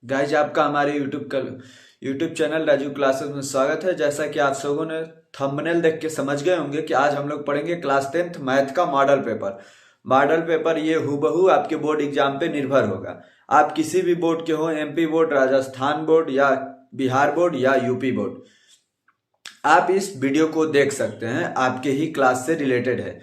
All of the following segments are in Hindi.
गाइज आपका हमारे यूट्यूब चैनल राजू क्लासेस में स्वागत है। जैसा कि आप लोगों ने थंबनेल देख के समझ गए होंगे कि आज हम लोग पढ़ेंगे क्लास 10th मैथ का मॉडल पेपर। मॉडल पेपर ये हूबहू आपके बोर्ड एग्जाम पे निर्भर होगा। आप किसी भी बोर्ड के हो, एमपी बोर्ड, राजस्थान बोर्ड या बिहार बोर्ड या यूपी बोर्ड, आप इस वीडियो को देख सकते हैं, आपके ही क्लास से रिलेटेड है।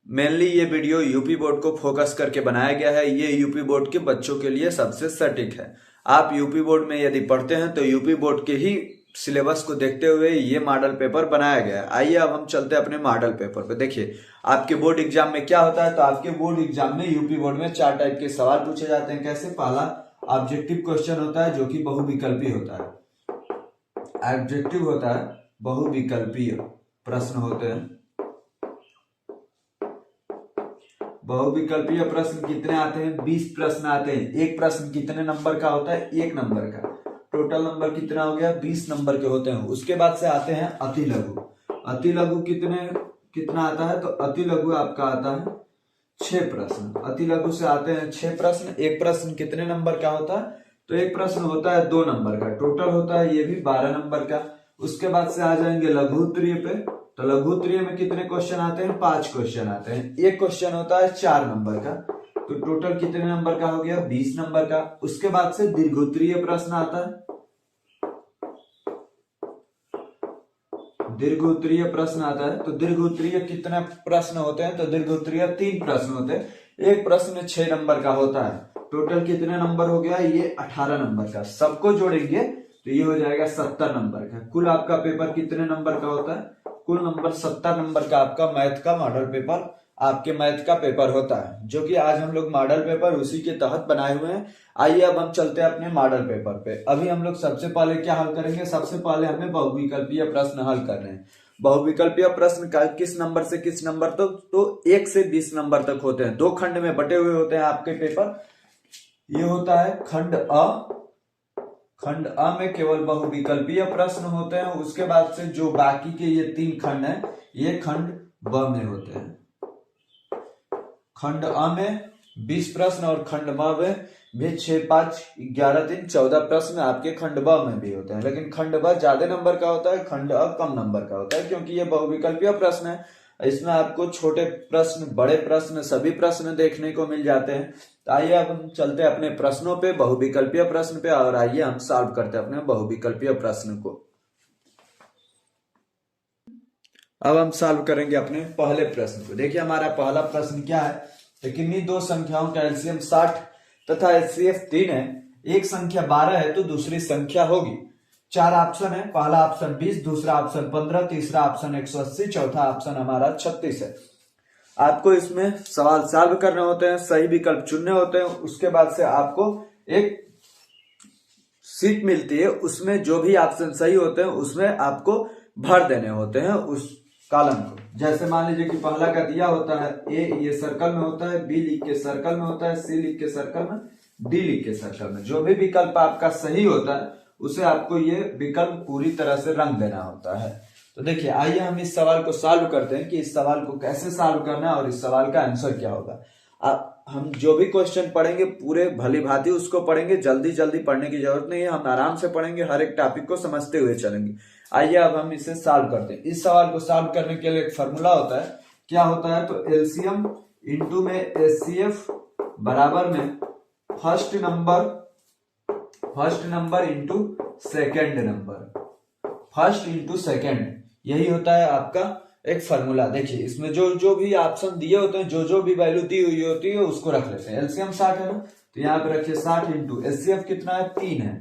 मेनली ये वीडियो यूपी बोर्ड को फोकस करके बनाया गया है। ये यूपी बोर्ड के बच्चों के लिए सबसे सटीक है। आप यूपी बोर्ड में यदि पढ़ते हैं तो यूपी बोर्ड के ही सिलेबस को देखते हुए ये मॉडल पेपर बनाया गया है। आइए अब हम चलते हैं अपने मॉडल पेपर पे। देखिए आपके बोर्ड एग्जाम में क्या होता है, तो आपके बोर्ड एग्जाम में यूपी बोर्ड में 4 टाइप के सवाल पूछे जाते हैं। कैसे? पहला ऑब्जेक्टिव क्वेश्चन होता है जो कि बहुविकल्पी होता है। ऑब्जेक्टिव होता है, बहुविकल्पीय प्रश्न होते हैं। बहुविकल्पीय प्रश्न कितने आते हैं? 20 प्रश्न आते हैं। एक प्रश्न कितने नंबर का होता है? 1 नंबर का। टोटल नंबर कितना हो गया? 20 नंबर के होते हैं। उसके बाद से आते हैं अति लघु। अति लघु कितना आता है? तो अति लघु आपका आता है 6 प्रश्न। अति लघु से आते हैं 6 प्रश्न। एक प्रश्न कितने नंबर का होता है? तो एक प्रश्न होता है 2 नंबर का। टोटल होता है ये भी 12 नंबर का। उसके बाद से आ जाएंगे लघु उत्तरीय पे। तो लघु उत्तरीय में कितने क्वेश्चन आते हैं? 5 क्वेश्चन आते हैं। एक क्वेश्चन होता है 4 नंबर का। तो टोटल कितने नंबर का हो गया? 20 नंबर का। उसके बाद से दीर्घोत्तरीय प्रश्न आता है। दीर्घोत्तरीय प्रश्न आता है। तो दीर्घोत्तरीय कितने प्रश्न होते हैं? तो दीर्घोत्तरीय 3 प्रश्न होते हैं। एक प्रश्न 6 नंबर का होता है। टोटल कितने नंबर हो गया? ये 18 नंबर का। सबको जोड़ेंगे तो ये हो जाएगा 70 नंबर का। कुल आपका पेपर कितने नंबर का होता है? कुल नंबर 70 नंबर का आपका मैथ का मॉडल पेपर, आपके मैथ का पेपर होता है, जो कि आज हम लोग मॉडल पेपर उसी के तहत बनाए हुए हैं। आइए अब हम चलते हैं अपने मॉडल पेपर पे। अभी हम लोग सबसे पहले क्या हल करेंगे? सबसे पहले हमें बहुविकल्पीय प्रश्न हल करने हैं। बहुविकल्पीय प्रश्न का किस नंबर से किस नंबर तक? तो 1 से 20 नंबर तक होते हैं। 2 खंड में बटे हुए होते हैं आपके पेपर। ये होता है खंड अ। खंड अ में केवल बहुविकल्पीय प्रश्न होते हैं। उसके बाद से जो बाकी के ये 3 खंड हैं, ये खंड ब में होते हैं। खंड अ में 20 प्रश्न और खंड ब में भी 6, 5, 11, 3, 14 प्रश्न आपके खंड ब में भी होते हैं। लेकिन खंड ब ज्यादा नंबर का होता है, खंड अ कम नंबर का होता है, क्योंकि ये बहुविकल्पीय प्रश्न है। इसमें आपको छोटे प्रश्न, बड़े प्रश्न, सभी प्रश्न देखने को मिल जाते हैं। तो आइए अब हम चलते हैं अपने प्रश्नों पे, बहुविकल्पीय प्रश्न पे, और आइए हम सॉल्व करते हैं अपने बहुविकल्पीय प्रश्न को। अब हम सॉल्व करेंगे अपने पहले प्रश्न को। देखिए हमारा पहला प्रश्न क्या है? तो किन्हीं 2 संख्याओं का एलसीएम 60 तथा एचसीएफ 3 है। एक संख्या 12 है तो दूसरी संख्या होगी। 4 ऑप्शन है। पहला ऑप्शन 20, दूसरा ऑप्शन 15, तीसरा ऑप्शन 180, चौथा ऑप्शन हमारा 36 है। आपको इसमें सवाल सॉल्व करने होते हैं, सही विकल्प चुनने होते हैं। उसके बाद से आपको एक सीट मिलती है, उसमें जो भी ऑप्शन सही होते हैं उसमें आपको भर देने होते हैं उस कॉलम को। जैसे मान लीजिए कि पहला का दिया होता है ए, ये सर्कल में होता है, बी लिख के सर्कल में होता है, सी लिख के सर्कल में, डी लिख के सर्कल में। जो भी विकल्प आपका सही होता है उसे आपको ये विकल्प पूरी तरह से रंग देना होता है। तो देखिए आइए हम इस सवाल को सॉल्व करते हैं कि इस सवाल को कैसे सॉल्व करना है और इस सवाल का आंसर क्या होगा। हम जो भी क्वेश्चन पढ़ेंगे पूरे भली भांति उसको पढ़ेंगे। जल्दी जल्दी पढ़ने की जरूरत नहीं है, हम आराम से पढ़ेंगे, हर एक टॉपिक को समझते हुए चलेंगे। आइए अब हम इसे सॉल्व करते हैं। इस सवाल को सॉल्व करने के लिए एक फॉर्मूला होता है। क्या होता है? तो एलसीएम इंटू में एचसीएफ बराबर में first number into second number. First into second, यही होता है आपका एक फॉर्मूला। देखिए इसमें जो भी ऑप्शन दिए होते हैं, जो भी वैल्यू दी हुई होती है उसको रख लेते हैं। एलसीएम 60 है ना, तो यहाँ पे रखिए 60 इंटू एचसीएफ कितना है? 3 है।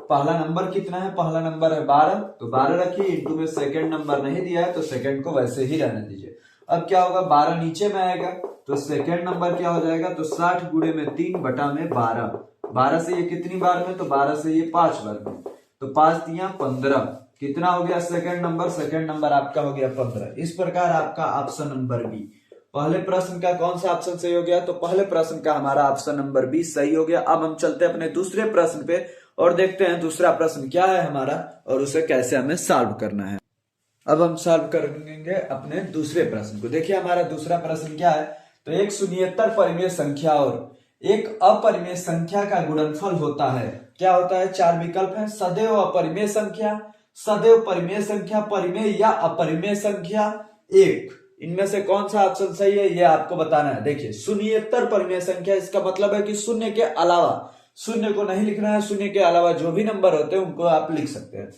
पहला नंबर कितना है? पहला नंबर है 12, तो 12 रखिए। इंटू में सेकंड नंबर नहीं दिया है तो सेकंड को वैसे ही रहने दीजिए। अब क्या होगा? 12 नीचे में आएगा तो सेकंड नंबर क्या हो जाएगा? तो 60 गुणे में 3 बटा में 12। 12 से ये कितनी बार में? तो 12 से ये 5 बार में। तो 5 दिया 15। कितना हो गया सेकंड नंबर? सेकंड नंबर आपका हो गया 15। इस प्रकार आपका ऑप्शन नंबर बी। पहले प्रश्न का कौन सा ऑप्शन सही हो गया? तो पहले प्रश्न का हमारा ऑप्शन नंबर बी सही हो गया। अब हम चलते हैं अपने दूसरे प्रश्न पे और देखते हैं दूसरा प्रश्न क्या है हमारा और उसे कैसे हमें सॉल्व करना है। अब हम सॉल्व करेंगे अपने दूसरे प्रश्न को। देखिए हमारा दूसरा प्रश्न क्या है? तो एक शून्येतर परिमेय संख्या और एक अपरिमेय संख्या का गुणनफल होता है। क्या होता है? 4 विकल्प है। सदैव अपरिमेय संख्या, सदैव परिमेय संख्या, परिमेय या अपरिमेय संख्या, एक। इनमें से कौन सा ऑप्शन सही है ये आपको बताना है। देखिए, शून्येतर परिमेय संख्या, इसका मतलब है कि शून्य के अलावा, शून्य को नहीं लिखना है, शून्य के अलावा जो भी नंबर होते हैं उनको आप लिख सकते हैं।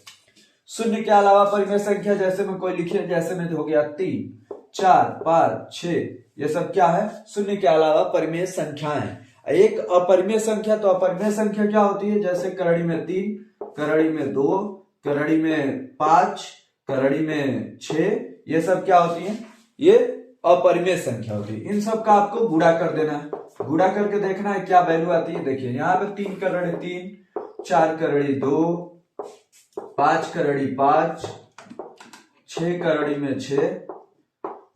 शून्य के अलावा परिमेय संख्या जैसे में कोई लिखे, जैसे में हो गया 3, 4, 5, 6, ये सब क्या है? शून्य के अलावा परिमेय संख्याएं। एक अपरिमेय संख्या, तो अपरिमेय संख्या क्या होती है? जैसे करड़ी में 3, करड़ी में 2, करड़ी में 5, करड़ी में 6, ये सब क्या होती है? ये अपरिमेय संख्या होती है। इन सब का आपको गुणा कर देना है, गुणा करके देखना है क्या वैल्यू आती है। देखिए यहाँ पे 3 करड़ी 3, 4 करड़ी 2, 5 करड़ी 5, 6 करड़ी में 6,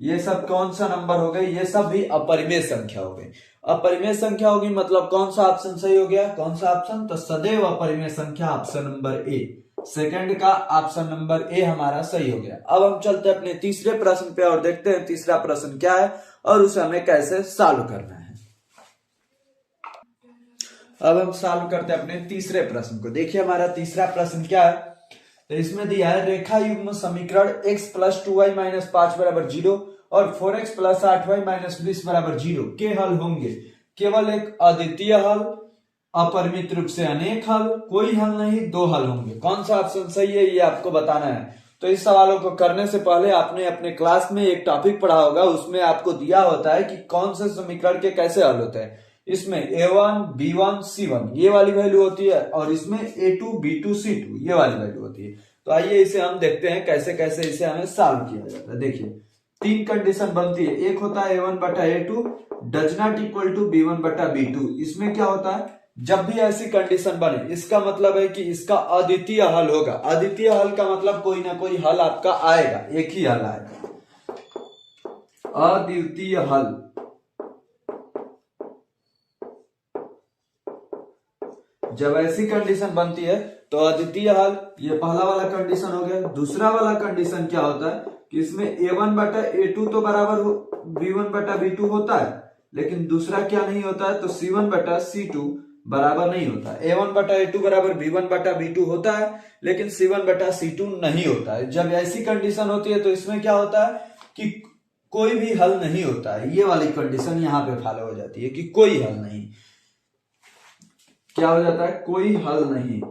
ये सब कौन सा नंबर हो गए? ये सब भी अपरिमेय संख्या हो गई। अपरिमेय संख्या होगी मतलब कौन सा ऑप्शन सही हो गया? कौन सा ऑप्शन? तो सदैव अपरिमेय संख्या, ऑप्शन नंबर ए, सेकंड का ऑप्शन नंबर ए हमारा सही हो गया। अब हम चलते हैं अपने तीसरे प्रश्न पे और देखते हैं तीसरा प्रश्न क्या है और उसे हमें कैसे सॉल्व करना है। अब हम सॉल्व करते हैं अपने तीसरे प्रश्न को। देखिए हमारा तीसरा प्रश्न क्या है, तो इसमें दिया है रेखा युग्म समीकरण x + 2y - 5 = 0 और 4x + 8y - 20 = 0 के हल होंगे। केवल एक अद्वितीय हल, अपरिमित रूप से अनेक हल, कोई हल नहीं, दो हल होंगे। कौन सा ऑप्शन सही है ये आपको बताना है। तो इस सवालों को करने से पहले आपने अपने क्लास में एक टॉपिक पढ़ा होगा, उसमें आपको दिया होता है कि कौन से समीकरण के कैसे हल होते हैं। इसमें a1, b1, c1 ये वाली वैल्यू होती है और इसमें a2, b2, c2 ये वाली वैल्यू होती है। तो आइए इसे हम देखते हैं कैसे कैसे इसे हमें सॉल्व किया जाता है। देखिए 3 कंडीशन बनती है। एक होता है a1/a2 does not equal to b1/b2। इसमें क्या होता है, जब भी ऐसी कंडीशन बने इसका मतलब है कि इसका अद्वितीय हल होगा। अद्वितीय हल का मतलब कोई ना कोई हल आपका आएगा, एक ही हल आएगा, अद्वितीय हल। जब ऐसी कंडीशन बनती है तो अद्वितीय हल, ये पहला वाला कंडीशन हो गया। दूसरा वाला कंडीशन क्या होता है कि इसमें a1/a2 तो बराबर b1/b2 होता है, लेकिन दूसरा क्या नहीं होता है, तो c1/c2 बराबर नहीं होता है। a1/a2 बराबर b1/b2 होता है, लेकिन c1/c2 नहीं होता है। जब ऐसी कंडीशन होती है तो इसमें क्या होता है कि कोई भी हल नहीं होता है। ये वाली कंडीशन यहाँ पे फॉलो हो जाती है कि कोई हल नहीं। क्या हो जाता है? कोई हल नहीं।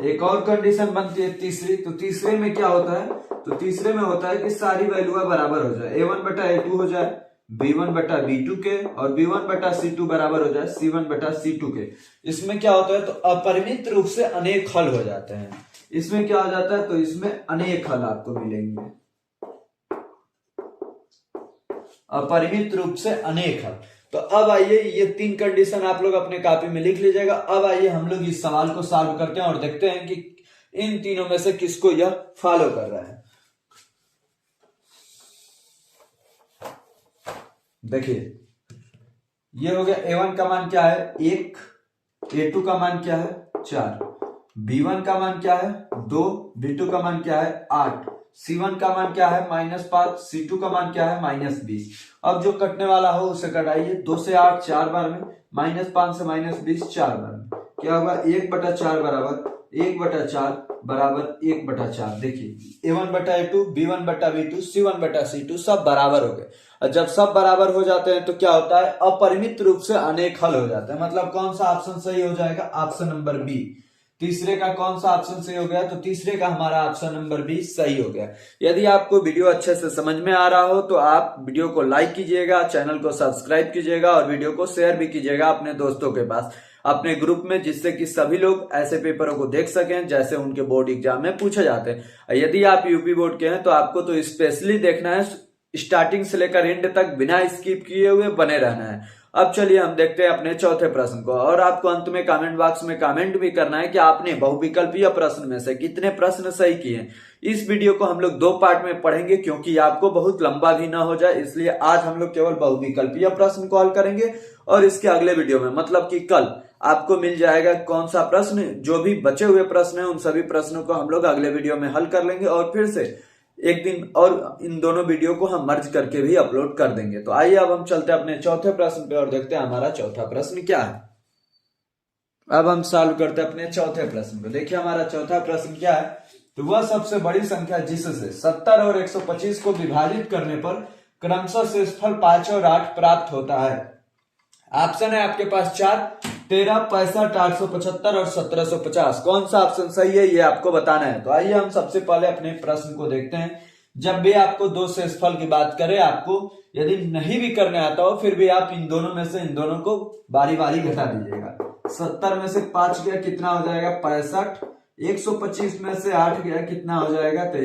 एक और कंडीशन बनती है तीसरी। तो तीसरे में क्या होता है, तो तीसरे में होता है कि सारी वैल्यू बराबर हो जाए, a1/a2 हो जाए b1/b2 के और b1/c2 बराबर हो जाए c1/c2 के। इसमें क्या होता है, तो अपरिमित रूप से अनेक हल हो जाते हैं। इसमें क्या हो जाता है, तो इसमें अनेक हल आपको मिलेंगे, अपरिमित रूप से अनेक हल। तो अब आइए ये 3 कंडीशन आप लोग अपने कॉपी में लिख लीजिएगा। अब आइए हम लोग इस सवाल को सॉल्व करते हैं और देखते हैं कि इन तीनों में से किसको यह फॉलो कर रहा है। देखिए ये हो गया, a1 का मान क्या है 1, a2 का मान क्या है 4, b1 का मान क्या है 2, b2 का मान क्या है 8, c1 का मान क्या है -5, c2 का मान क्या है -20। अब जो कटने वाला हो उसे कटाइए। 2 से 8 4 बार में, -5 से -20 4 बार में, क्या होगा 1/4 बराबर 1/4 बराबर 1/4। देखिए a1/a2, b1/b2, c1/c2 सब बराबर हो गए। और जब सब बराबर हो जाते हैं तो क्या होता है, अपरिमित रूप से अनेक हल हो जाते हैं। मतलब कौन सा ऑप्शन सही हो जाएगा, ऑप्शन नंबर बी। तीसरे का कौन सा ऑप्शन सही हो गया, तो तीसरे का हमारा ऑप्शन नंबर बी सही हो गया। यदि आपको वीडियो अच्छे से समझ में आ रहा हो तो आप वीडियो को लाइक कीजिएगा, चैनल को सब्सक्राइब कीजिएगा और वीडियो को शेयर भी कीजिएगा अपने दोस्तों के पास, अपने ग्रुप में, जिससे कि सभी लोग ऐसे पेपरों को देख सकें जैसे उनके बोर्ड एग्जाम में पूछे जाते हैं। यदि आप यूपी बोर्ड के हैं तो आपको तो स्पेशली देखना है, स्टार्टिंग से लेकर एंड तक बिना स्किप किए हुए बने रहना है। अब चलिए हम देखते हैं अपने चौथे प्रश्न को, और आपको अंत में कमेंट बॉक्स में कमेंट भी करना है कि आपने बहुविकल्पीय प्रश्न में से कितने प्रश्न सही किए। इस वीडियो को हम लोग 2 पार्ट में पढ़ेंगे क्योंकि आपको बहुत लंबा भी ना हो जाए, इसलिए आज हम लोग केवल बहुविकल्पीय प्रश्न को हल करेंगे और इसके अगले वीडियो में मतलब कि कल आपको मिल जाएगा कौन सा प्रश्न। जो भी बचे हुए प्रश्न है उन सभी प्रश्नों को हम लोग अगले वीडियो में हल कर लेंगे और फिर से एक दिन और इन दोनों वीडियो को हम मर्ज करके भी अपलोड कर देंगे। तो आइए अब हम चलते हैं अपने चौथे प्रश्न पे और देखते हैं हमारा चौथा प्रश्न क्या है। अब हम सॉल्व करते हैं अपने चौथे प्रश्न को। देखिए हमारा चौथा प्रश्न क्या है, तो वह सबसे बड़ी संख्या जिससे 70 और 125 को विभाजित करने पर क्रमशः शेषफल 5 और 8 प्राप्त होता है। ऑप्शन है आपके पास 4, 13, 65, 875 और 1750। कौन सा ऑप्शन सही है ये आपको बताना है। तो आइए हम सबसे पहले अपने प्रश्न को देखते हैं। जब भी आपको दो शेषफल की बात करें, आपको यदि नहीं भी करने आता हो फिर भी आप इन दोनों में से इन दोनों को बारी बारी घटा दीजिएगा। 70 में से 5 गया कितना हो जाएगा 65, 125 में से 8 गया कितना हो जाएगा तो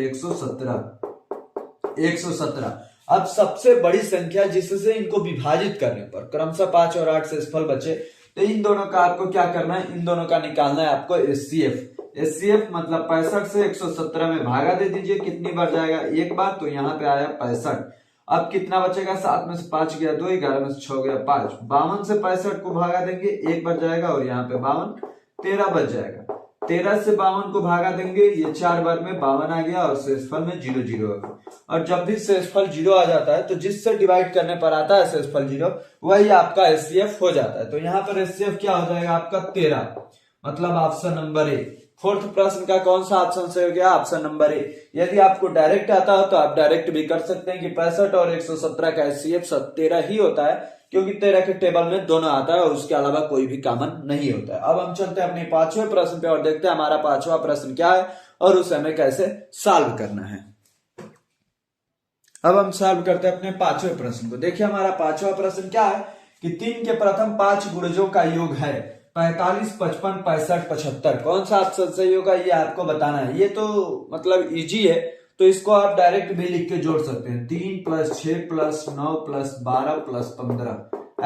117। अब सबसे बड़ी संख्या जिससे इनको विभाजित करने पर क्रमशः 5 और 8 शेषफल बचे, तो इन दोनों का आपको क्या करना है, इन दोनों का निकालना है आपको एचसीएफ। एचसीएफ मतलब 65 से 117 में भागा दे दीजिए, कितनी बार जाएगा एक बार, तो यहाँ पे आया 65। अब कितना बचेगा, 7 में से 5 गया 2, 11 में से 6 गया 5, 52 से 65 को भागा देंगे एक बार जाएगा और यहाँ पे 52, 13 बच जाएगा। 13 से 52 को भागा देंगे, ये 4 बार में 52 आ गया और शेषफल में 0 0 आ गया। और जब भी शेषफल 0 आ जाता है तो जिससे डिवाइड करने पर आता है शेषफल 0, वही आपका एचसीएफ हो जाता है। तो यहाँ पर एचसीएफ क्या हो जाएगा आपका 13, मतलब ऑप्शन नंबर ए। फोर्थ प्रश्न का कौन सा ऑप्शन सही हो गया, ऑप्शन नंबर ए। यदि आपको डायरेक्ट आता हो तो आप डायरेक्ट भी कर सकते हैं कि 65 और 117 का एचसीएफ 13 ही होता है, क्योंकि 13 के टेबल में दोनों आता है और उसके अलावा कोई भी कॉमन नहीं होता है। अब हम चलते हैं अपने पांचवें प्रश्न पे और देखते हैं हमारा पांचवा प्रश्न क्या है और उसे हमें कैसे सॉल्व करना है। अब हम सॉल्व करते हैं अपने पांचवें प्रश्न को। देखिए हमारा पांचवा प्रश्न क्या है कि 3 के प्रथम 5 गुणजों का योग है 45, 55, 65, 75। कौन सा ऑप्शन सही होगा ये आपको बताना है। ये तो मतलब इजी है, तो इसको आप डायरेक्ट भी लिख के जोड़ सकते हैं। 3 + 6 + 9 + 12 + 15,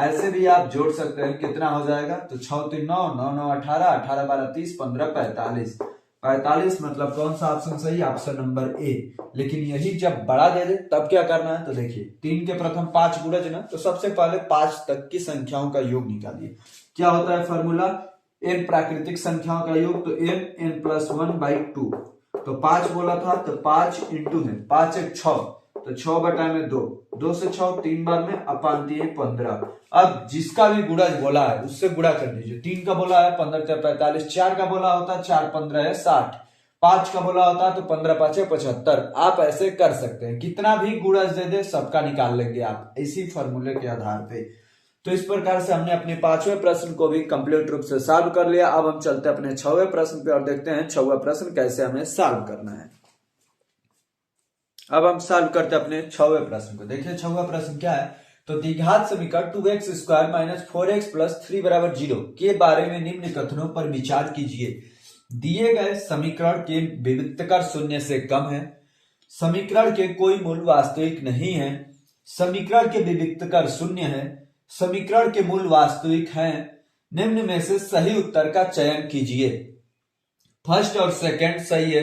ऐसे भी आप जोड़ सकते हैं। कितना हो जाएगा तो 6 3 9, 9 9 18, 18 12 30, 15 45। 45 मतलब कौन सा ऑप्शन सही, ऑप्शन नंबर ए। लेकिन यही जब बड़ा दे दे तब क्या करना है, तो देखिए 3 के प्रथम 5 गुणज ना, तो सबसे पहले 5 तक की संख्याओं का योग निकालिए। क्या होता है फॉर्मूला, n प्राकृतिक संख्याओं का योग, तो n n+1/2। तो 5 बोला था तो 5 इंटू में 5 1 6, तो 6 बटा में 2, 2 से 6 3 बार में अपान 3 15। अब जिसका भी गुणज बोला है उससे गुणा कर दीजिए। 3 का बोला है 15 × 45, 4 का बोला होता 4 15 है 60, 5 का बोला होता तो 15 5 75। आप ऐसे कर सकते हैं, कितना भी गुणज दे दे सबका निकाल लेंगे आप इसी फॉर्मूले के आधार पे। तो इस प्रकार से हमने अपने पांचवें प्रश्न को भी कंप्लीट रूप से सॉल्व कर लिया। अब हम चलते हैं अपने छठवें प्रश्न पे और देखते हैं छठवां प्रश्न कैसे हमें सॉल्व करना है। अब हम सॉल्व करते हैं अपने छठवें प्रश्न को। देखिए छठवां प्रश्न क्या है, तो द्विघात समीकरण 2x² - 4x + 3 = 0 के बारे में निम्न कथनों पर विचार कीजिए। दिए गए समीकरण के विविक्तकर शून्य से कम है, समीकरण के कोई मूल वास्तविक नहीं है, समीकरण के विविक्तकर शून्य है, समीकरण के मूल वास्तविक हैं, निम्न में से सही उत्तर का चयन कीजिए। फर्स्ट और सेकंड सही है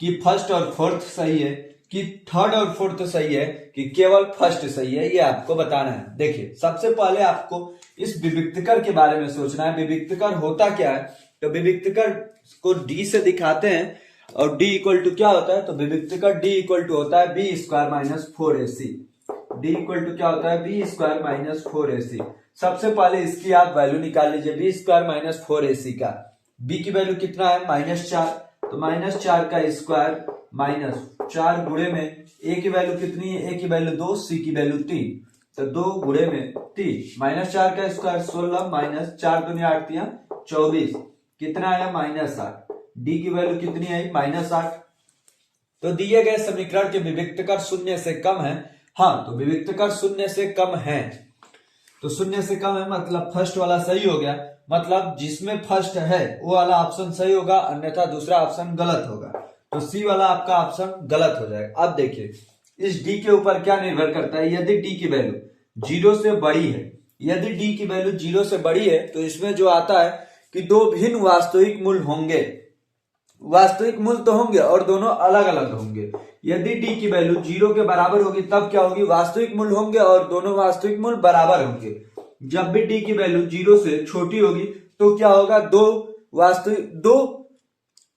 कि फर्स्ट और फोर्थ सही है कि थर्ड और फोर्थ सही है कि केवल फर्स्ट सही है, ये आपको बताना है। देखिए सबसे पहले आपको इस विविक्तकर के बारे में सोचना है। विविक्तकर होता क्या है, तो विविक्तकर को डी से दिखाते हैं और डी इक्वल टू क्या होता है, तो विविक्तकर डी इक्वल टू होता है b² - 4ac। d equal to क्या होता है, b² - 4ac। सबसे पहले इसकी आप वैल्यू निकाल लीजिए, b² - 4ac का b की वैल्यू कितना है -4, तो -4 का स्क्वायर -4 गुणे में a की वैल्यू कितनी है, a की वैल्यू 2, c की वैल्यू 3, तो 2 गुणे में 3, -4 का स्क्वायर 16 -4 दूनी 8 3 24, कितना आया -8। d की वैल्यू कितनी आई -8। तो दिए गए समीकरण के विविक्तकर शून्य से कम है। हाँ, तो विविक्तकर शून्य से कम है, तो शून्य से कम है मतलब फर्स्ट वाला सही हो गया, मतलब जिसमें फर्स्ट है वो वाला ऑप्शन सही होगा, अन्यथा दूसरा ऑप्शन गलत होगा। तो सी वाला आपका ऑप्शन गलत हो जाएगा। अब देखिए इस डी के ऊपर क्या निर्भर करता है, यदि डी की वैल्यू 0 से बड़ी है, यदि डी की वैल्यू 0 से बड़ी है तो इसमें जो आता है कि दो भिन्न वास्तविक मूल होंगे, वास्तविक मूल तो होंगे और दोनों अलग अलग होंगे। यदि डी की वैल्यू 0 के बराबर होगी तब क्या होगी, वास्तविक मूल होंगे और दोनों वास्तविक मूल बराबर होंगे। जब भी डी की वैल्यू 0 से छोटी होगी तो क्या होगा, दो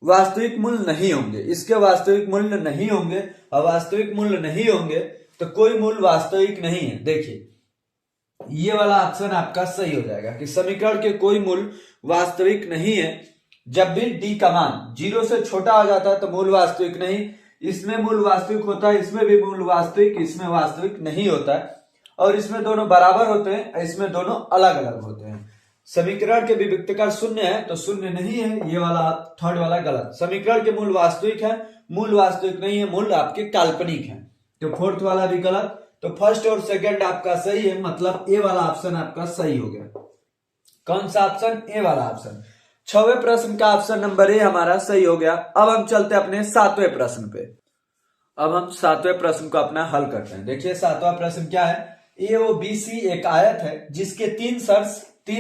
वास्तविक मूल्य नहीं होंगे, इसके वास्तविक मूल्य नहीं होंगे, और वास्तविक मूल्य नहीं होंगे तो कोई मूल्य वास्तविक नहीं है। देखिए ये वाला ऑप्शन आपका सही हो जाएगा कि समीकरण के कोई मूल्य वास्तविक नहीं है। जब भी डी का मान 0 से छोटा हो जाता है तो मूल्य वास्तविक नहीं, इसमें मूल्य वास्तविक होता है, इसमें भी मूल्य वास्तविक, इसमें वास्तविक नहीं होता है, और इसमें दोनों बराबर होते हैं, इसमें दोनों अलग अलग होते हैं। समीकरण के विविक्तकार शून्य है तो शून्य नहीं है, ये वाला थर्ड वाला गलत। समीकरण के मूल्य वास्तविक है, मूल्य वास्तविक नहीं है, मूल्य आपके काल्पनिक है, तो फोर्थ वाला भी गलत। तो फर्स्ट और सेकंड आपका सही है, मतलब ए वाला ऑप्शन आपका सही हो गया। कौन सा ऑप्शन? ए वाला ऑप्शन। 6वें प्रश्न का ऑप्शन नंबर ए हमारा सही हो गया। अब हम चलते अपने 7वें प्रश्न पे। अब हम 7वें प्रश्न को अपना हल करते हैं। देखिए 7वां प्रश्न क्या है, AOBC एक आयत है जिसके तीन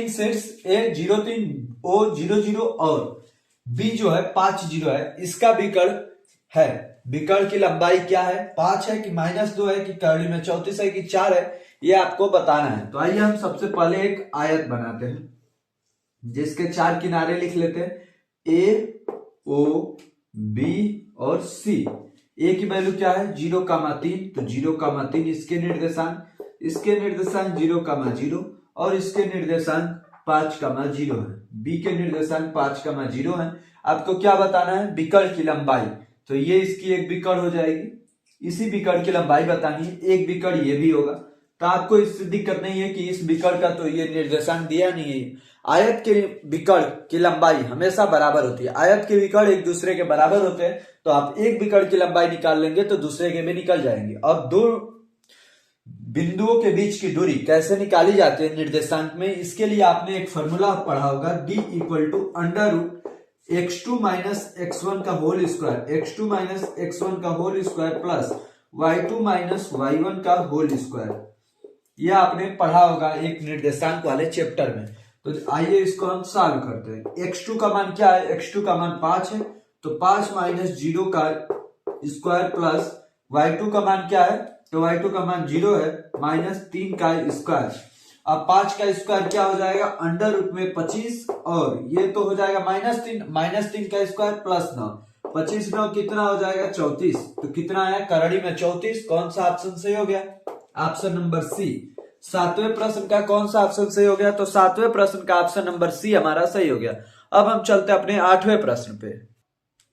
शीर्ष A03 O00 और B जो है 5 जीरो है, इसका विकर्ण है। विकर्ण की लंबाई क्या है? 5 है कि -2 है कि करड़ी में 34 है कि 4 है, ये आपको बताना है। तो आइए हम सबसे पहले एक आयत बनाते हैं जिसके 4 किनारे लिख लेते हैं, A, O, B और C। A की वैल्यू क्या है? 0,3, तो 0,3 इसके निर्देशांक 0,0 और इसके निर्देशांक 5,0 है। B के निर्देशांक 5,0 है। आपको क्या बताना है? विकर्ण की लंबाई। तो ये इसकी एक विकर्ण हो जाएगी, इसी विकर्ण की लंबाई बतानी है। एक विकर्ण ये भी होगा, तो आपको इससे दिक्कत नहीं है कि इस विकर्ण का तो ये निर्देशांक दिया नहीं है। आयत के विकर्ण की लंबाई हमेशा बराबर होती है, आयत के विकर्ण एक दूसरे के बराबर होते हैं, तो आप एक विकर्ण की लंबाई निकाल लेंगे तो दूसरे के भी निकल जाएंगे। अब दो बिंदुओं के बीच की दूरी कैसे निकाली जाती है निर्देशांक में, इसके लिए आपने एक फॉर्मूला पढ़ा होगा, D = x2 - x1 का होल स्क्वायर, x2 - x1 का whole square plus y2 - y1 का होल स्क्वायर। यह आपने पढ़ा होगा एक निर्देशांक वाले चैप्टर में। तो आइए इसको हम सॉल्व करते हैं। x2 का मान क्या है? x2 का मान 5 है, तो 5 - 0 का स्क्वायर प्लस y2 का मान क्या है? तो y2 का मान 0 है, -3 का स्क्वायर। अब 5 का स्क्वायर क्या हो जाएगा? √25, और ये तो हो जाएगा -3 का स्क्वायर प्लस 9, 25 9 कितना हो जाएगा? 34। तो कितना आया? करड़ी में 34। कौन सा ऑप्शन सही हो गया? Option number C. 7वें प्रश्न का कौन सा ऑप्शन सही हो गया? तो 7वें प्रश्न का ऑप्शन नंबर सी हमारा सही हो गया। अब हम चलते अपने 8वें प्रश्न पे।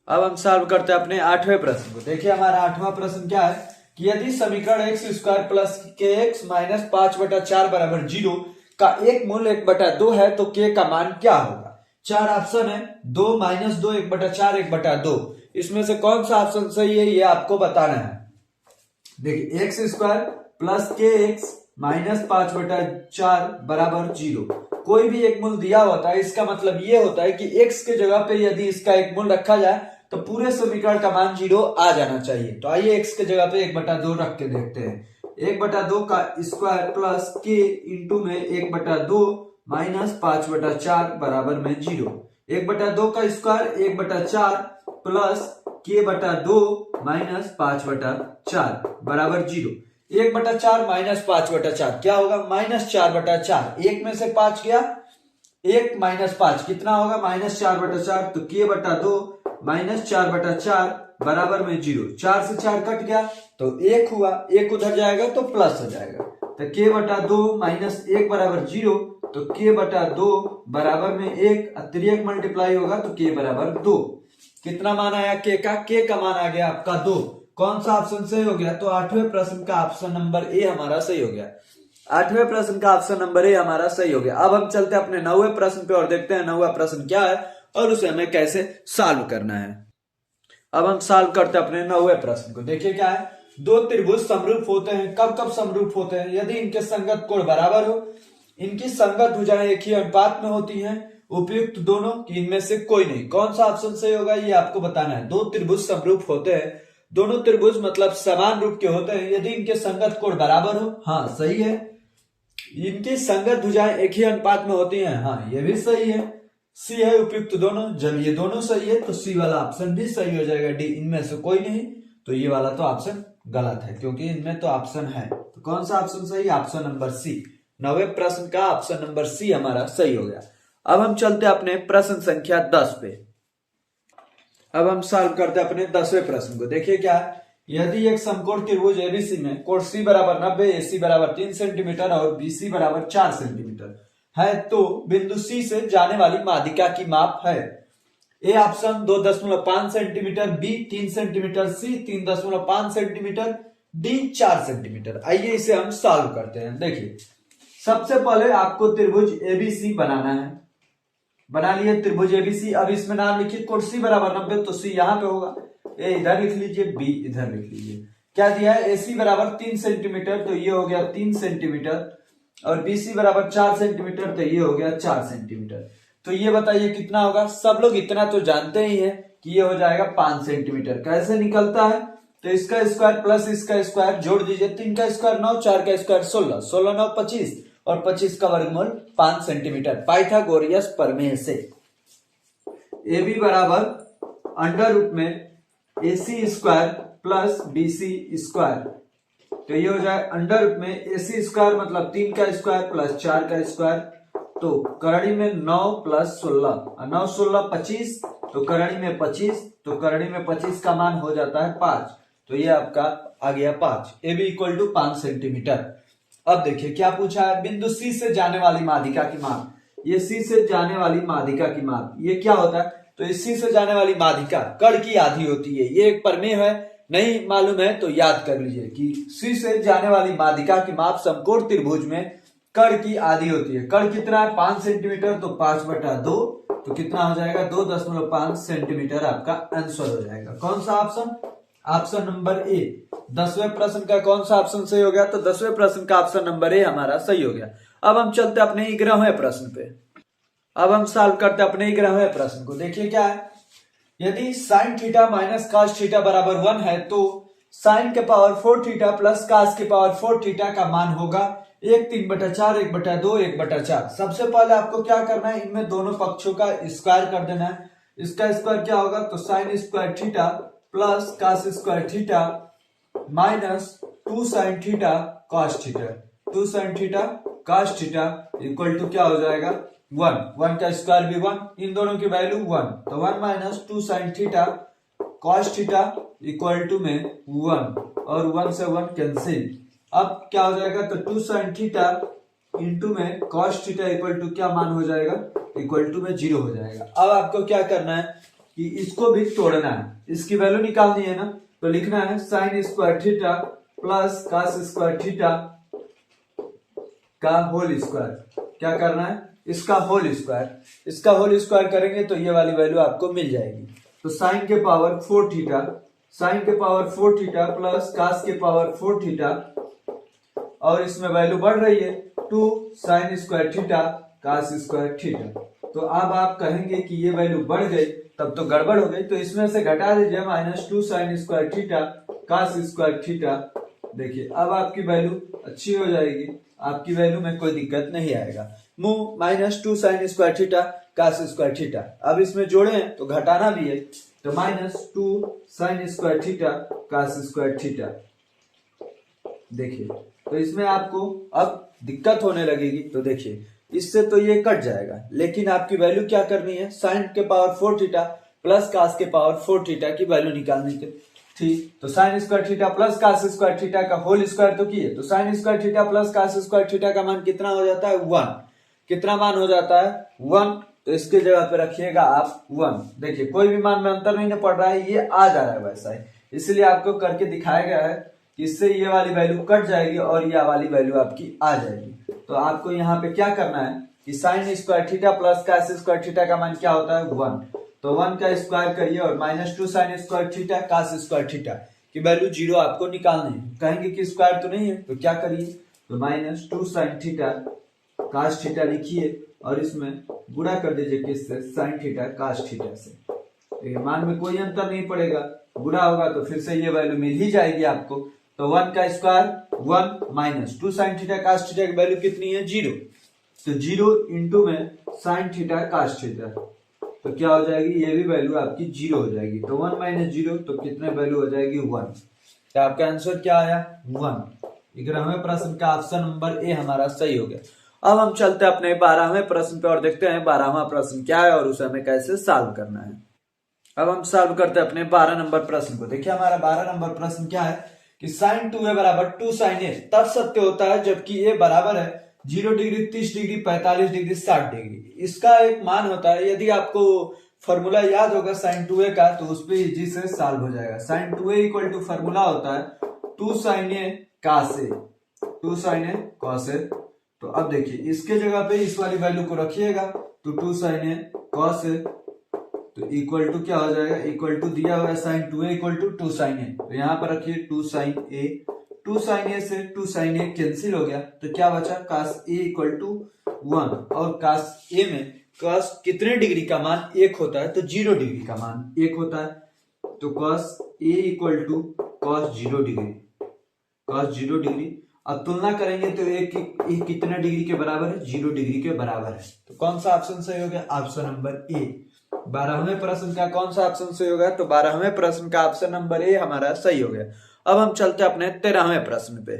अब हम सॉल्व करते हैं अपने 8वें प्रश्न को। देखिए हमारा 8वां प्रश्न क्या है कि यदि समीकरण x² प्लस kx माइनस 5/4 बराबर 0 का एक मूल 1/2 है तो k का मान क्या होगा? 4 ऑप्शन है, 2 - 2 1/4 1/2। इसमें से कौन सा ऑप्शन सही है ये आपको बताना है। देखिए x² प्लस kx माइनस 5/4 बराबर 0। कोई भी एक मूल दिया होता है, इसका मतलब ये होता है कि x के जगह पे यदि इसका एक मूल रखा जाए तो पूरे समीकरण का मान 0 आ जाना चाहिए। तो आइए x के जगह पे 1/2 रख के देखते हैं। 1/2 का स्क्वायर प्लस k इंटू में 1/2 माइनस 5/4 बराबर में 0। 1/2 का स्क्वायर 1/4 प्लस k/2 माइनस 5/4 बराबर 0। 1/4 माइनस 5/4 क्या होगा? -4/4। एक में से 5 गया, 1 - 5 कितना होगा? -4/4। तो k/2 -4/4 बराबर में 0। 4 से 4 कट गया तो 1 हुआ, 1 उधर जाएगा तो प्लस हो जाएगा। तो k/2 - 1 बराबर 0, तो k/2 बराबर में 1, अतिरिक्त मल्टीप्लाई होगा तो k बराबर 2। कितना मान आया k का? k का मान आ गया आपका 2। कौन सा ऑप्शन सही हो गया? तो 8वें प्रश्न का ऑप्शन नंबर ए हमारा सही हो गया। 8वें प्रश्न का ऑप्शन नंबर ए हमारा सही हो गया। अब हम चलते हैं अपने 9वें प्रश्न पे और देखते हैं 9वां प्रश्न क्या है और उसे हमें कैसे सॉल्व करना है। अब हम सॉल्व करते हैं अपने 9वें प्रश्न को। देखिए क्या है, दो त्रिभुज समरूप होते हैं। कब कब समरूप होते हैं? यदि इनके संगत कोण बराबर हो, इनकी संगत भुजाएं एक ही अनुपात में होती हैं, उपयुक्त दोनों कि इनमें से कोई नहीं। कौन सा ऑप्शन सही होगा ये आपको बताना है। दो त्रिभुज समरूप होते हैं, दोनों त्रिभुज मतलब समान रूप के होते हैं यदि इनके संगत कोण बराबर हो। हाँ सही है। इनकी संगत भुजाएं एक ही अनुपात में होती हैं। हाँ ये भी सही है। सी है उपयुक्त दोनों। जब ये दोनों सही है तो सी वाला ऑप्शन भी सही हो जाएगा। डी इनमें से कोई नहीं, तो ये वाला तो ऑप्शन गलत है क्योंकि इनमें तो ऑप्शन है। तो कौन सा ऑप्शन सही? Option number C. 9वें प्रश्न का ऑप्शन नंबर सी हमारा सही हो गया। अब हम चलते हैं अपने प्रश्न संख्या 10 पे। अब हम सॉल्व करते हैं अपने 10वें प्रश्न को। देखिए क्या है, यदि एक समकोण त्रिभुज एबीसी में कोण सी बराबर 90, एसी बराबर 3 सेंटीमीटर और बीसी बराबर 4 सेंटीमीटर है, तो बिंदु सी से जाने वाली माध्यिका की माप है। A option 2.5 centimetre, B 3 centimetre, C 3.5 centimetre, D 4 centimetre. आइए इसे हम सॉल्व करते हैं। देखिए सबसे पहले आपको त्रिभुज एबीसी बनाना है। बना लिए त्रिभुज एबीसी। अब इसमें नाम लिखिए, कोण सी बराबर 90, तो सी यहां पे होगा, ए इधर लिख लीजिए, बी इधर लिख लीजिए। क्या दिया है, एसी बराबर 3 सेंटीमीटर, तो ये हो गया 3 सेंटीमीटर, और बीसी बराबर 4 सेंटीमीटर, तो ये हो गया 4 सेंटीमीटर। तो ये बताइए कितना होगा। सब लोग इतना तो जानते ही हैं कि ये हो जाएगा 5 सेंटीमीटर। कैसे निकलता है, तो इसका स्क्वायर प्लस इसका स्क्वायर जोड़ दीजिए, 3 का स्क्वायर 9, 4 का स्क्वायर 16, 16 9 25, और 25 का वर्गमूल 5 सेंटीमीटर, पाइथागोरस प्रमेय से। ए बी बराबर अंडर रूट में AC square plus BC square, तो ये हो जाए अंडर रूट में AC स्क्वायर मतलब 3 का स्क्वायर प्लस 4 का स्क्वायर, तो करड़ी में 9 प्लस 16, 9 16 25, तो करड़ी में 25, तो करड़ी में 25 का मान हो जाता है 5, तो ये आपका आ गया 5। AB equal to 5 centimetre. अब देखिए क्या पूछा है, बिंदु सी से जाने वाली माध्यिका की माप। ये सी से जाने वाली माध्यिका की माप, ये क्या होता है, तो इस सी से जाने वाली माध्यिका कण की आधी होती है। ये एक प्रमेय है, नहीं मालूम है तो याद कर लीजिए कि सी से जाने वाली माध्यिका की माप समकोण त्रिभुज में कण की आधी होती है। कण कितना है, 5 सेंटीमीटर, तो 5/2, तो कितना हो जाएगा 2.5 सेंटीमीटर आपका आंसर हो जाएगा। कौन सा ऑप्शन, ऑप्शन नंबर ए। 10वें प्रश्न का कौन सा ऑप्शन सही हो गया, तो 10वें प्रश्न का ऑप्शन नंबर ए हमारा सही हो गया। अब हम चलते अपने 11वें प्रश्न पे। अब हम सॉल्व करते अपने 11वें प्रश्न को। देखिए क्या है, यदि sine theta minus cos theta बराबर 1 है, तो साइन के पावर 4 थीटा प्लस कॉस के पावर 4 थीटा का मान होगा 1/3/4, 1/2, 1/4। सबसे पहले आपको क्या करना है, इनमें दोनों पक्षों का स्क्वायर कर देना है। इसका स्क्वायर क्या होगा, तो sine square theta plus cos square theta minus 2 sine theta cos theta, 2 sine theta cos theta equal to क्या हो जाएगा 1, 1 का स्क्वायर भी 1, इन दोनों की वैल्यू 1, तो 1 minus 2 sine theta cos theta equal to में 1, और 1 से 1 कैंसिल। अब क्या हो जाएगा, तो 2 साइन थीटा इंटू में कॉस थीटा इक्वल टू क्या मान हो जाएगा, इक्वल टू में 0 हो जाएगा। अब आपको क्या करना है कि इसको भी तोड़ना है, इसकी वैल्यू निकालनी है ना, तो लिखना है sign square theta plus cos square theta का होल स्क्वायर। क्या करना है, इसका होल स्क्वायर, इसका होल स्क्वायर करेंगे तो ये वाली वैल्यू आपको मिल जाएगी। तो साइन के पावर 4 थीटा, साइन के पावर 4 थीटा प्लस कॉस के पावर 4 थीटा, और इसमें वैल्यू बढ़ रही है 2 sign square theta cos square theta. तो अब आप कहेंगे कि ये वैल्यू बढ़ गई, तब तो गड़बड़ हो गई, तो इसमें से घटा दीजिए -2 sign square theta cos square theta. देखिए अब आपकी वैल्यू अच्छी हो जाएगी, आपकी वैल्यू में कोई दिक्कत नहीं आएगा। Move -2 sign square theta cos square theta. अब इसमें जोड़े हैं तो घटाना भी है, तो -2 sign square theta cos square theta. देखिए तो इसमें आपको अब दिक्कत होने लगेगी, तो देखिए इससे तो ये कट जाएगा, लेकिन आपकी वैल्यू क्या करनी है, साइन के पावर 4 थीटा प्लस कॉस के पावर 4 थीटा की वैल्यू निकालनी थी। तो sine square theta plus cos square theta का होल स्क्वायर तो किए, तो sine square theta plus cos square theta का मान कितना हो जाता है 1। कितना मान हो जाता है 1, तो इसके जगह पे रखिएगा आप 1। देखिए कोई भी मान में अंतर नहीं पड़ रहा है, ये आ जा रहा है वैसा ही, इसलिए आपको करके दिखाया गया है कि इससे ये वाली वैल्यू कट जाएगी और ये वाली वैल्यू आपकी आ जाएगी। तो आपको यहाँ पे क्या करना है कि sign square theta plus cos square theta का मान क्या होता है 1, तो 1 का स्क्वायर करिए और -2 sign square theta cos square theta की वैल्यू 0 आपको निकालनी है। कहेंगे कि स्क्वायर तो नहीं है, तो क्या करिए, तो -2 साइन थीटा कॉस थीटा लिखिए और इसमें गुणा कर दीजिए किससे, साइन थीटा कॉस थीटा से। तो मान में कोई अंतर नहीं पड़ेगा, गुणा होगा तो फिर से ये वैल्यू मिल ही जाएगी आपको। तो 1 का square 1 -2 sine theta cos theta की वैल्यू कितनी है 0, तो 0 इंटू में साइन थीटा कॉस थीटा, तो क्या हो जाएगी, ये भी वैल्यू आपकी 0 हो जाएगी। तो 1 - 0 तो कितने वैल्यू हो जाएगी 1। तो आपका आंसर क्या आया 1। 11वें प्रश्न का ऑप्शन नंबर ए हमारा सही हो गया। अब हम चलते हैं अपने 12वें प्रश्न पे और देखते हैं 12वां प्रश्न क्या है और उसे हमें कैसे सॉल्व करना है। अब हम सॉल्व करते हैं अपने 12 नंबर प्रश्न को। देखिए हमारा 12 नंबर प्रश्न क्या है कि साइन 2a बराबर 2 साइन ए तब सत्य होता है जबकि ए बराबर है 0 डिग्री, 30 डिग्री, 45 डिग्री, 60 डिग्री। इसका एक मान होता है, यदि आपको फॉर्मूला याद होगा साइन 2a का तो उस पर इजी से सॉल्व हो जाएगा। Sign 2a equal to formula होता है 2 sine A cos A, 2 sine A cos A. तो अब देखिए इसके जगह पे इस वाली वैल्यू को रखिएगा तो 2 साइन ए कॉस ए तो इक्वल टू क्या हो जाएगा, इक्वल टू दिया हुआ है sine 2a equal to 2 sine a, तो यहाँ पर रखिए 2 साइन ए, 2 साइन ए से 2 साइन ए कैंसिल हो गया तो क्या बचा cos a इक्वल टू 1 और cos a में cos कितने डिग्री का मान 1 होता है तो 0 डिग्री का मान 1 होता है तो cos a equal to cos 0 degree, cos 0 degree. अब तुलना करेंगे तो एक कितने डिग्री के बराबर है, 0 डिग्री के बराबर है। तो कौन सा ऑप्शन सही हो गया, ऑप्शन नंबर ए। 12वें प्रश्न का कौन सा ऑप्शन सही होगा, तो 12वें प्रश्न का ऑप्शन नंबर ए हमारा सही हो गया। अब हम चलते अपने 13वें प्रश्न पे।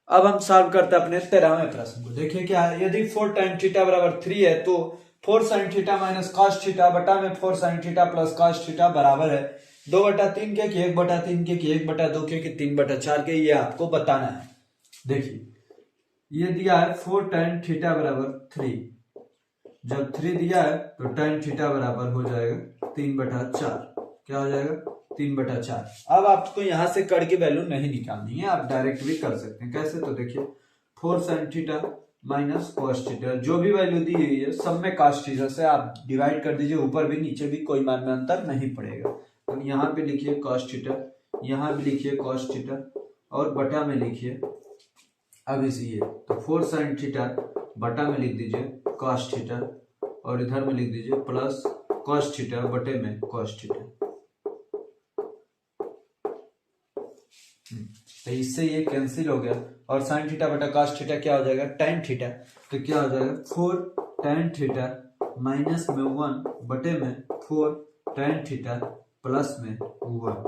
अब हम सॉल्व करते अपने 13वें प्रश्न को। देखिए क्या है, यदि 4 tan थीटा बराबर 3 है तो 4 sin theta minus cos theta बटा में 4 sin theta plus cos theta बराबर है 2/3 के, 1/3 के, 1/2 के, 3/4 के। ये आपको बताना है। देखिए ये दिया है 4 tan थीटा बराबर 3, जब 3 दिया है तो tan थीटा बराबर हो जाएगा 3/4। क्या हो जाएगा 3/4। अब आपको यहां से कड़ की वैल्यू नहीं निकालनी है, आप डायरेक्ट भी कर सकते हैं। कैसे, तो देखिए 4 sin theta minus cos theta, जो भी वैल्यू दी हुई है सब में कॉस थीटा से आप डिवाइड कर दीजिए, ऊपर भी नीचे भी कोई मान में अंतर नहीं पड़ेगा। तो यहाँ पे लिखिए कॉस थीटा, यहाँ भी लिखिए कॉस थीटा और बटा में लिखिए अब इसी ये तो 4 sin थीटा बटा में लिख दीजिए कॉस थीटा और इधर में लिख दीजिए प्लस कॉस थीटा बटे में कॉस थीटा। तो इससे ये कैंसिल हो गया और साइन थीटा बटा कॉस थीटा क्या हो जाएगा tan थीटा। तो क्या हो जाएगा 4 tan थीटा माइनस में 1 बटे में 4 tan थीटा प्लस में 1।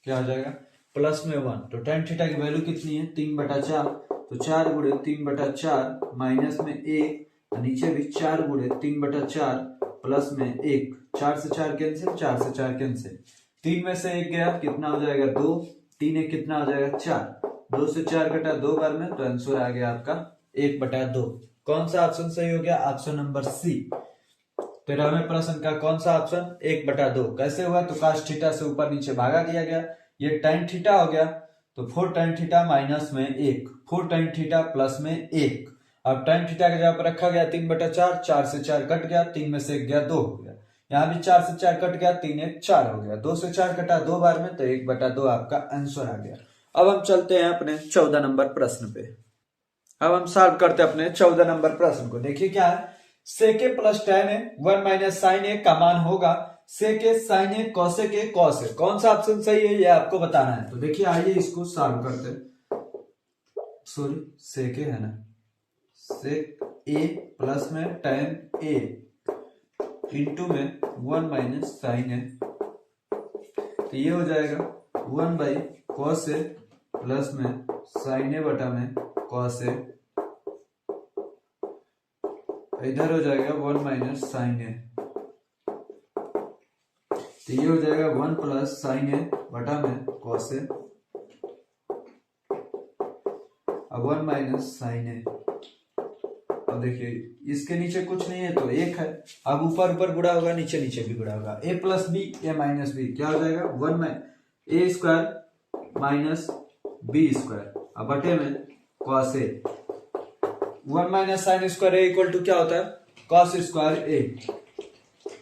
क्या हो जाएगा प्लस में 1। तो tan थीटा की वैल्यू कितनी है 3/4, तो 4 गुणे 3/4 माइनस में 1, नीचे भी 4 गुणे 3/4 प्लस में 1। 4 से 4 कैंसिल, 4 से 4 कैंसिल, 3 में से 1 गया कितना हो जाएगा 2, 3 एक कितना हो जाएगा 4, 2 से 4 कटा 2 बार में तो आंसर आ गया आपका 1/2। कौन सा ऑप्शन सही हो गया, ऑप्शन नंबर सी। 13वें प्रश्न का कौन सा ऑप्शन 1/2। कैसे हुआ, तो cos थीटा से ऊपर नीचे भागा दिया गया, ये tan थीटा हो गया तो 4 tan थीटा माइनस में 1, 4 tan थीटा प्लस में 1। अब tan थीटा के जगह पर रखा गया 3/4, 4 से 4 कट गया, 3 में से 1 गया 2 हो गया, यहाँ भी 4 से 4 कट गया, 3 1 4 हो गया, 2 से 4 कटा 2 बार में तो 1/2 आपका आंसर आ गया। अब हम चलते हैं अपने 14 नंबर प्रश्न पे। अब हम सॉल्व करते हैं अपने 14 नंबर प्रश्न को। देखिए क्या है, sec a plus tan a 1 minus sin a का मान होगा sec a sin a cosec a cos a। कौन सा ऑप्शन सही है ये आपको बताना है। तो देखिए आइए इसको सॉल्व करते हैं। सॉरी sec a है ना, sec a प्लस में tan a इंटू में 1 माइनस sin a, तो ये हो जाएगा 1/cos a प्लस में sin a बटा में cos a, इधर हो जाएगा 1 माइनस sin a, तो ये हो जाएगा 1 प्लस sin a बटा में cos a, अब 1 माइनस sin a। अब देखिए इसके नीचे कुछ नहीं है तो 1 है, अब ऊपर ऊपर गुणा होगा, नीचे नीचे भी गुणा होगा, a plus b a minus b क्या हो जाएगा 1 में a square minus b square, अब बटे में cos a। 1 minus sine square a equal to क्या होता है cos स्क्वायर a,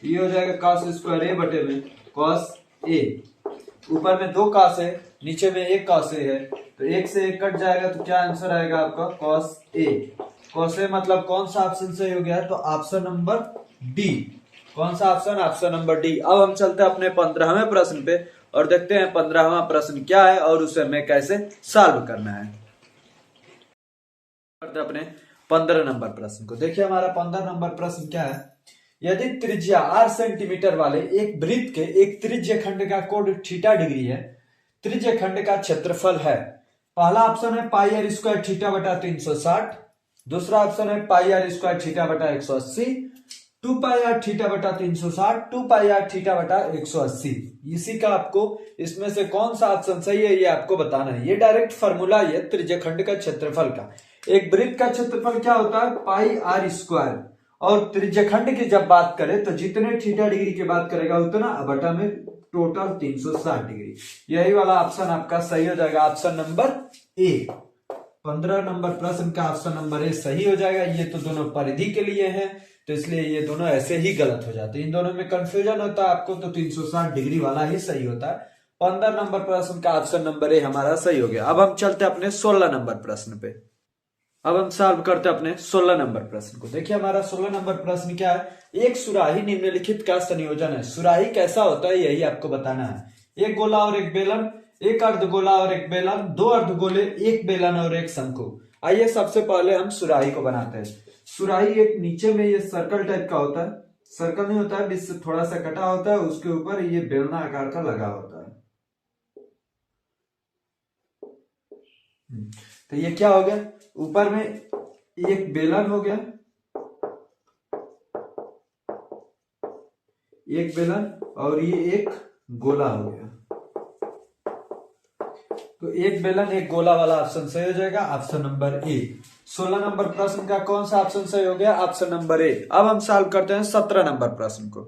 ये हो जाएगा cos स्क्वायर a बटे में cos a। ऊपर में 2 cos है, नीचे में 1 cos a है, तो 1 से 1 कट जाएगा तो क्या आंसर आएगा आपका cos a। cos a मतलब कौन सा ऑप्शन सही हो गया, तो ऑप्शन नंबर डी। कौन सा ऑप्शन, ऑप्शन नंबर डी। अब हम चलते हैं अपने 15वें प्रश्न पे और देखते हैं 15वां प्रश्न क्या है और उसे हमें कैसे सॉल्व करना है। करते हैं अपने 15 नंबर प्रश्न को। देखिए हमारा 15 नंबर प्रश्न क्या है, यदि त्रिज्या 8 सेंटीमीटर वाले एक वृत्त के एक त्रिज्य खंड का कोण थीटा डिग्री है, त्रिज्य खंड का क्षेत्रफल है। पहला ऑप्शन है पाई आर स्क्वायर थीटा बटा 360, दूसरा ऑप्शन है पाई आर स्क्वायर थीटा बटा 180, 2πr/θ/360, 2πr/θ/180। इसी का आपको इसमें से कौन सा ऑप्शन सही है ये आपको बताना है। ये डायरेक्ट फॉर्मूला है त्रिज्यखंड का क्षेत्रफल का। एक वृत्त का क्षेत्रफल क्या होता है, पाई आर स्क्वायर। और त्रिज्यखंड की जब बात करें तो जितने थीटा डिग्री की बात करेगा उतना बटा में टोटल 360 डिग्री। यही वाला ऑप्शन आपका सही हो जाएगा, ऑप्शन नंबर ए। 15 नंबर प्रश्न का ऑप्शन नंबर ए सही हो जाएगा। ये तो दोनों परिधि के लिए हैं, तो इसलिए ये दोनों ऐसे ही गलत हो जाते हैं। इन दोनों में कंफ्यूजन होता है आपको, तो 360 डिग्री वाला ही सही होता है। 15 नंबर प्रश्न का ऑप्शन नंबर ए हमारा सही हो गया। अब हम चलते अपने 16 नंबर प्रश्न पे। अब हम सॉल्व करते अपने 16 नंबर प्रश्न को। देखिए हमारा 16 नंबर प्रश्न क्या है, एक सुराही निम्नलिखित का संयोजन है। सुराही कैसा होता है यही आपको बताना है। एक गोला और एक बेलन, एक अर्धगोला और एक बेलन, दो अर्धगोले, एक बेलन और एक शंकु। आइए सबसे पहले हम सुराही को बनाते हैं। सुराही एक नीचे में ये सर्कल टाइप का होता है, सर्कल नहीं होता है, बीच से थोड़ा सा कटा होता है, उसके ऊपर ये बेलना आकार का लगा होता है। तो ये क्या हो गया, ऊपर में एक बेलन हो गया, एक बेलन, और ये एक गोला हो गया। तो एक बेलन एक गोला वाला ऑप्शन सही हो जाएगा, ऑप्शन नंबर ए। 16 नंबर प्रश्न का कौन सा ऑप्शन सही हो गया, ऑप्शन नंबर ए। अब हम सॉल्व करते हैं 17 नंबर प्रश्न को।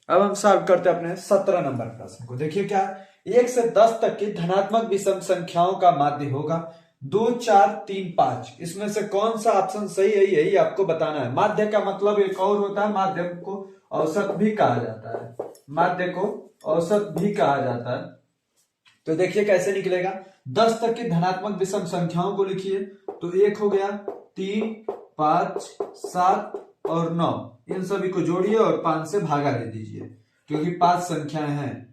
अब हम सॉल्व करते हैं अपने 17 नंबर प्रश्न को। देखिए क्या, 1 से 10 तक की धनात्मक विषम संख्याओं का माध्य होगा 2, 4, 3, 5। इसमें से कौन सा ऑप्शन सही है यही आपको बताना है। माध्य का मतलब एक और होता है, माध्य को औसत भी कहा जाता है, माध्य को औसत भी कहा जाता है। तो देखिए कैसे निकलेगा, 10 तक की धनात्मक विषम संख्याओं को लिखिए। तो 1 हो गया, 3, 5, 7 और 9, इन सभी को जोड़िए और 5 से भागा दे दीजिए, क्योंकि 5 संख्याएं हैं।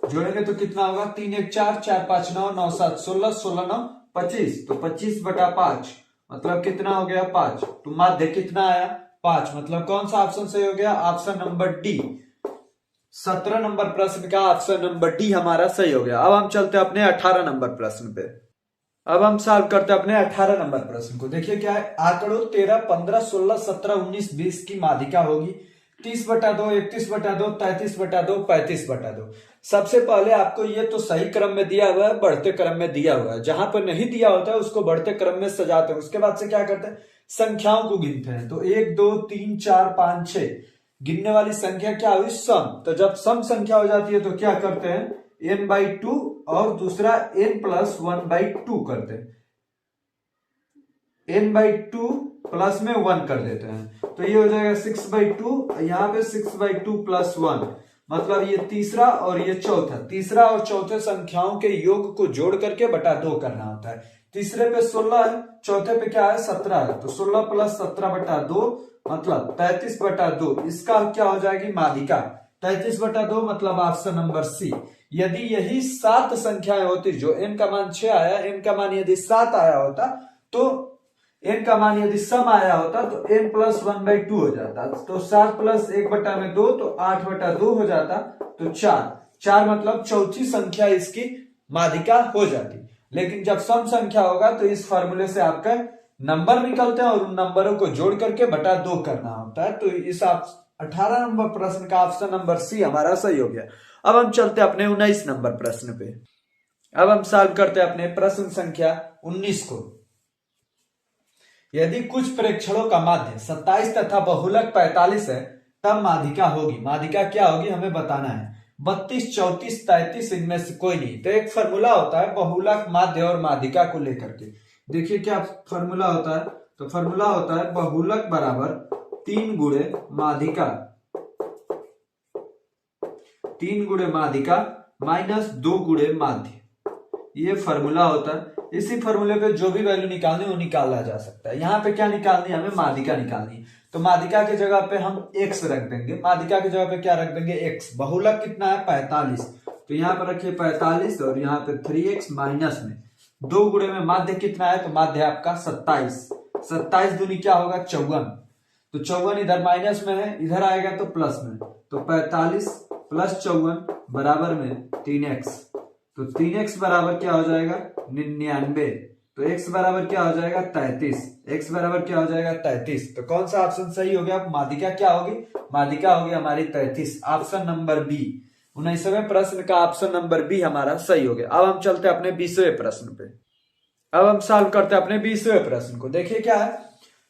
जोड़ेंगे तो कितना होगा, 3 1 4, 4 5 9, 9 7 16, 16 9 25। तो 25/5 मतलब कितना हो गया, 5। तो माध्य कितना आया, 5। मतलब कौन सा ऑप्शन सही हो गया, ऑप्शन नंबर डी। 17 नंबर प्रश्न का ऑप्शन नंबर डी हमारा सही हो गया। अब हम चलते अपने 18 नंबर प्रश्न पे। अब हम सॉल्व करते अपने 18 नंबर प्रश्न को। देखिए क्या है, आंकड़ों 13, 15, 16, 17, 19, 20 की माध्यिका होगी 30/2, 31/2, 33/2, 35/2। सबसे पहले आपको ये तो सही क्रम में दिया हुआ है, बढ़ते क्रम में दिया हुआ है। जहां पर नहीं दिया होता है उसको बढ़ते क्रम में सजाते हैं। उसके बाद से क्या करते हैं, संख्याओं को गिनते हैं। तो 1 2 3 4 5 6 गिनने वाली संख्या क्या हुई, सम। तो जब सम संख्या हो जाती है तो क्या करते हैं, n/2 और दूसरा n+1/2 करते हैं। n/2 प्लस में 1 कर देते हैं, तो ये हो जाएगा 6/2। यहाँ पे 6/2 + 1 मतलब ये तीसरा और ये चौथा। तीसरा और चौथे संख्याओं के योग को जोड़ करके बटा 2 करना होता है। तीसरे पे 16 है, चौथे पे क्या है, 17 है। तो 16 + 17/2 मतलब 33/2। इसका क्या हो जाएगी, माध्यिका 33/2 मतलब ऑप्शन नंबर सी। यदि यही 7 संख्याएं होती, जो n का मान 6 आया, n का मान यदि 7 आया होता, तो n का मान यदि सम आया होता तो n+1/2 हो जाता। तो 7 + 1/2 तो 8/2 हो जाता। तो 4 मतलब चौथी संख्या इसकी माध्यिका हो जाती। लेकिन जब सम संख्या होगा तो इस फॉर्मूले से आपका नंबर निकलते हैं और उन नंबरों को जोड़ करके बटा 2 करना होता है। तो इस 18 नंबर प्रश्न का ऑप्शन नंबर सी हमारा सही हो गया। अब हम चलते अपने 19 नंबर प्रश्न पे। अब हम सॉल्व करते हैं अपने प्रश्न संख्या 19 को। यदि कुछ प्रेक्षणों का माध्य 27 तथा बहुलक 45 है तब माध्यिका होगी। माध्यिका क्या होगी हमें बताना है। 32, 34, 33 इनमें से कोई नहीं। तो एक फॉर्मूला होता है बहुलक, माध्य और माध्यिका को लेकर के। देखिए क्या फॉर्मूला होता है, तो फॉर्मूला होता है बहुलक बराबर 3 गुणे माध्यिका, 3 गुणे माध्यिका माइनस 2 गुणे माध्य। ये फॉर्मूला होता है। इसी फॉर्मूले पे जो भी वैल्यू निकालनी वो निकाला जा सकता है। यहाँ पे क्या निकालनी है, हमें माध्यिका निकालनी है। तो माध्यिका की जगह पे हम x रख देंगे। माध्यिका की जगह पे क्या रख देंगे, x। बहुलक कितना है, 45। तो यहाँ पर रखिए 45 और यहाँ पे 3x माइनस में 2 गुणे में माध्य कितना है, तो माध्य आपका 27। 27 दूनी क्या होगा, 54। तो 54 इधर माइनस में है, इधर आएगा तो प्लस में। तो 45 + 54 बराबर में 3x। तो 3x बराबर क्या हो जाएगा, 99। तो x बराबर क्या हो जाएगा 33। x बराबर क्या हो जाएगा 33। तो कौन सा ऑप्शन सही हो गया? माध्यिका क्या होगी? माध्यिका होगी हमारी 33। ऑप्शन नंबर बी, 19वें प्रश्न का ऑप्शन नंबर बी हमारा सही हो गया। अब हम चलते हैं अपने 20वें प्रश्न पे। अब हम सॉल्व करते हैं अपने 20वें प्रश्न को। देखिए क्या है,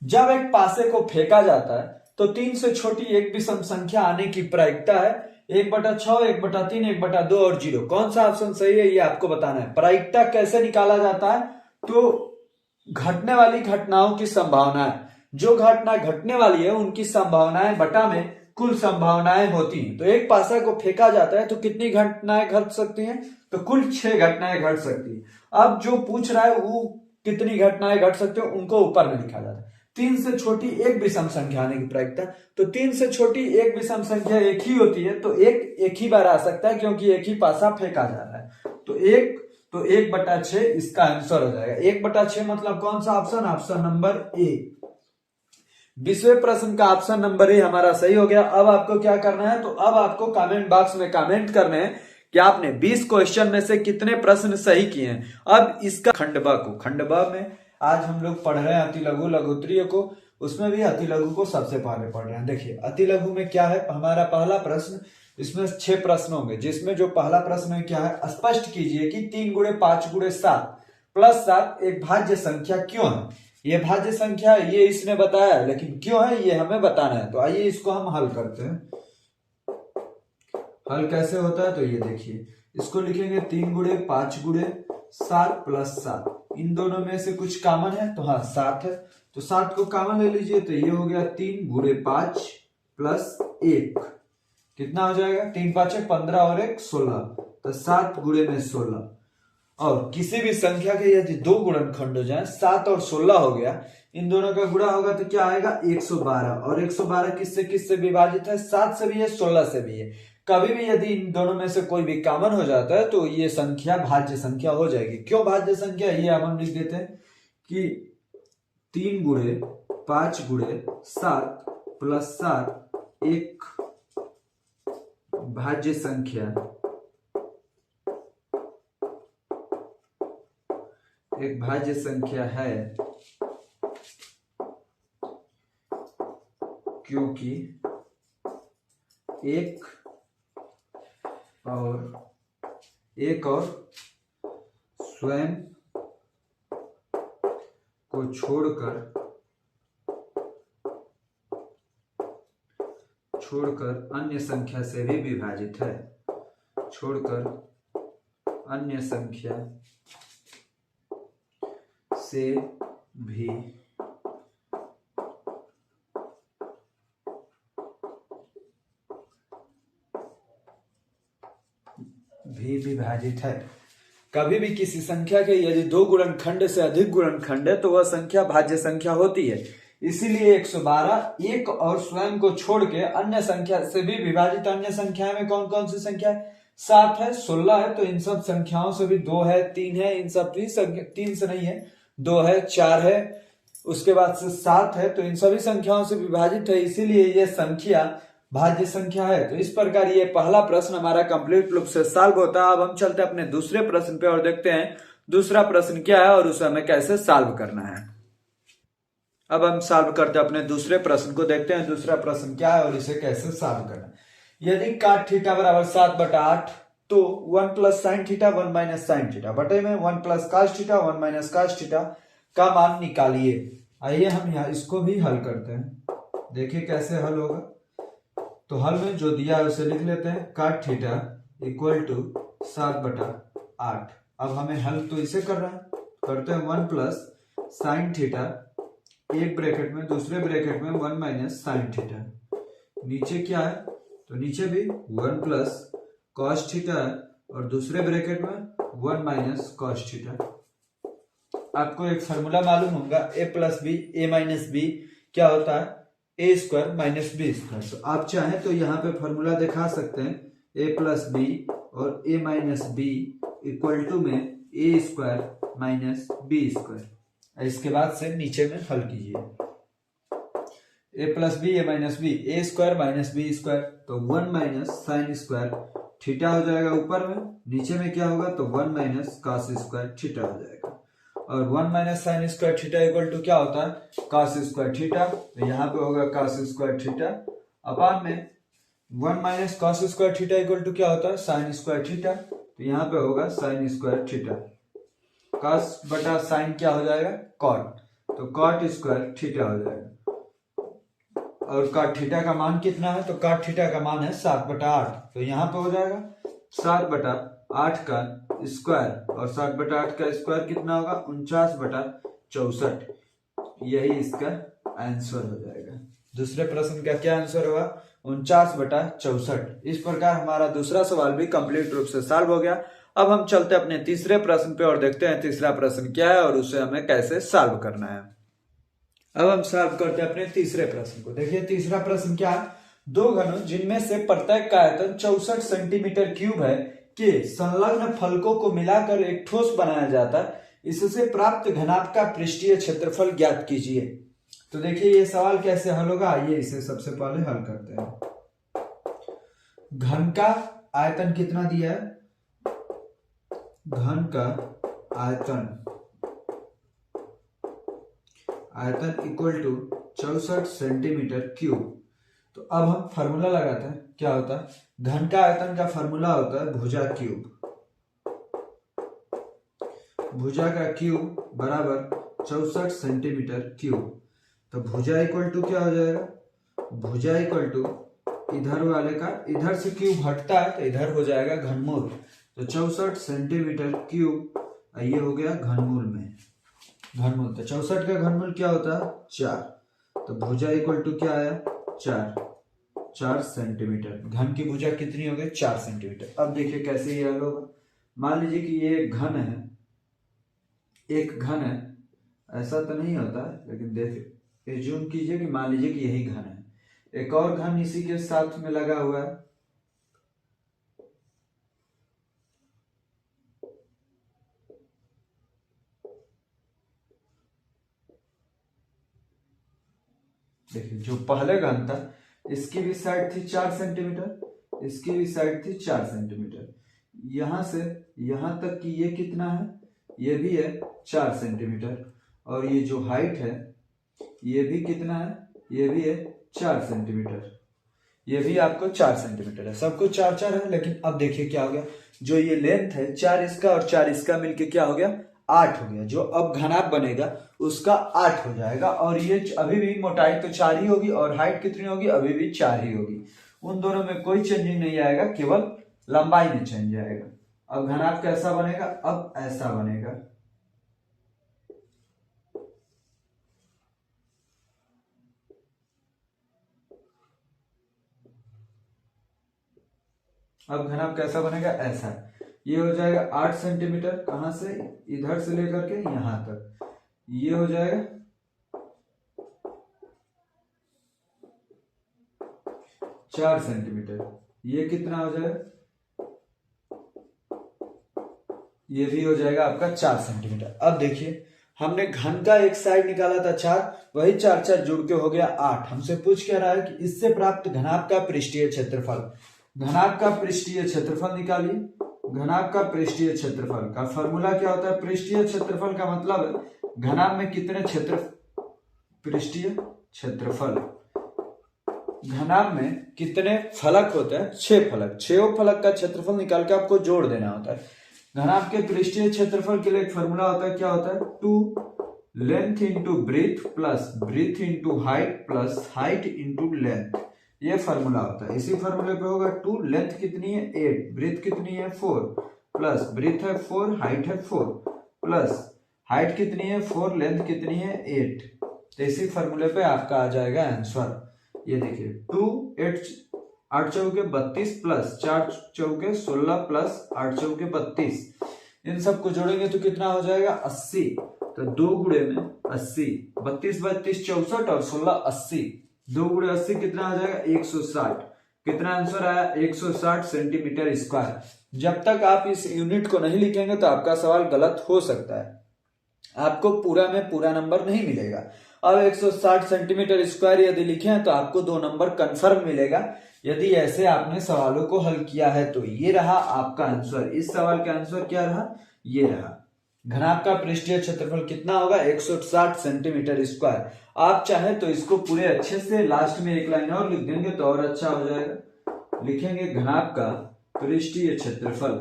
जब एक पासे को फेंका जाता है तो 3 से छोटी एक विषम संख्या आने की प्रायिकता है 1/6, 1/3, 1/2 और 0। कौन सा ऑप्शन सही है ये आपको बताना है। प्रायिकता कैसे निकाला जाता है? तो घटने वाली घटनाओं की संभावनाएं, जो घटना घटने वाली है उनकी संभावनाएं बटा में कुल संभावनाएं होती हैं। तो एक पासा को फेंका जाता है तो कितनी घटनाएं घट सकती हैं? तो कुल 6 घटनाएं घट सकती है। अब जो पूछ रहा है वो कितनी घटनाएं घट सकते हो उनको ऊपर में लिखा जाता है। 3 से छोटी एक विषम संख्या आने की प्रायिकता, तो 3 से छोटी एक विषम संख्या एक ही होती है, तो एक ही बार आ सकता है क्योंकि एक ही पासा फेंका जा रहा है। तो 1/6 इसका आंसर हो जाएगा। 1/6 मतलब कौन सा ऑप्शन? Option number a. 20वें प्रश्न का ऑप्शन नंबर ए हमारा सही हो गया। अब आपको क्या करना है? तो अब आपको कमेंट बॉक्स में कमेंट करने हैं कि आपने 20 क्वेश्चन में से कितने प्रश्न सही किए हैं। अब इसका खंड ब में आज हम लोग पढ़ रहे हैं अति लघु लघुत्तरीय को, उसमें भी अति लघु को सबसे पहले पढ़ रहे हैं। देखिए अति लघु में क्या है, हमारा पहला प्रश्न, इसमें 6 प्रश्न होंगे, जिसमें जो पहला प्रश्न है क्या है, स्पष्ट कीजिए कि 3 गुणे 5 गुणे 7 प्लस 7 एक भाज्य संख्या क्यों है। ये भाज्य संख्या ये इसने बताया, लेकिन क्यों है ये हमें बताना है। तो आइए इसको हम हल करते हैं। हल कैसे होता है? तो ये देखिए, इसको लिखेंगे 3 गुणे 5 गुणे 7 प्लस 7। इन दोनों में से कुछ कॉमन है तो हाँ 7 है, तो 7 को कॉमन ले लीजिए। तो ये हो गया 3 गुणे 5 प्लस 1, कितना हो जाएगा? 3 5 15 और 1 16, तो 7 गुणे में 16। और किसी भी संख्या के यदि दो गुणनखंड हो जाए, 7 और 16 हो गया, इन दोनों का गुणा होगा तो क्या आएगा? 112। और 112 किससे किससे विभाजित है? 7 से भी है, 16 से भी है। कभी भी यदि इन दोनों में से कोई भी कॉमन हो जाता है तो ये संख्या भाज्य संख्या हो जाएगी। क्यों भाज्य संख्या? ये हम लिख देते हैं कि 3 गुणे 5 गुणे 7 प्लस 7 एक भाज्य संख्या, एक भाज्य संख्या है, क्योंकि एक और स्वयं को छोड़कर अन्य संख्या से भी विभाजित है, छोड़कर अन्य संख्या से भी विभाजित है। कभी भी किसी संख्या के यदि दो गुणनखंड से अधिक गुणनखंड है तो वह संख्या भाज्य संख्या होती है। इसीलिए 112 एक और स्वयं को छोड़ के अन्य संख्या से भी विभाजित। अन्य संख्या में कौन कौन सी संख्या है? 7 है, 16 है, तो इन सब संख्याओं से भी 2 है, 3 है, इन सब भी 3 से नहीं है, 2 है, 4 है, उसके बाद से 7 है, तो इन सभी संख्याओं से विभाजित है, इसीलिए ये संख्या भाज्य संख्या है। तो इस प्रकार ये पहला प्रश्न हमारा कंप्लीट रूप से सॉल्व होता है। अब हम चलते हैं अपने दूसरे प्रश्न पे और देखते हैं दूसरा प्रश्न क्या है और उसे हमें कैसे सॉल्व करना है। अब हम सॉल्व करते हैं अपने दूसरे प्रश्न को, देखते हैं दूसरा प्रश्न क्या है और इसे कैसे सॉल्व करना है। यदि काट थीटा बराबर 7/8 तो 1 plus sine theta 1 minus sine theta बटे में 1 plus cos theta 1 minus cos theta का मान निकालिए। आइए हम यहाँ इसको भी हल करते हैं, देखिए कैसे हल होगा। तो हल में जो दिया है उसे लिख लेते हैं, काट थीटा इक्वल टू 7/8। अब हमें हल तो इसे कर रहा है, करते हैं 1 प्लस साइन थीटा, एक ब्रैकेट में, दूसरे ब्रैकेट में 1 माइनस साइन थीटा, नीचे क्या है तो नीचे भी 1 प्लस कॉस थीटा और दूसरे ब्रैकेट में 1 माइनस कॉस थीटा। आपको एक फार्मूला मालूम होगा, a plus b a minus b क्या होता है? A square minus b square. तो आप चाहें तो यहाँ पे फॉर्मूला दिखा सकते हैं, ए प्लस बी और ए माइनस बी इक्वल टू में ए स्क्वायर माइनस बी स्क्वायर। इसके बाद से नीचे में हल कीजिए, ए plus b a minus b, A square minus b square, तो 1 माइनस साइन स्क्वायर थीटा हो जाएगा ऊपर में, नीचे में क्या होगा तो 1 माइनस कॉस स्क्वायर थीटा हो जाएगा। और 1 minus sine square theta equal to क्या होता है, कॉस स्क्वायर थीटा। तो यहाँ पे होगा कॉस स्क्वायर थीटा अपान में 1 minus cos square theta equal to क्या होता है, साइन स्क्वायर थीटा। तो यहाँ पे होगा साइन स्क्वायर थीटा, कॉस बटा साइन क्या हो जाएगा, कॉट, तो कॉट स्क्वायर थीटा हो जाएगा। और कॉट थीटा का मान कितना है, तो कॉट थीटा का मान है 7/8। तो यहाँ पे हो जाएगा 7/8 का स्क्वायर, और 7/8 का स्क्वायर कितना होगा, 49/64। यही इसका आंसर हो जाएगा। दूसरे प्रश्न का क्या आंसर होगा, 49/64। इस प्रकार हमारा दूसरा सवाल भी कंप्लीट रूप से सॉल्व हो गया। अब हम चलते हैं अपने तीसरे प्रश्न पे और देखते हैं तीसरा प्रश्न क्या है और उसे हमें कैसे सॉल्व करना है। अब हम सॉल्व करते हैं अपने तीसरे प्रश्न को। देखिए तीसरा प्रश्न क्या है, दो घनों जिनमें से प्रत्येक का आयतन 64 सेंटीमीटर क्यूब है के संलग्न फलकों को मिलाकर एक ठोस बनाया जाता है, इससे प्राप्त घनाभ का पृष्ठीय क्षेत्रफल ज्ञात कीजिए। तो देखिए ये सवाल कैसे हल होगा, आइए इसे सबसे पहले हल करते हैं। घन का आयतन कितना दिया है, घन का आयतन इक्वल टू 64 सेंटीमीटर क्यूब। तो अब हम फार्मूला लगाते हैं, क्या होता है, घन का आयतन का फार्मूला होता है भुजा क्यूब। भुजा का क्यूब बराबर 64 सेंटीमीटर क्यूब। तो भुजा इक्वल टू क्या हो जाएगा, भुजा इक्वल टू इधर वाले का, इधर से क्यूब हटता है तो इधर हो जाएगा घनमूल। तो 64 सेंटीमीटर क्यूब, ये हो गया घनमूल में, घनमूल। तो 64 का घनमूल क्या होता है, 4। तो भुजा इक्वल टू क्या आया, 4 सेंटीमीटर। घन की भुजा कितनी हो गई, 4 सेंटीमीटर। अब देखिए कैसे ये हल होगा। मान लीजिए कि ये एक घन है, एक घन है, ऐसा तो नहीं होता है लेकिन देखिए एज्यूम कीजिए कि मान लीजिए कि यही घन है, एक और घन इसी के साथ में लगा हुआ है। देखिए जो पहले घन था इसकी भी साइड थी 4 सेंटीमीटर, इसकी भी साइड थी 4 सेंटीमीटर। यहां से यहां तक कि ये कितना है, ये भी है 4 सेंटीमीटर। और ये जो हाइट है ये भी कितना है, ये भी है 4 सेंटीमीटर। ये भी आपको 4 सेंटीमीटर है, सबको 4-4 है। लेकिन अब देखिए क्या हो गया, जो ये लेंथ है 4 इसका और 4 इसका मिलके क्या हो गया, 8 हो गया। जो अब घनाभ बनेगा उसका 8 हो जाएगा। और ये अभी भी मोटाई तो 4 ही होगी और हाइट कितनी होगी, अभी भी 4 ही होगी। उन दोनों में कोई चेंजिंग नहीं आएगा, केवल लंबाई में चेंज आएगा। अब घनाभ कैसा बनेगा, अब ऐसा बनेगा। अब घनाभ कैसा बनेगा, ऐसा। ये हो जाएगा 8 सेंटीमीटर, कहां से, इधर से लेकर के यहां तक। ये हो जाएगा 4 सेंटीमीटर। ये कितना हो जाएगा, ये भी हो जाएगा आपका 4 सेंटीमीटर। अब देखिए हमने घन का एक साइड निकाला था 4, वही 4-4 जुड़ के हो गया 8। हमसे पूछ क्या रहा है कि इससे प्राप्त घनाभ का पृष्ठीय क्षेत्रफल। घनाभ का पृष्ठीय क्षेत्रफल निकालिए। घनाभ का पृष्ठीय क्षेत्रफल का फॉर्मूला क्या होता है, पृष्ठीय क्षेत्रफल का मतलब घनाभ में कितने क्षेत्र, पृष्ठीय क्षेत्रफल, घनाभ में कितने फलक होते हैं, 6 फलक। 6 फलक का क्षेत्रफल निकाल के आपको जोड़ देना होता है। घनाभ के पृष्ठीय क्षेत्रफल के लिए एक फॉर्मूला होता है, क्या होता है, 2 length into breadth plus breadth into height plus height into length. ये फॉर्मूला होता है। इसी फॉर्मूले पे होगा 2 लेंथ कितनी है 8, ब्रीथ कितनी है 4 प्लस ब्रीथ है 4, हाइट है 4 प्लस हाइट कितनी है 4, लेंथ कितनी है 8। तो इसी फॉर्मूले पे आपका आ जाएगा आंसर। ये देखिए 2 8 चौके 32 प्लस 4 चौके 16 प्लस 8 चौके 32। इन सब को जोड़ेंगे तो कितना हो जाएगा 80। तो 2 गुणे में 80, 32 32 64 और 16 80। 2 गुणे 80 कितना आ जाएगा 160। कितना आंसर आया 160 सेंटीमीटर स्क्वायर। जब तक आप इस यूनिट को नहीं लिखेंगे तो आपका सवाल गलत हो सकता है, आपको पूरा में पूरा नंबर नहीं मिलेगा। अब 160 सेंटीमीटर स्क्वायर यदि लिखे हैं तो आपको 2 नंबर कंफर्म मिलेगा, यदि ऐसे आपने सवालों को हल किया है तो। ये रहा आपका आंसर। इस सवाल का आंसर क्या रहा, ये रहा। घनाभ का पृष्ठीय क्षेत्रफल कितना होगा 160 सेंटीमीटर स्क्वायर। आप चाहे तो इसको पूरे अच्छे से लास्ट में एक लाइन और लिख देंगे तो और अच्छा हो जाएगा। लिखेंगे घनाभ का पृष्ठीय क्षेत्रफल,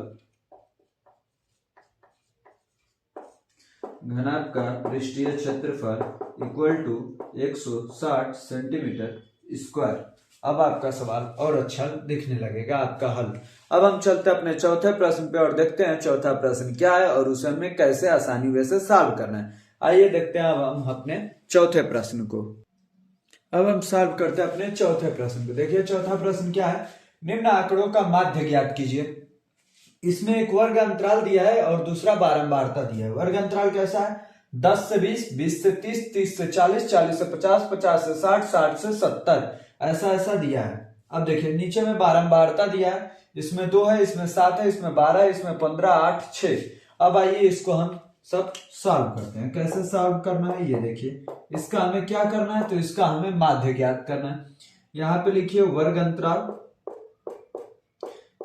घनाभ का पृष्ठीय क्षेत्रफल इक्वल टू 160 सेंटीमीटर स्क्वायर। अब आपका सवाल और अच्छा दिखने लगेगा, आपका हल। अब हम चलते हैं अपने चौथे प्रश्न पे और देखते हैं चौथा प्रश्न क्या है और उसे हमें कैसे आसानी वैसे सॉल्व करना है। आइए देखते हैं अब हम अपने चौथे प्रश्न को। अब हम सॉल्व करते हैं अपने चौथे प्रश्न को। देखिए चौथा प्रश्न क्या है, निम्न आंकड़ों का माध्य ज्ञात कीजिए। इसमें एक वर्ग अंतराल दिया है और दूसरा बारंबारता दिया है। वर्ग अंतराल कैसा है, 10 से 20, 20 से 30, 30 से 40, 40 से 50, 50 से 60, 60 से 70, ऐसा ऐसा दिया है। अब देखिए नीचे में बारंबारता दिया है, इसमें 2 है, इसमें 7 है, इसमें 12 है, इसमें 15, 8, 6। अब आइए इसको हम सब सॉल्व करते हैं। कैसे सॉल्व करना है ये देखिए, इसका हमें क्या करना है, तो इसका हमें माध्य ज्ञात करना है। यहाँ पे लिखिए वर्ग अंतराल,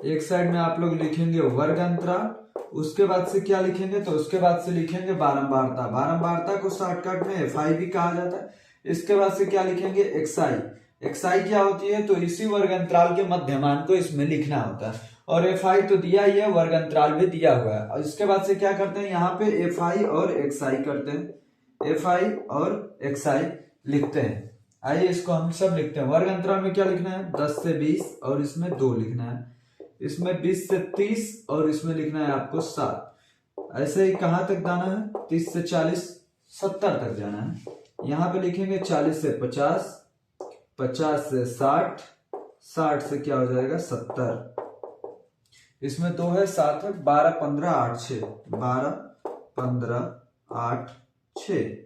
एक साइड में आप लोग लिखेंगे वर्ग अंतराल, उसके बाद से क्या लिखेंगे, तो उसके बाद से लिखेंगे बारंबारता। बारंबारता को शॉर्टकट में एफआई भी कहा जाता है। इसके बाद से क्या लिखेंगे, एक्सआई। एक्सआई क्या होती है, तो इसी वर्ग अंतराल के मध्यमान को इसमें लिखना होता है। और एफआई तो दिया ही है, वर्ग अंतराल भी दिया हुआ है। और इसके बाद से क्या करते हैं, यहाँ पे एफआई और एक्सआई करते हैं, एफआई और एक्सआई लिखते हैं। आइए इसको हम सब लिखते हैं। वर्ग अंतराल में क्या लिखना है, 10 से 20 और इसमें 2 लिखना है, इसमें 20 से 30 और इसमें लिखना है आपको 7। ऐसे ही कहां तक जाना है, 30 से 40, 70 तक जाना है। यहां पे लिखेंगे 40 से 50, 50 से 60, 60 से क्या हो जाएगा 70। इसमें 2 है, 7 है, 12, 15, 8, 6, 12, 15, 8, 6,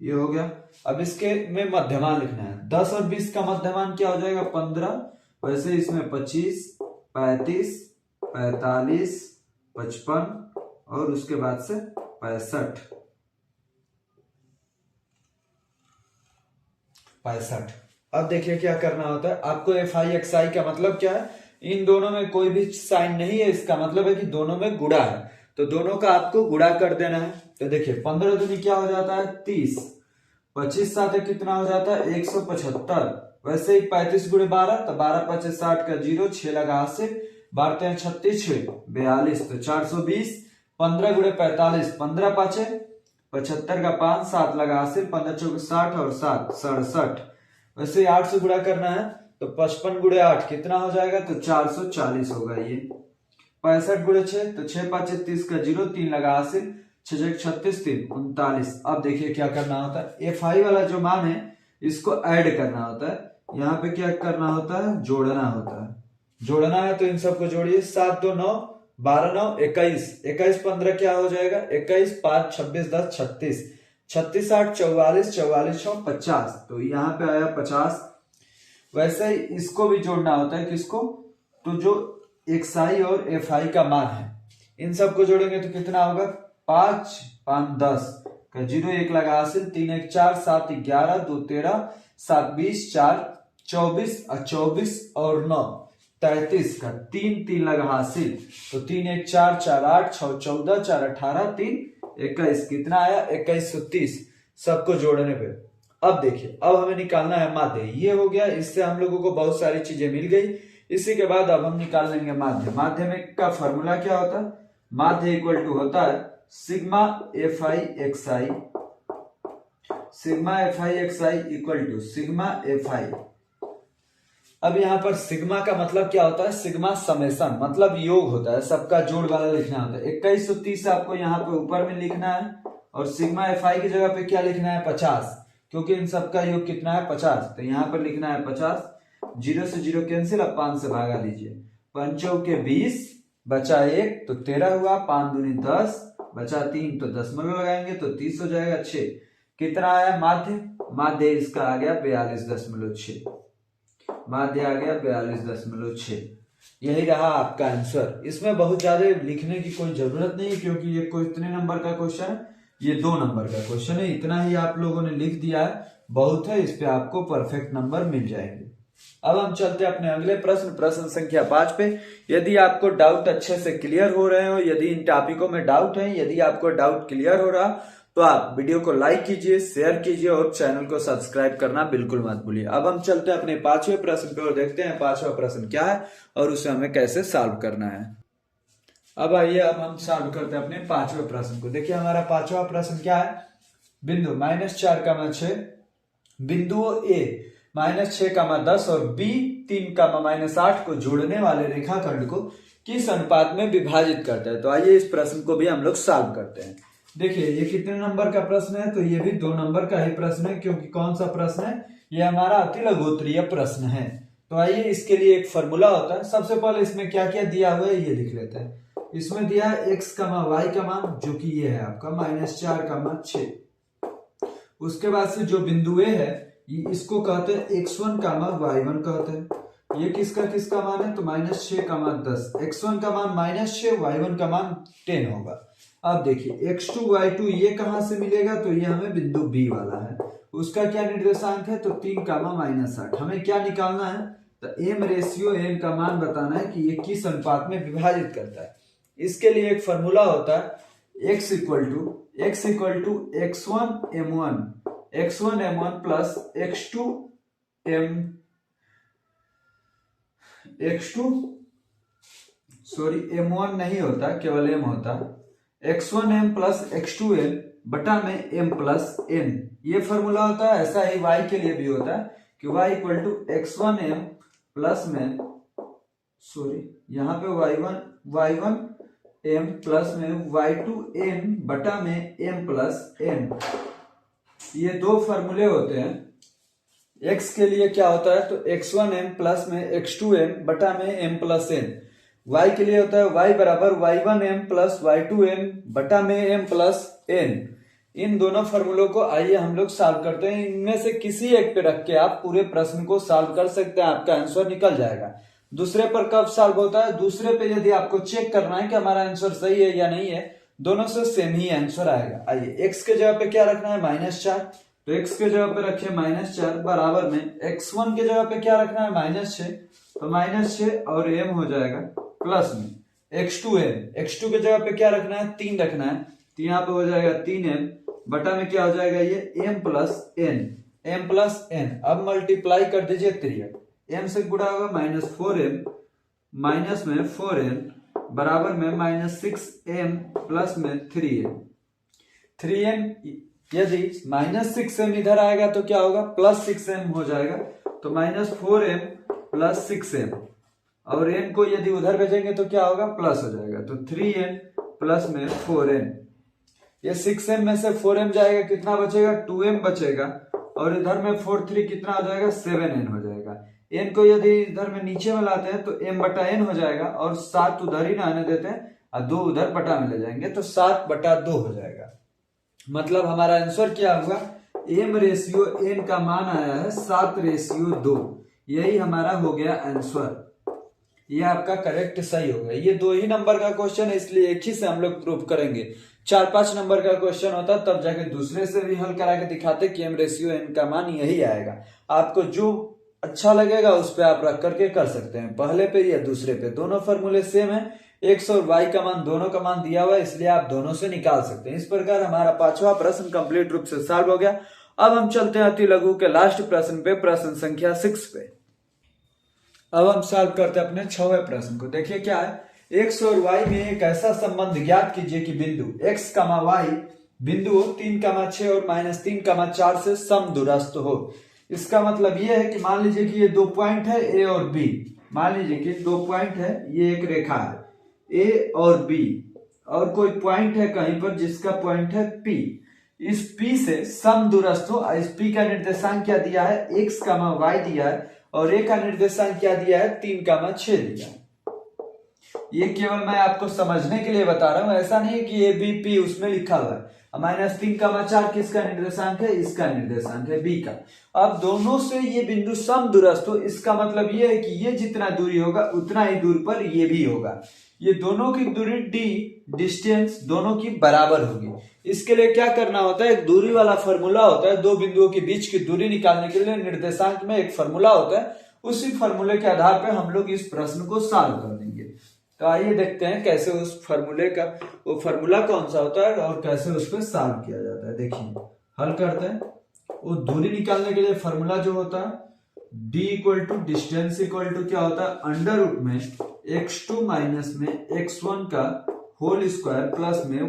ये हो गया। अब इसके में मध्यमान लिखना है। 10 और 20 का मध्यमान क्या हो जाएगा 15, वैसे इसमें 25, 35, 45, 55 और उसके बाद से 65। अब देखिए क्या करना होता है आपको, एफ आई एक्स आई का मतलब क्या है, इन दोनों में कोई भी साइन नहीं है, इसका मतलब है कि दोनों में गुणा है, तो दोनों का आपको गुणा कर देना है। तो देखिए 15 दूनी क्या हो जाता है 30, 25 साथ कितना हो जाता है 175, वैसे ही 35 गुणे 12, तो 12 5 60 का 0, 6 लगा से बारते हैं 36, 42, तो 420। 15 गुणे 45, 15 5 75 का 5, 7 लगा से 15 चौके 60 और 7 67। वैसे 8 से गुणा करना है तो 55 गुणे 8 कितना हो जाएगा, तो 440 होगा ये। 65 गुणे 6, तो 6 5 30 का 0, 3 लगा से 6 36, 3 39। अब देखिए क्या करना होता है, एफ आई वाला जो मान है इसको ऐड करना होता है। यहाँ पे क्या करना होता है, जोड़ना होता है। जोड़ना है तो इन सबको जोड़िए, 7 2 9, 12 9 21, 21 15 क्या हो जाएगा 21, 5 26 10 36, 36 8 44, 44 6 50, तो यहाँ पे आया 50। वैसे ही इसको भी जोड़ना होता है, किसको, तो जो एक्सआई और एफआई का मान है इन सबको जोड़ेंगे तो कितना होगा, 5 5 10 का 0, 1 लगा हासिल, 3 1 4, 7 11, 2 13, 7 20, 4 24 और 24 और 9 33 का 3 3 लगा हासिल, तो 3 1 4 4 8 6 14, 4 18, 3 21, कितना आया 2130 सबको जोड़ने पे। अब देखिए अब हमें निकालना है माध्य, ये हो गया, इससे हम लोगों को बहुत सारी चीजें मिल गई। इसी के बाद अब हम निकाल लेंगे माध्य। माध्य में का फॉर्मूला क्या होता है, माध्य इक्वल टू होता है sigma f i x i, sigma f i x i equal to sigma f i. अब यहाँ पर सिग्मा का मतलब क्या होता है, सिग्मा समेशन मतलब योग होता है, सबका जोड़ वाला लिखना होता है। 2130 आपको यहाँ पे ऊपर में लिखना है और सिग्मा एफ आई की जगह पे क्या लिखना है 50, क्योंकि इन सबका योग कितना है 50, तो यहाँ पर लिखना है 50। 0 से 0 कैंसिल, अब 5 से भागा लीजिए, 5 के 20 बचा 1 तो 13 हुआ, 5 दूनी 10 बचा 3 तो दशमलव लगाएंगे तो 30 हो जाएगा 6। कितना आया माध्य, माध्य इसका आ गया 42.6, माध्य आ गया 42.6। यही रहा आपका आंसर। इसमें बहुत ज्यादा लिखने की कोई जरूरत नहीं, क्योंकि ये कोई इतने नंबर का क्वेश्चन है, ये 2 नंबर का क्वेश्चन है, इतना ही आप लोगों ने लिख दिया है, बहुत है, इस पे आपको परफेक्ट नंबर मिल जाएंगे। अब हम चलते हैं अपने अगले प्रश्न संख्या 5 पे। यदि आपको डाउट अच्छे से क्लियर हो रहे हो, यदि इन टॉपिकों में डाउट है, यदि आपको डाउट क्लियर हो रहा, तो आप वीडियो को लाइक कीजिए, शेयर कीजिए और चैनल को सब्सक्राइब करना बिल्कुल मत भूलिए। अब हम चलते हैं अपने 5वें प्रश्न पे और देखते हैं 5वां प्रश्न क्या है और उसे हमें कैसे सॉल्व करना है। अब आइए, अब हम सॉल्व करते हैं अपने 5वें प्रश्न को। देखिए हमारा 5वां प्रश्न क्या है, बिंदु -4,6 बिंदुओं ए -6,10 और बी 3,-8 को जोड़ने वाले रेखाखंड को किस अनुपात में विभाजित करता है। तो आइए इस प्रश्न को भी हम लोग सॉल्व करते हैं। देखिए ये कितने नंबर का प्रश्न है, तो ये भी 2 नंबर का ही प्रश्न है, क्योंकि कौन सा प्रश्न है, ये हमारा अति लघुत्तरीय प्रश्न है। तो आइए इसके लिए एक फॉर्मूला होता है। सबसे पहले इसमें क्या क्या दिया हुआ है ये लिख लेते हैं। इसमें दिया है x, y का मान, जो कि ये है आपका -4,6। उसके बाद से जो बिंदु ए है इसको कहते हैं x1, y1 कहते हैं। ये किसका किसका मान है, तो -6,10। x1 का मान -6, y1 का मान 10 होगा। अब देखिए x2, y2 ये कहां से मिलेगा, तो ये हमें बिंदु B वाला है। उसका क्या निर्देशांक है, तो 3,-8। हमें क्या निकालना है, तो m/n का मान बताना है कि ये किस अनुपात में विभाजित करता है। इसके लिए एक फॉर्मूला होता है x = x1m1 प्लस m1 नहीं होता, केवल m होता, x1m प्लस x2m बटा में m प्लस n, ये फॉर्मूला होता है। ऐसा ही y के लिए भी होता है कि y = x1m प्लस में यहाँ पे y1m प्लस में y2n बटा में m प्लस n, ये 2 फॉर्मूले होते हैं। x के लिए क्या होता है, तो x1m प्लस में x2m बटा में m प्लस n। y के लिए होता है y बराबर y1m प्लस y2m बटा में m प्लस n। इन दोनों फॉर्मूलों को आइए हम लोग सॉल्व करते हैं। इनमें से किसी एक पे रख के आप पूरे प्रश्न को सॉल्व कर सकते हैं, आपका आंसर निकल जाएगा। दूसरे पर कब सॉल्व होता है, दूसरे पे यदि आपको चेक करना है कि हमारा आंसर सही है या नहीं है, दोनों से सेम ही आंसर आएगा। आइए x के जगह पे क्या रखना है, -4, तो x के जगह पे रखिए -4 बराबर में x1 के जगह पे क्या रखना है, -6, तो -6 और m हो जाएगा प्लस में x2 के जगह पे क्या रखना है, 3 रखना है, तो यहाँ पे हो जाएगा 3m बटा में क्या हो जाएगा, ये m प्लस n। अब मल्टीप्लाई कर दीजिए त्रियक, m से गुणा होगा -4m माइनस में 4n बराबर में -6m प्लस में 3n। यदि -6m इधर आएगा तो क्या होगा, +6m हो जाएगा, तो -4m प्लस 6m, और n को यदि उधर भेजेंगे तो क्या होगा, प्लस हो जाएगा, तो 3n प्लस में 4n। ये 6m में से 4m जाएगा, कितना बचेगा, 2m बचेगा, और इधर में 4 3 कितना हो जाएगा, 7n हो जाएगा। n को यदि इधर में नीचे में लाते हैं तो m बटा n हो जाएगा, और 7 उधर ही ना आने देते हैं और 2 उधर बटा में ले जाएंगे, तो 7/2 हो जाएगा। मतलब हमारा आंसर क्या होगा, m/n का मान आया है 7/2। यही हमारा हो गया आंसर, ये आपका करेक्ट सही हो गया। ये 2 ही नंबर का क्वेश्चन है, इसलिए एक ही से हम लोग प्रूव करेंगे। 4-5 नंबर का क्वेश्चन होता तब जाके दूसरे से भी हल करा के दिखाते कि m/n का मान यही आएगा। आपको जो अच्छा लगेगा उस पे आप रख करके कर सकते हैं, पहले पे या दूसरे पे, दोनों फॉर्मूले सेम है। x और y का मान दोनों का मान दिया हुआ है, इसलिए आप दोनों से निकाल सकते हैं। इस प्रकार हमारा 5वां प्रश्न कंप्लीट रूप से सॉल्व हो गया। अब हम चलते हैं अति लघु के लास्ट प्रश्न पे, प्रश्न संख्या 6 पे। अब हम सॉल्व करते हैं अपने 6वें प्रश्न को। देखिए क्या है, x और y में एक ऐसा संबंध ज्ञात कीजिए कि बिंदु x, y बिंदु 3,6 और -3,4 से समदूरस्थ हो। इसका मतलब ये है कि मान लीजिए कि ये 2 पॉइंट है A और B, मान लीजिए कि 2 पॉइंट है, ये एक रेखा है A और B, और कोई पॉइंट है कहीं पर जिसका पॉइंट है P। इस P से समदूरस्थ हो। इस P का निर्देशांक क्या दिया है, x, y दिया है, और A का निर्देशांक क्या दिया है, 3,6 दिया है। ये केवल मैं आपको समझने के लिए बता रहा हूं, ऐसा नहीं है कि A B P उसमें लिखा हुआ है। -3,4 किसका निर्देशांक है, इसका निर्देशांक है B का। अब दोनों से ये बिंदु समदूरस्थ हो, इसका मतलब ये है कि ये जितना दूरी होगा उतना ही दूर पर ये भी होगा। ये दोनों की दूरी D, डिस्टेंस दोनों की बराबर होगी। इसके लिए क्या करना होता है, एक दूरी वाला फॉर्मूला होता है। 2 बिंदुओं के बीच की दूरी निकालने के लिए निर्देशांक में एक फॉर्मूला होता है, उसी फॉर्मूले के आधार पे हम लोग इस प्रश्न को सॉल्व कर देंगे। तो आइए देखते हैं कैसे उस फॉर्मूले का, वो फॉर्मूला कौन सा होता है और कैसे उस पर सॉल्व किया जाता है। देखिए हल करते हैं। वो दूरी निकालने के लिए फॉर्मूला जो होता है d equal to distance equal to क्या होता है, अंडर रूट में x2 माइनस में x1 का होल स्क्वायर प्लस में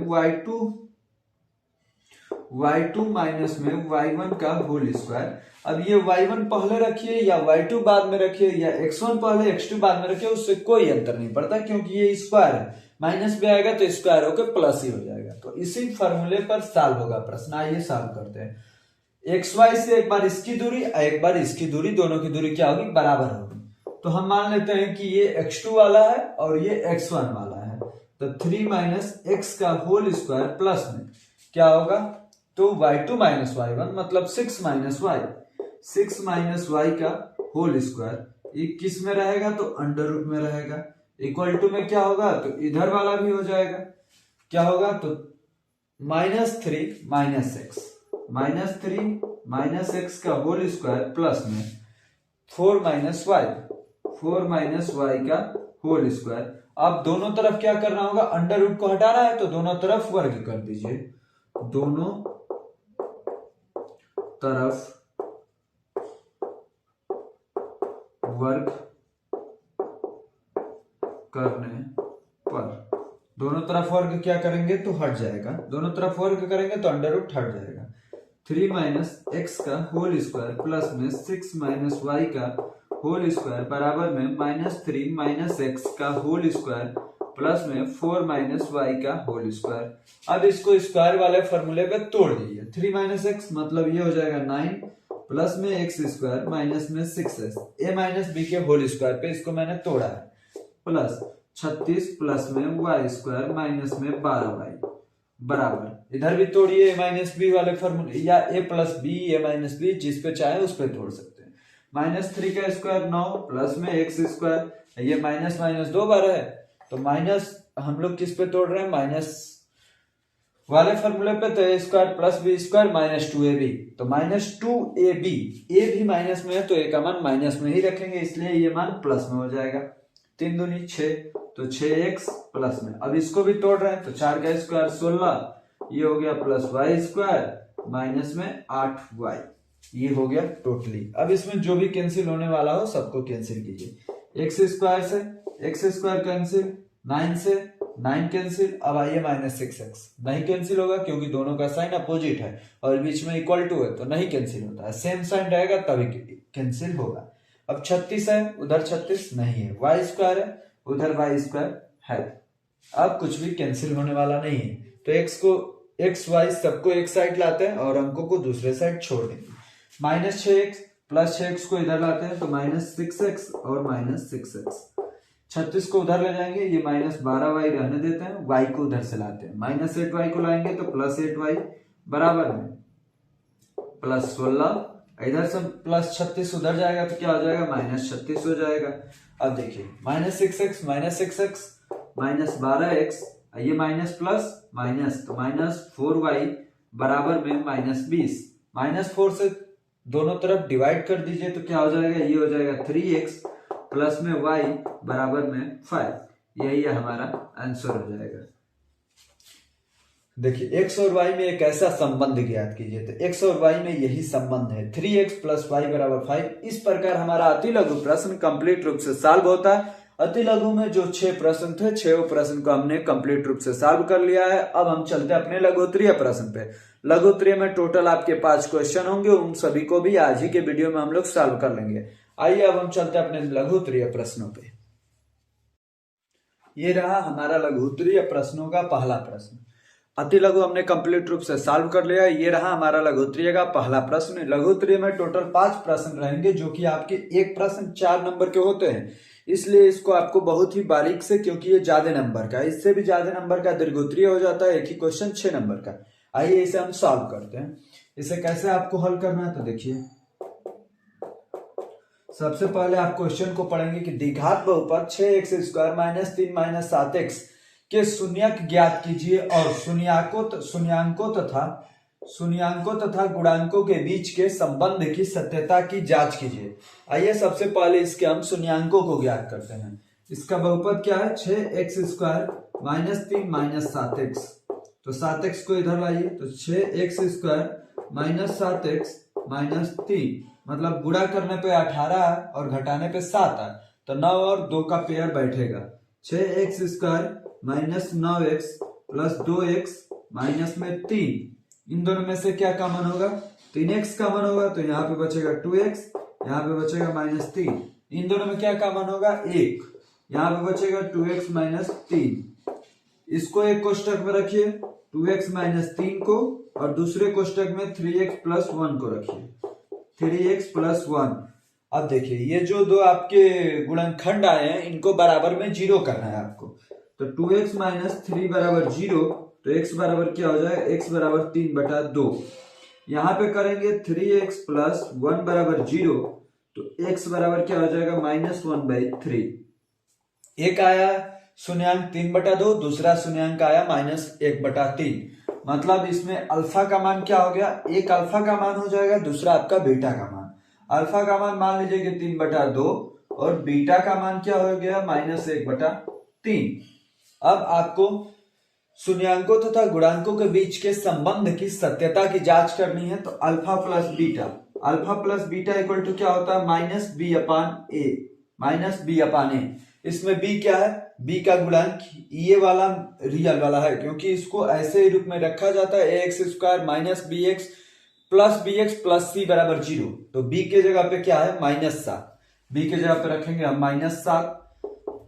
y2 माइनस में y1 का होल स्क्वायर। अब ये y1 पहले रखिए या y2 बाद में रखिए या x1 पहले x2 बाद में रखिए, उससे कोई अंतर नहीं पड़ता क्योंकि ये स्क्वायर है, माइनस भी आएगा तो स्क्वायर होकर प्लस ही हो जाएगा। तो इसी फॉर्मूले पर सॉल्व होगा प्रश्न। आइए सॉल्व करते हैं। xy से एक बार इसकी दूरी एक बार इसकी दूरी, दोनों की दूरी क्या होगी, बराबर होगी। तो हम मान लेते हैं कि ये x2 वाला है और ये x1 वाला है। तो 3 माइनस x का होल स्क्वायर प्लस में क्या होगा, तो y2 माइनस y1 मतलब 6 माइनस y का होल स्क्वायर। ये किस में रहेगा, तो अंडर रूट में रहेगा। इक्वल टू में क्या होगा, तो इधर वाला भी हो जाएगा। क्या होगा, तो -3 माइनस x का होल स्क्वायर प्लस में 4 माइनस y का होल स्क्वायर। अब दोनों तरफ क्या करना होगा, अंडर रूट को हटाना है तो दोनों तरफ वर्ग कर दीजिए। दोनों तरफ वर्ग करने पर, दोनों तरफ वर्ग क्या करेंगे तो हट जाएगा, दोनों तरफ वर्ग करेंगे तो अंडर रूट हट जाएगा। 3 माइनस x का होल स्क्वायर प्लस में 6 माइनस y का होल स्क्वायर बराबर में -3 माइनस x का होल स्क्वायर प्लस में 4 माइनस y का होल स्क्वायर। अब इसको स्क्वायर वाले फॉर्मूले पे तोड़ दीजिए। 3 माइनस x मतलब ये हो जाएगा 9 प्लस में x स्क्वायर माइनस में 6s a माइनस b के होल स्क्वायर पे इसको मैंने तोड़ा है, प्लस 36 प्लस में y स्क्वायर माइनस में 12y बराबर, इधर भी तोड़िए a माइनस बी वाले फॉर्मूले, या a plus b a minus b जिस पे चाहे उस पे तोड़ सकते हैं। -3 का स्क्वायर 9 प्लस में x स्क्वायर, ये माइनस माइनस 2 बार है तो माइनस हम लोग किस पे तोड़ रहे हैं, माइनस वाले फॉर्मूले पे। तो a square plus b square minus 2ab, तो -2ab, a भी माइनस में है तो a का मान माइनस में ही रखेंगे, इसलिए ये मान प्लस में हो जाएगा। 3 दूनी 6 तो 6x प्लस में, अब इसको भी तोड़ रहे हैं तो 4 का स्क्वायर 16, ये हो गया प्लस y स्क्वायर माइनस में 8y, ये हो गया टोटली। अब इसमें जो भी कैंसिल होने वाला हो सबको कैंसिल कीजिए। x स्क्वायर से x स्क्वायर कैंसिल, 9 से 9 कैंसिल। अब आइए -6x, नहीं कैंसिल होगा क्योंकि दोनों का साइन अपोजिट है और बीच में इक्वल टू है तो नहीं कैंसिल होता है, सेम साइन रहेगा तभी कैंसिल होगा। अब 36 है, उधर 36 नहीं है, y स्क्वायर है उधर y स्क्वायर है, अब कुछ भी कैंसिल होने वाला नहीं है। तो x y सबको एक साइड लाते हैं और अंकों को दूसरे साइड छोड़ देंगे। -6x प्लस 6x को इधर लाते हैं तो -6x और -6x। 36 को उधर ले जाएंगे, ये -12y रहने देते हैं, y को उधर से लाते हैं, -8y को लाएंगे तो +8y बराबर में +16, इधर से +36 उधर जाएगा तो क्या हो जाएगा, -36 हो जाएगा। अब देखिए -6x -12x, ये माइनस प्लस माइनस तो -4y बराबर में -20, -4 से दोनों तरफ डिवाइड कर दीजिए तो क्या हो जाएगा, ये हो जाएगा 3x प्लस में y बराबर में 5, यही हमारा आंसर हो जाएगा। देखिए x और y में एक ऐसा संबंध ज्ञात कीजिए, तो x और y में यही संबंध है, 3x प्लस y बराबर 5। इस प्रकार हमारा अति लघु प्रश्न कंप्लीट रूप से सॉल्व होता है। अति लघु में जो 6 प्रश्न थे, 6 प्रश्न को हमने कंप्लीट रूप से सॉल्व कर लिया है। अब हम चलते हैं अपने लघुत्तरीय प्रश्न पे। लघुत्तरीय में टोटल आपके 5 क्वेश्चन होंगे, उन सभी को भी आज ही के वीडियो में हम लोग सॉल्व कर लेंगे। आइए अब हम चलते हैं अपने लघुत्तरीय प्रश्नों पे। ये रहा हमारा लघुत्तरीय प्रश्नों का पहला प्रश्न। अति लघु हमने कंप्लीट रूप से सॉल्व कर लिया। ये रहा हमारा लघुत्तरीय का पहला प्रश्न। लघुत्तरीय में टोटल 5 प्रश्न रहेंगे, जो कि आपके एक प्रश्न 4 नंबर के होते हैं, इसलिए इसको आपको बहुत ही बारीक से, क्योंकि ये ज्यादा नंबर का, इससे भी ज्यादा नंबर का दीर्घोत्तरीय हो जाता है, एक ही क्वेश्चन 6 नंबर का। आइए इसे हम सॉल्व करते हैं। इसे कैसे आपको हल करना है तो देखिए, सबसे पहले आप क्वेश्चन को पढ़ेंगे कि द्विघात बहुपद 6x स्क्वायर -3 7x के शून्यक ज्ञात कीजिए और शून्यांकों तथा शून्याङ्कों तथा गुणांकों के बीच के संबंध की सत्यता की जांच कीजिए। आइए सबसे पहले इसके हम शून्याङ्कों को ज्ञात करते हैं। इसका बहुपद क्या है? 6x² minus 3 minus 7x। तो 7x को इधर लाइए, तो 6x² माइनस 7x माइनस 3, मतलब गुणा करने पे 18 और घटाने पे 7 है, तो 9 और 2 का पेयर बैठेगा। 6x² minus 9x plus 2x minus में 3, इन दोनों में से क्या कॉमन होगा? 3x कॉमन होगा, तो यहाँ पे बचेगा 2x, यहाँ पे बचेगा माइनस 3। इन दोनों में क्या कॉमन होगा? 1, यहाँ पे बचेगा 2x माइनस 3। इसको एक कोष्टक में रखिए 2x माइनस 3 को, और दूसरे कोष्टक में 3x प्लस 1 को रखिए, 3x प्लस 1। अब देखिए ये जो दो आपके गुणनखंड आए हैं इनको बराबर में 0 करना है आपको। तो 2x माइनस 3 बराबर 0, तो x बराबर क्या हो जाएगा? x बराबर 3/2। यहाँ पे करेंगे 3x प्लस 1 बराबर 0, तो x बराबर क्या हो जाएगा? -1/3। एक आया शून्यांक 3/2, दूसरा शून्यांक आया -1/3। मतलब इसमें अल्फा का मान क्या हो गया? एक अल्फा का मान हो जाएगा, दूसरा आपका बीटा का मान। अल्फा का मान मान लीजिए कि 3/2 और बीटा का मान क्या हो गया? -1/3। अब आपको शून्यांकों तथा गुणांकों के बीच के संबंध की सत्यता की जांच करनी है। तो alpha plus beta equal to क्या होता है? -b/a। इसमें b क्या है? b का गुणांक ये वाला रियल वाला है, क्योंकि इसको ऐसे रूप में रखा जाता है ax² minus bx plus c बराबर 0। तो b के जगह पे क्या है? -7। b के जगह पे रखेंगे हम -7,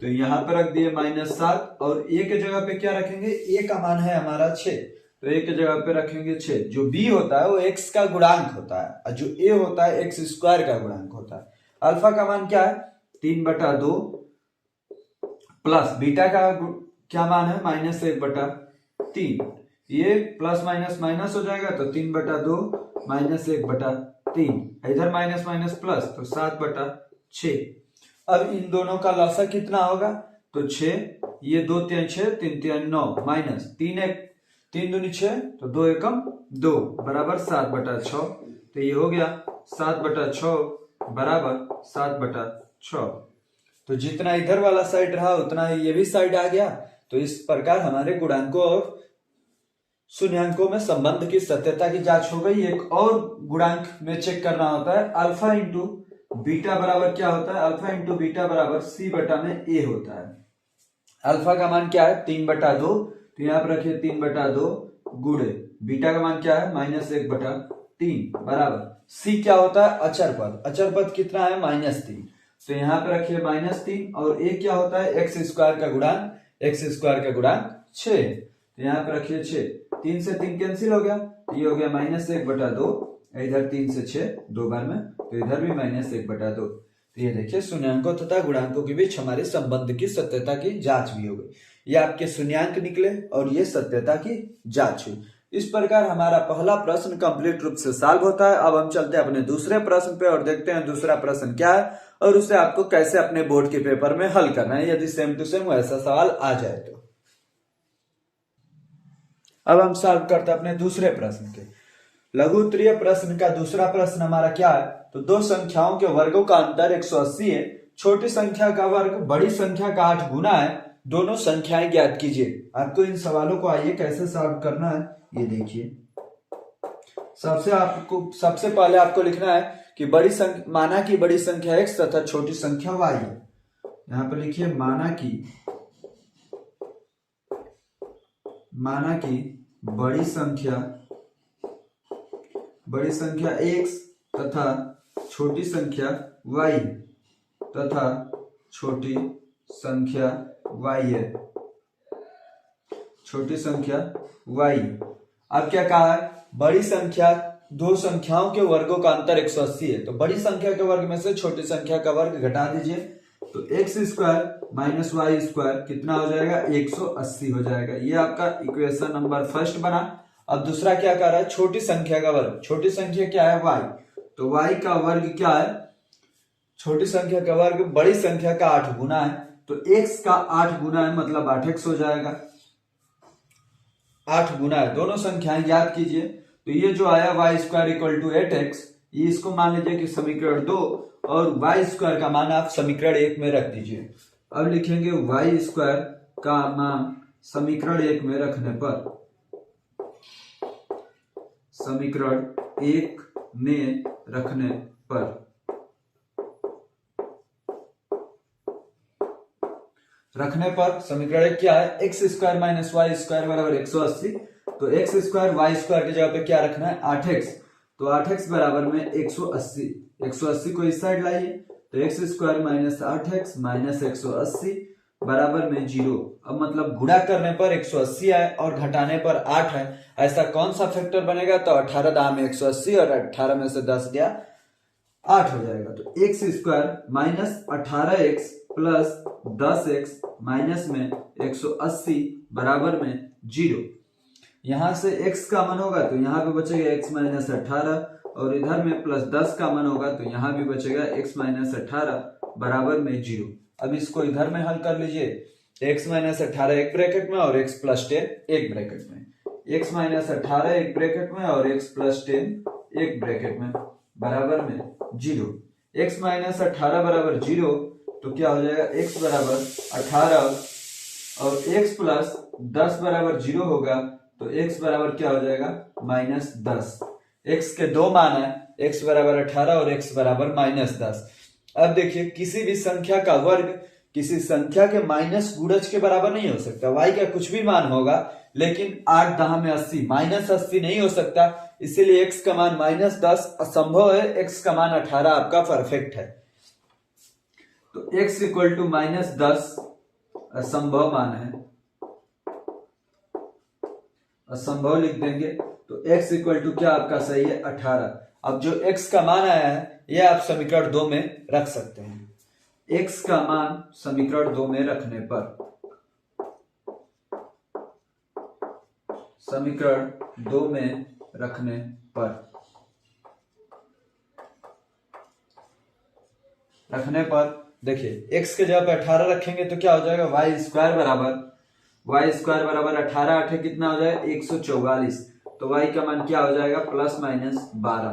तो यहाँ पे रख दिए -7, और a के जगह पे क्या रखेंगे? a का मान है हमारा 6, तो a के जगह पे रखेंगे 6। जो b होता है वो x का गुणांक होता है, और जो a होता है x² का गुणांक होता है। अल्फा का मान क्या है? 3/2 प्लस बीटा का क्या मान है? -1/3। ये प्लस माइनस माइनस हो जाएगा, तो 3/2 -1/3, इधर माइनस माइनस प्लस, तो 7/6। अब इन दोनों का लसा कितना होगा? तो 6, ये 2 3 6, 3 3 9, माइनस 3 दूनी 6, तो 2 एकम 2 बराबर 7/6। तो ये हो गया 7/6 बराबर 7/6। तो जितना इधर वाला साइड रहा उतना ही ये भी साइड आ गया। तो इस प्रकार हमारे गुणांकों और शून्यांकों में संबंध की सत्यता की जांच हो गई। एक और गुणांक में चेक करना होता है, अल्फा इंटू बीटा बराबर क्या होता है? अल्फा इंटू बीटा बराबर c/a होता है। अल्फा का मान क्या है? 3/2, तो यहाँ पर रखिए 3/2 गुणे बीटा का मान क्या है? -1/3 बराबर c क्या होता है? अचर पद। अचर पद कितना है? -3, तो यहाँ पे रखिए -3, और a क्या होता है? x² का गुणांक, x² का गुणांक 6, तो यहाँ पे रखिए 6। 3 से 3 कैंसिल हो गया, ये हो गया -1/2, इधर 3 से 6 दो बार में, तो इधर भी -1/2। तो ये देखिए शून्यांकों तथा गुणांकों के बीच हमारे संबंध की सत्यता की जांच भी हो गई। ये आपके शून्यांक निकले और ये सत्यता की जांच हुई। इस प्रकार हमारा पहला प्रश्न कंप्लीट रूप से सॉल्व होता है। अब हम चलते हैं अपने दूसरे प्रश्न पे और देखते हैं दूसरा प्रश्न क्या है और उसे आपको कैसे अपने बोर्ड के पेपर में हल करना है, यदि सेम टू सेम वैसा सवाल आ जाए तो। अब हम सॉल्व करते हैं अपने दूसरे प्रश्न के। लघु उत्तरीय प्रश्न का दूसरा प्रश्न हमारा क्या है? तो दो संख्याओं के वर्गों का अंतर 180 है। छोटी संख्या का वर्ग बड़ी संख्या का 8 गुना है। दोनों संख्याएं ज्ञात कीजिए। आपको इन सवालों को आइए कैसे सॉल्व करना है ये देखिए। सबसे पहले आपको लिखना है कि माना कि बड़ी संख्या x तथा छोटी संख्या y है। यहां पर लिखिए माना कि बड़ी संख्या x तथा छोटी संख्या y तथा छोटी संख्या y है। छोटी संख्या y। अब क्या कहा है? बड़ी संख्या दो संख्याओं के वर्गों का अंतर 180 है। तो बड़ी संख्या के वर्ग में से छोटी संख्या का वर्ग घटा दीजिए, तो x² माइनस y² कितना हो जाएगा? 180 हो जाएगा। ये आपका इक्वेशन नंबर फर्स्ट बना। अब दूसरा क्या कर रहा है? छोटी संख्या का वर्ग। छोटी संख्या क्या है? y। तो y का वर्ग क्या है? छोटी संख्या का वर्ग बड़ी संख्या का 8 गुना है, तो x का 8 गुना है, मतलब 8x हो जाएगा। 8 गुना है। दोनों संख्याएं याद कीजिए, तो ये जो आया Y square equal to 8x, ये इसको मान लीजिए कि समीकरण 2 और वाई स्क्वायर का मान आप समीकरण 1 में रख दीजिए। अब लिखेंगे वाई स्क्वायर का मान समीकरण 1 में रखने पर, समीकरण 1 में रखने पर समीकरण 1 क्या है, x square minus y square बराबर 180। तो एक्स स्क्वायर वाई स्क्वायर की जगह पे क्या रखना है, 8x। तो 8x बराबर में 180, 180 को इस साइड लाइए, तो x square minus 8x minus 180 बराबर में 0। अब मतलब गुणा करने पर 180 आए और घटाने पर 8 है, ऐसा कौन सा फैक्टर बनेगा, तो 18 दाम में 180 और 18 में से 10 गया 8 हो जाएगा। तो x square minus 18x plus 10x minus में 180 बराबर में 0। यहां से x का मन होगा तो यहां पे बचेगा x माइनस 18 और इधर में प्लस 10 का मन होगा तो यहां भी बचेगा x माइनस 18 बराबर में 0। अब इसको इधर में हल कर लीजिए, x माइनस 18 एक ब्रैकेट में और x प्लस 10 एक ब्रैकेट में, x माइनस 18 एक ब्रैकेट में और x प्लस 10 एक ब्रैकेट में बराबर में 0। x माइनस 18 बराबर 0, तो क्या हो जाएगा, x बराबर 18 और x प्लस 10 बराबर 0 होगा, तो x बराबर क्या हो जाएगा, माइनस 10। x के दो मान है, x बराबर 18 और x बराबर माइनस 10। अब देखिए किसी भी संख्या का वर्ग किसी संख्या के माइनस गुणज के बराबर नहीं हो सकता, y का कुछ भी मान होगा, लेकिन 8 10 में 80, माइनस 80 नहीं हो सकता, इसीलिए x का मान माइनस 10 असंभव है, x का मान 18 आपका परफेक्ट है। तो x इक्वल टू माइनस 10 असंभव मान है, असंभव लिख देंगे। तो x इक्वल टू क्या आपका सही है, 18। अब जो x का मान आया है यह आप समीकरण 2 में रख सकते हैं। x का मान समीकरण 2 में रखने पर, समीकरण 2 में रखने पर देखिए x के जगह पे 18 रखेंगे तो क्या हो जाएगा, वाई स्क्वायर बराबर 18 8 कितना हो जाएगा, 144। तो y का मान क्या हो जाएगा, प्लस माइनस 12।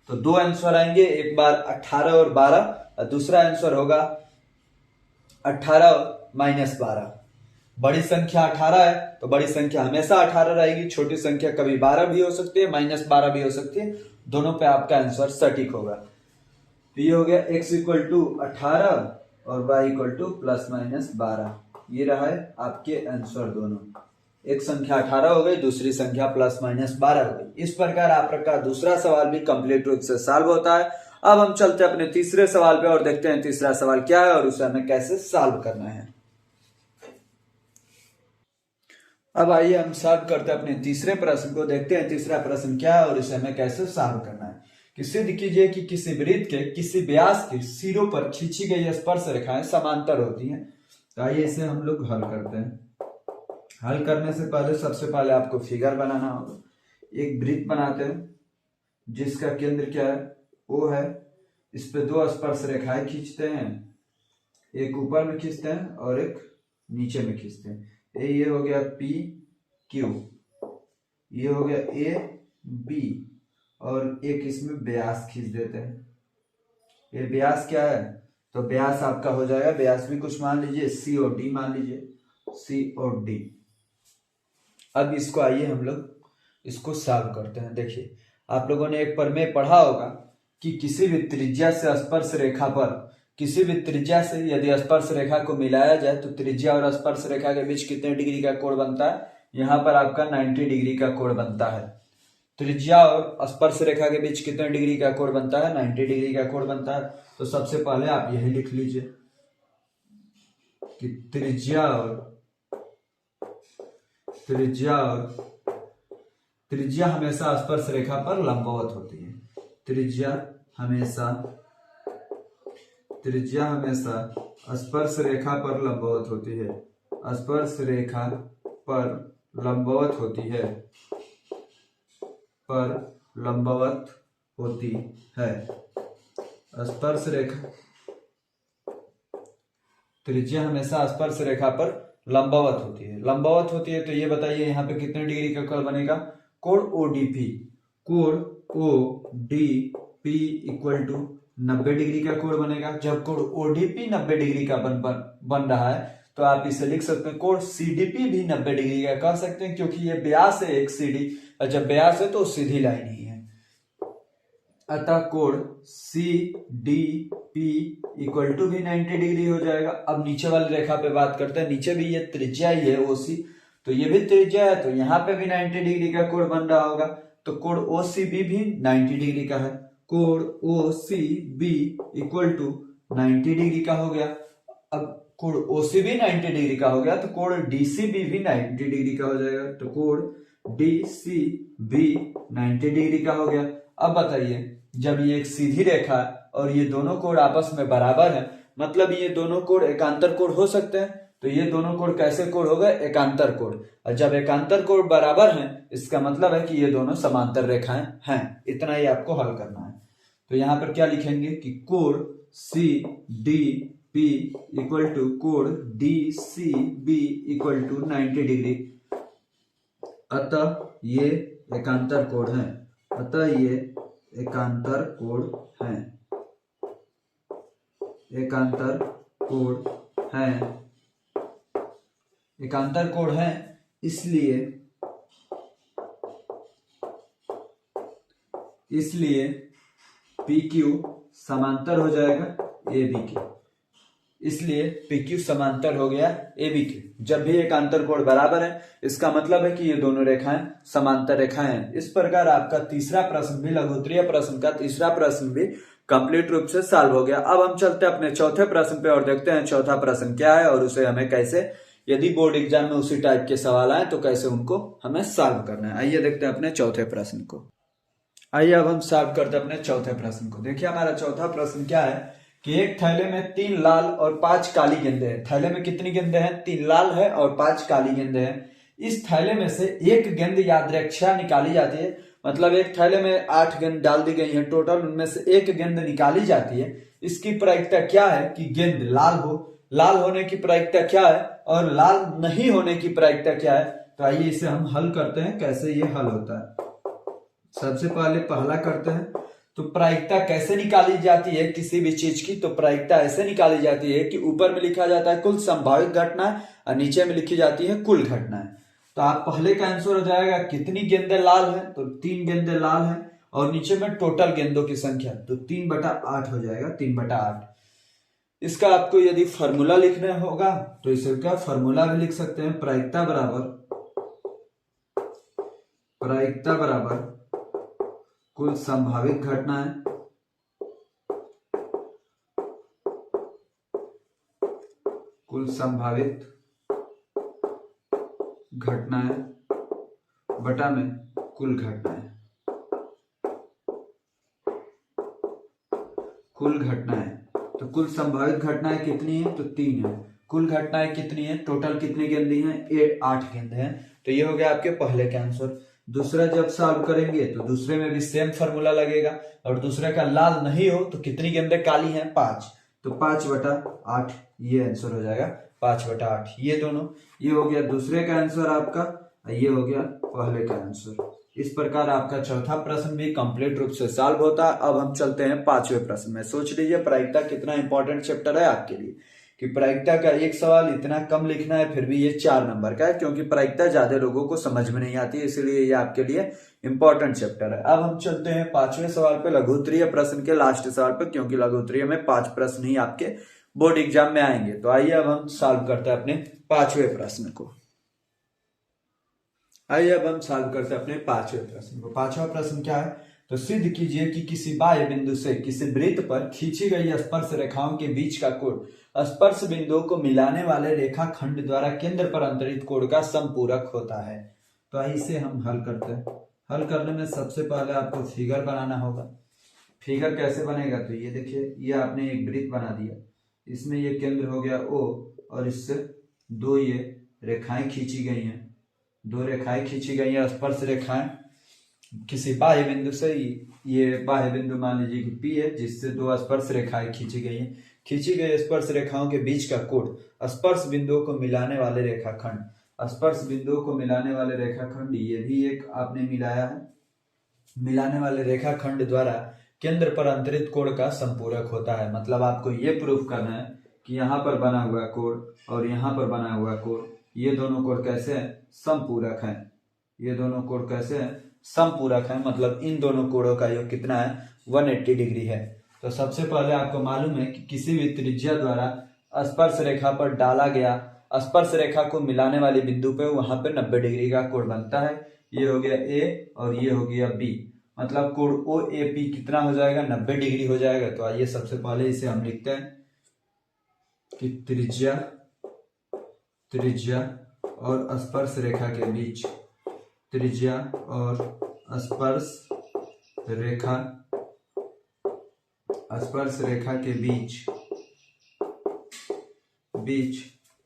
तो दो आंसर आएंगे, एक बार 18 और 12 और दूसरा आंसर होगा 18 माइनस 12। बड़ी संख्या 18 है तो बड़ी संख्या हमेशा 18 रहेगी, छोटी संख्या कभी 12 भी हो सकती है, माइनस 12 भी हो सकती है, दोनों पे आपका आंसर सटीक होगा। तो ये हो गया x इक्वल टू 18 और y equal two plus minus 12। ये रहा है आपके आंसर दोनों, एक संख्या 18 हो गई, दूसरी संख्या प्लस माइनस 12 हो गई। इस प्रकार आपका दूसरा सवाल भी कंप्लीट रूप से सॉल्व होता है। अब हम चलते हैं अपने तीसरे सवाल पे और देखते हैं तीसरा सवाल क्या है और उसे हमें कैसे सॉल्व करना है। अब आइए हम सॉल्व करते हैं अपने तीसरे प्रश्न को, देखते हैं तीसरा प्रश्न क्या है और इसे हमें कैसे सॉल्व करना है। कि सिद्ध कीजिए कि किसी वृत्त के किसी व्यास के सिरों पर खींची गई स्पर्श रेखाएं समांतर होती हैं। तो आइए इसे हम लोग हल करते हैं। हल करने से पहले सबसे पहले आपको फिगर बनाना होगा। एक वृत्त बनाते हैं जिसका केंद्र क्या है, O है, इस पे दो स्पर्श रेखाएं खींचते हैं, एक ऊपर में खींचते हैं और एक नीचे में खींचते हैं। ये हो गया P Q, ये हो गया A B और एक इसमें व्यास खींच देते हैं। ये व्यास क्या है, तो व्यास आपका हो जाएगा, व्यास भी कुछ मान लीजिए, C और D मान लीजिए, C और D। अब इसको आइए हम लोग इसको सॉल्व करते हैं। देखिए आप लोगों ने एक प्रमेय पढ़ा होगा कि किसी भी त्रिज्या से स्पर्श रेखा पर, किसी भी त्रिज्या से यदि स्पर्श रेखा को मिलाया जाए तो त्रिज्या और स्पर्श रेखा के बीच कितने डिग्री का कोण बनता है, यहाँ पर आपका 90 डिग्री का कोण बनता है। त्रिज्या और स्पर्श रेखा के बीच कितने डिग्री का कोण बनता है, 90 डिग्री का कोण बनता है। तो सबसे पहले आप यही लिख लीजिए कि त्रिज्या हमेशा स्पर्श रेखा पर लंबवत होती है। त्रिज्या हमेशा स्पर्श रेखा पर लंबवत होती है, स्पर्श रेखा पर लंबवत होती है, स्पर्श रेखा, त्रिज्या हमेशा स्पर्श रेखा पर लंबवत होती है। तो ये बताइए यहाँ पे कितने डिग्री का कोण बनेगा, कोण ODP। कोण O D P equal to 90 degree का कोण बनेगा। जब कोण ओडीपी 90 डिग्री का बन रहा है तो आप इसे लिख सकते हैं कोण सीडीपी भी 90 डिग्री का कह सकते हैं, क्योंकि ये व्यास है एक सीडी, और जब व्यास है तो सीधी लाइन ही है। अतः कोण C D P equal to भी 90 डिग्री हो जाएगा। अब नीचे वाली रेखा पे बात करते हैं। नीचे भी ये त्रिज्या ही है ओसी, तो ये भी त्रिज्या है, तो यहाँ पे भी 90 डिग्री का कोण बन रहा होगा। तो कोण ओसीबी भी 90 डिग्री का है। कोण ओसीबी इक्वल टू 90 डिग्री का हो गया। अब कोण ओसीबी 90 डिग्री का हो गया तो कोण डीसीबी भी 90 डिग्री का हो जाएगा। तो कोण डीसीबी 90 डिग्री का हो गया। अब बताइए, जब ये एक सीधी रेखा है और ये दोनों कोण आपस में बराबर है, मतलब ये दोनों कोण एकांतर कोण हो सकते हैं, तो ये दोनों कोण कैसे कोण हो गए? एकांतर कोण। और जब एकांतर कोण बराबर हैं, इसका मतलब है कि ये दोनों समांतर रेखाएं हैं। इतना ही आपको हल करना है। तो यहाँ पर क्या लिखेंगे कि कोण C D P equal to कोण d c b equal to 90 degree. अतः ये एकांतर कोण है। अतः ये एकांतर कोण है। एकांतर कोण है। एकांतर कोण है, इसलिए PQ समांतर हो जाएगा AB के। इसलिए PQ समांतर हो गया AB के। जब भी एकांतर कोण बराबर है, इसका मतलब है कि ये दोनों रेखाएं समांतर रेखाएं हैं। इस प्रकार आपका तीसरा प्रश्न भी, लघुत्तरीय प्रश्न का तीसरा प्रश्न भी कंप्लीट रूप से सॉल्व हो गया। अब हम चलते हैं अपने चौथे प्रश्न पे और देखते हैं चौथा प्रश्न क्या है और उसे हमें कैसे, यदि बोर्ड एग्जाम में उसी टाइप के सवाल आए तो कैसे उनको हमें सॉल्व करना है। आइए देखते हैं अपने चौथे प्रश्न को। आइए अब हम सॉल्व करते हैं अपने चौथे प्रश्न को। देखिए हमारा चौथा प्रश्न क्या है कि एक थैले में 3 लाल और 5 काली गेंदें हैं। थैले में कितनी गेंदें हैं? 3 लाल है और 5 काली गेंदें हैं। इस थैले में से एक गेंद यादृच्छा निकाली जाती है, मतलब एक थैले में 8 गेंद डाल दी गई है टोटल, उनमें से एक गेंद निकाली जाती है। इसकी प्रायिकता क्या है कि गेंद लाल हो। लाल होने की प्रायिकता क्या है और लाल नहीं होने की प्रायिकता क्या है? तो आइए इसे हम हल करते हैं। कैसे ये हल होता है, सबसे पहले पहला करते हैं। तो प्रायिकता कैसे निकाली जाती है किसी भी चीज की? तो प्रायिकता ऐसे निकाली जाती है कि ऊपर में लिखा जाता है कुल संभावित घटनाएं और नीचे में लिखी जाती है कुल घटनाएं। तो आप पहले का आंसर हो जाएगा कितनी गेंदें लाल हैं, तो 3 गेंदें लाल हैं, और नीचे में टोटल गेंदों की संख्या, तो 3/8 हो जाएगा, 3/8। इसका आपको यदि फॉर्मूला लिखना होगा तो इसका फॉर्मूला भी लिख सकते हैं। प्रायिकता बराबर कुल संभावित घटनाएं बटा में कुल घटनाएं। तो कुल संभावित घटनाएं कितनी है? तो 3 है। कुल घटनाएं कितनी है? टोटल कितनी गेंदें हैं? 8 गेंदें हैं। तो ये हो गया आपके पहले का आंसर। दूसरा जब सॉल्व करेंगे तो दूसरे में भी सेम फॉर्मूला लगेगा, और दूसरे का लाल नहीं हो तो कितनी गेंदें काली हैं? 5, तो 5/8 ये आंसर हो जाएगा, 5/8 ये दोनों। ये हो गया दूसरे का आंसर आपका, ये हो गया पहले का आंसर। इस प्रकार आपका चौथा प्रश्न भी कंप्लीट रूप से सॉल्व होता है। अब हम चलते हैं पांचवें प्रश्न में। सोच लीजिए प्रायिकता कितना इंपॉर्टेंट चैप्टर है आपके लिए, कि प्रायिकता का एक सवाल इतना कम लिखना है, फिर भी ये 4 नंबर का है, क्योंकि प्रायिकता ज्यादा लोगों को समझ में नहीं आती, इसलिए ये आपके लिए इंपॉर्टेंट चैप्टर है। अब हम चलते हैं पांचवें सवाल पे, लघुत्तरीय प्रश्न के लास्ट सवाल पे, क्योंकि लघुत्तरीय में 5 प्रश्न ही आपके बोर्ड एग्जाम में आएंगे। तो आइए अब हम सॉल्व करते हैं अपने पांचवें प्रश्न को। आइए अब हम सॉल्व करते हैं अपने पांचवें प्रश्न को। पांचवा प्रश्न क्या है? तो सिद्ध कीजिए कि किसी बाह्य बिंदु से किसी वृत्त पर खींची गई स्पर्श रेखाओं के बीच का कोण स्पर्श बिंदुओं को मिलाने वाले रेखाखंड द्वारा केंद्र पर अंतरित कोण का समपूरक होता है। तो इसे हम हल करते हैं। हल करने में सबसे पहले आपको फिगर बनाना होगा। फिगर कैसे बनेगा? तो ये देखिए, ये आपने एक वृत्त बना दिया, इसमें ये केंद्र हो गया O, और इससे 2 ये रेखाएं खींची गई हैं, 2 रेखाएं खींची गई हैं स्पर्श रेखाएं किसी बाह्य बिंदु से। ये बाह्य बिंदु मान लीजिए कि P है, जिससे 2 स्पर्श रेखाएं खींची गई हैं। खींची गई स्पर्श रेखाओं के बीच का कोण स्पर्श बिंदुओं को मिलाने वाले रेखाखंड, स्पर्श बिंदुओं को मिलाने वाले रेखाखंड, ये भी एक आपने मिलाया है। मिलाने वाले रेखाखंड द्वारा केंद्र पर अंतरित कोण का संपूरक होता है। मतलब आपको ये प्रूफ करना है कि यहाँ पर बना हुआ कोण और यहाँ पर बना हुआ कोण, ये दोनों कोण कैसे हैं? समपूरक हैं। ये दोनों कोण कैसे हैं? समपूरक हैं। मतलब इन दोनों कोणों का योग कितना है? 180 डिग्री है। तो सबसे पहले आपको मालूम है कि किसी भी त्रिज्या द्वारा स्पर्श रेखा पर डाला गया स्पर्श रेखा को मिलाने वाले बिंदु पे वहां पे 90 डिग्री का कोण बनता है। ये हो गया ए और ये हो गया बी। मतलब कोण ओ ए पी कितना हो जाएगा? 90 डिग्री हो जाएगा। तो आइए सबसे पहले इसे हम लिखते हैं कि त्रिज्या और स्पर्श रेखा के बीच, त्रिज्या और स्पर्श रेखा के बीच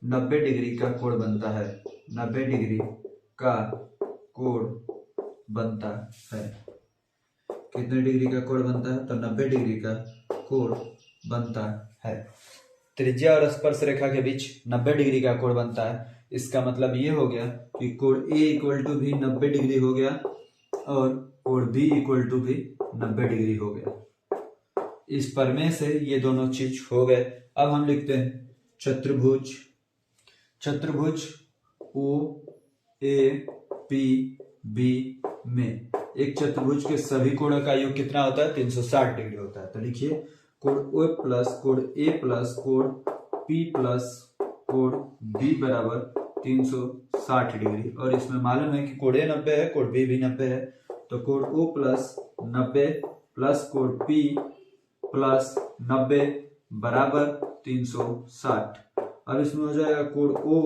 90 डिग्री का कोण बनता है। 90 डिग्री का कोण बनता है। कितने डिग्री का कोण बनता है? तो 90 डिग्री का कोण बनता है। त्रिज्या और स्पर्श रेखा के बीच 90 डिग्री का कोण बनता है। इसका मतलब ये हो गया कि कोण ए इक्वल टू भी 90 डिग्री हो गया और कोण बी इक्वल टू भी 90 डिग्री हो गया। इस प्रमेय से ये दोनों चीज हो गए। अब हम लिखते हैं चतुर्भुज ओ ए पी बी में एक चतुर्भुज के सभी कोणों का योग कितना होता है? 360 डिग्री होता है। तो लिखिए कोण ओ प्लस कोण ए प्लस कोण पी प्लस कोण बी बराबर 360 डिग्री। और इसमें मालूम है कि कोण ए 90 है, कोण बी भी 90 है। तो कोण ओ प्लस 90 प्लस कोण पी प्लस 90 बराबर 360। अब इसमें हो जाएगा कोण ओ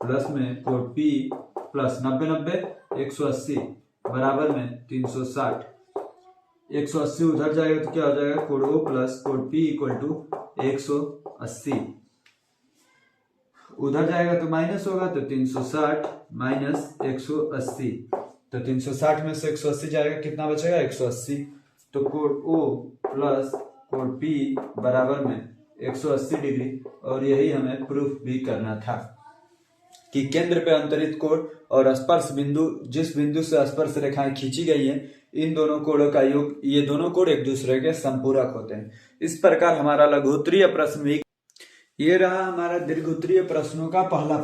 प्लस में कोण पी प्लस 90 90 180 बराबर में 360। 180 उधर जाएगा तो क्या हो जाएगा? कोण ओ प्लस कोण पी इक्वल टू 180। उधर जाएगा तो माइनस होगा, तो 360 माइनस 180। तो 360 में से 180 जाएगा, कितना बचेगा? 180। तो कोण ओ प्लस कोण पी बराबर में 180 डिग्री। और यही हमें प्रूफ भी करना था कि केंद्र पे अंतरित कोण और स्पर्श बिंदु, जिस बिंदु से स्पर्श रेखाएं खींची गई हैं, इन दोनों कोणों का योग, ये दोनों कोण एक दूसरे के संपूरक होते हैं। इस प्रकार हमारा लघुत्तरीय प्रश्न भी ये रहा। हमारा दीर्घोत्तरीय प्रश्नों का पहला